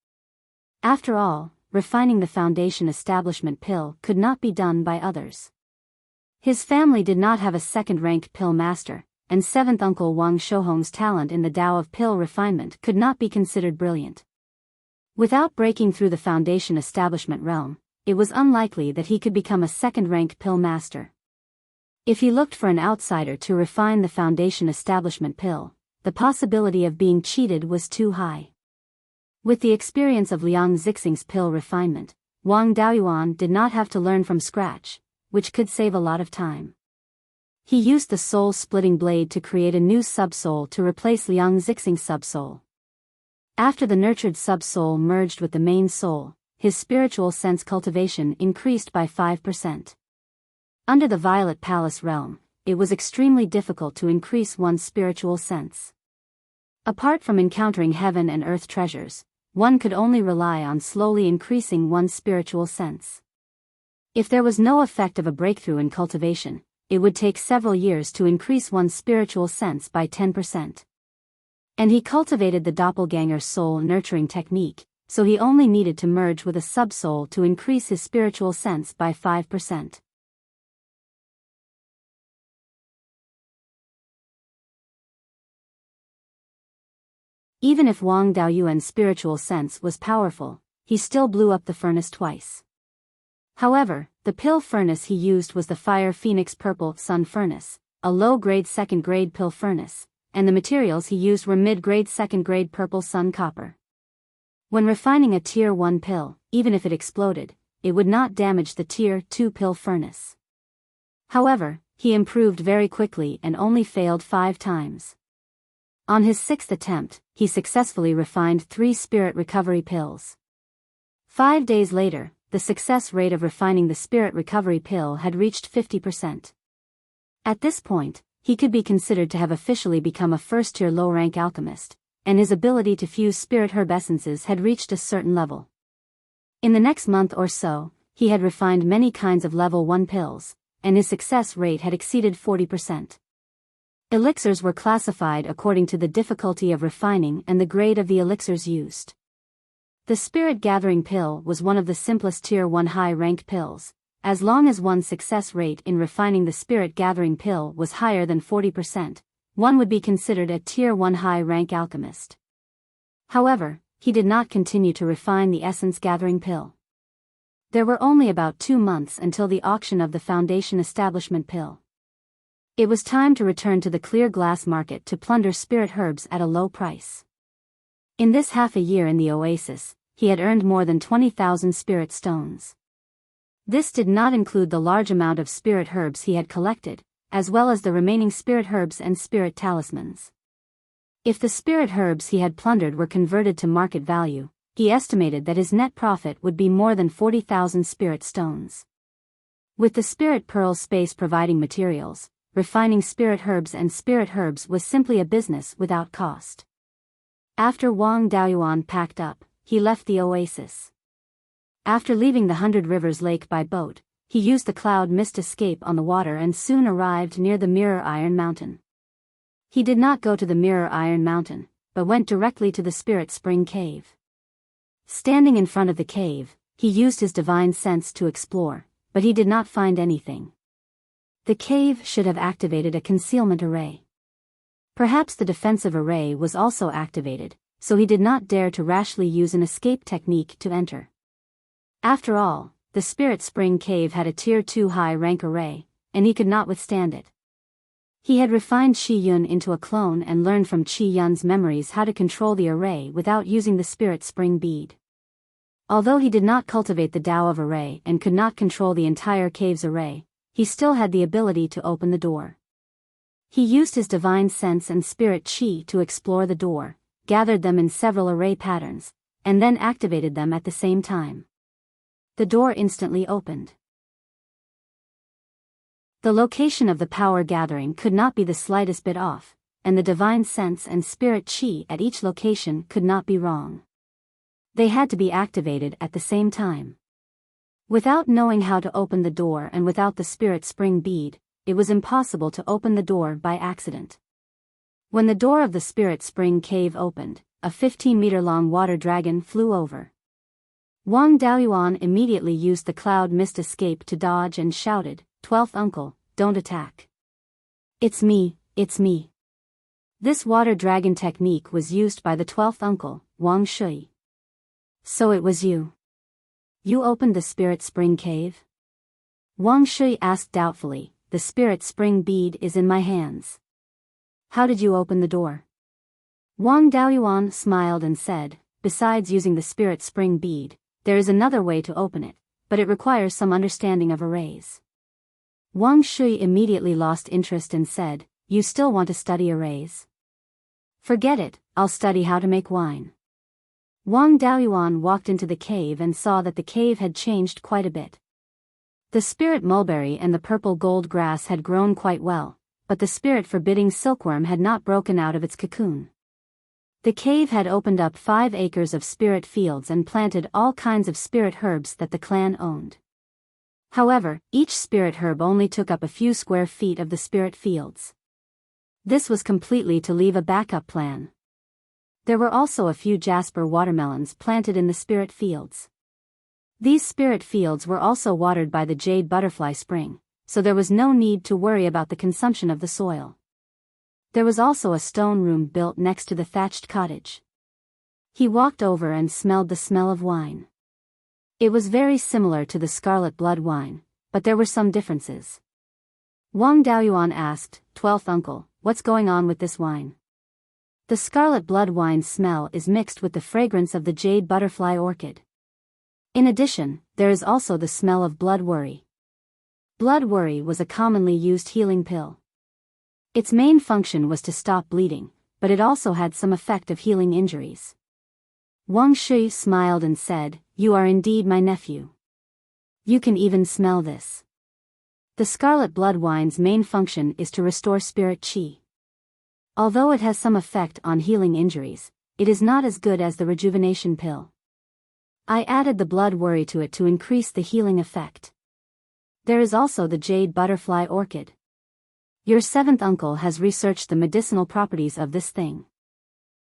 After all, refining the foundation establishment pill could not be done by others. His family did not have a second-ranked pill master, and seventh uncle Wang Shouhong's talent in the Tao of pill refinement could not be considered brilliant. Without breaking through the foundation establishment realm, it was unlikely that he could become a second-rank pill master. If he looked for an outsider to refine the foundation establishment pill, the possibility of being cheated was too high. With the experience of Liang Zixing's pill refinement, Wang Daoyuan did not have to learn from scratch, which could save a lot of time. He used the soul-splitting blade to create a new subsoul to replace Liang Zixing's subsoul. After the nurtured sub-soul merged with the main soul, his spiritual sense cultivation increased by 5%. Under the Violet Palace realm, it was extremely difficult to increase one's spiritual sense. Apart from encountering heaven and earth treasures, one could only rely on slowly increasing one's spiritual sense. If there was no effect of a breakthrough in cultivation, it would take several years to increase one's spiritual sense by 10%. And he cultivated the doppelganger soul nurturing technique, so he only needed to merge with a subsoul to increase his spiritual sense by 5%. Even if Wang Daoyuan's spiritual sense was powerful, he still blew up the furnace twice. However, the pill furnace he used was the Fire Phoenix Purple Sun Furnace, a low-grade second-grade pill furnace, and the materials he used were mid-grade second-grade Purple Sun Copper. When refining a Tier 1 pill, even if it exploded, it would not damage the Tier 2 pill furnace. However, he improved very quickly and only failed 5 times. On his 6th attempt, he successfully refined 3 spirit recovery pills. 5 days later, the success rate of refining the spirit recovery pill had reached 50%. At this point, he could be considered to have officially become a first-tier low-rank alchemist, and his ability to fuse spirit herb essences had reached a certain level. In the next month or so, he had refined many kinds of level 1 pills, and his success rate had exceeded 40%. Elixirs were classified according to the difficulty of refining and the grade of the elixirs used. The Spirit Gathering Pill was one of the simplest Tier 1 high-ranked pills. As long as one's success rate in refining the Spirit Gathering Pill was higher than 40%, one would be considered a Tier 1 high-rank alchemist. However, he did not continue to refine the Essence Gathering Pill. There were only about 2 months until the auction of the Foundation Establishment Pill. It was time to return to the clear glass market to plunder spirit herbs at a low price. In this half a year in the oasis, he had earned more than 20,000 spirit stones. This did not include the large amount of spirit herbs he had collected, as well as the remaining spirit herbs and spirit talismans. If the spirit herbs he had plundered were converted to market value, he estimated that his net profit would be more than 40,000 spirit stones. With the spirit pearl space providing materials, refining spirit herbs was simply a business without cost. After Wang Daoyuan packed up, he left the oasis. After leaving the 100 Rivers Lake by boat, he used the cloud mist escape on the water and soon arrived near the Mirror Iron Mountain. He did not go to the Mirror Iron Mountain, but went directly to the Spirit Spring Cave. Standing in front of the cave, he used his divine sense to explore, but he did not find anything. The cave should have activated a concealment array. Perhaps the defensive array was also activated, so he did not dare to rashly use an escape technique to enter. After all, the Spirit Spring Cave had a Tier 2 high-rank array, and he could not withstand it. He had refined Qi Yun into a clone and learned from Qi Yun's memories how to control the array without using the Spirit Spring Bead. Although he did not cultivate the Tao of Array and could not control the entire cave's array, he still had the ability to open the door. He used his divine sense and spirit Qi to explore the door, gathered them in several array patterns, and then activated them at the same time. The door instantly opened. The location of the power gathering could not be the slightest bit off, and the divine sense and spirit Qi at each location could not be wrong. They had to be activated at the same time. Without knowing how to open the door and without the Spirit Spring Bead, it was impossible to open the door by accident. When the door of the Spirit Spring Cave opened, a 15-meter-long water dragon flew over. Wang Daoyuan immediately used the cloud mist escape to dodge and shouted, "12th uncle, don't attack. It's me, it's me." This water dragon technique was used by the 12th uncle, Wang Shui. So it was you. You opened the Spirit Spring Cave? Wang Shui asked doubtfully. The Spirit Spring Bead is in my hands. How did you open the door? Wang Daoyuan smiled and said, besides using the Spirit Spring Bead, there is another way to open it, but it requires some understanding of arrays. Wang Shui immediately lost interest and said, you still want to study arrays? Forget it, I'll study how to make wine. Wang Daoyuan walked into the cave and saw that the cave had changed quite a bit. The spirit mulberry and the purple gold grass had grown quite well, but the spirit forbidding silkworm had not broken out of its cocoon. The cave had opened up 5 acres of spirit fields and planted all kinds of spirit herbs that the clan owned. However, each spirit herb only took up a few square feet of the spirit fields. This was completely to leave a backup plan. There were also a few jasper watermelons planted in the spirit fields. These spirit fields were also watered by the jade butterfly spring, so there was no need to worry about the consumption of the soil. There was also a stone room built next to the thatched cottage. He walked over and smelled the smell of wine. It was very similar to the scarlet blood wine, but there were some differences. Wang Daoyuan asked, 12th uncle, what's going on with this wine? The scarlet blood wine smell is mixed with the fragrance of the jade butterfly orchid. In addition, there is also the smell of blood worry. Blood worry was a commonly used healing pill. Its main function was to stop bleeding, but it also had some effect of healing injuries. Wang Shui smiled and said, you are indeed my nephew. You can even smell this. The scarlet blood wine's main function is to restore spirit qi. Although it has some effect on healing injuries, it is not as good as the rejuvenation pill. I added the blood worry to it to increase the healing effect. There is also the jade butterfly orchid. Your 7th uncle has researched the medicinal properties of this thing.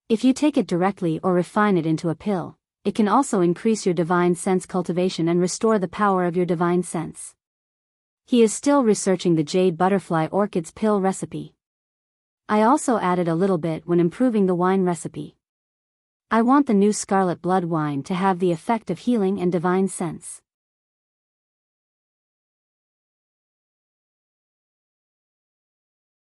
If you take it directly or refine it into a pill, it can also increase your divine sense cultivation and restore the power of your divine sense. He is still researching the jade butterfly orchid's pill recipe. I also added a little bit when improving the wine recipe. I want the new scarlet blood wine to have the effect of healing and divine sense.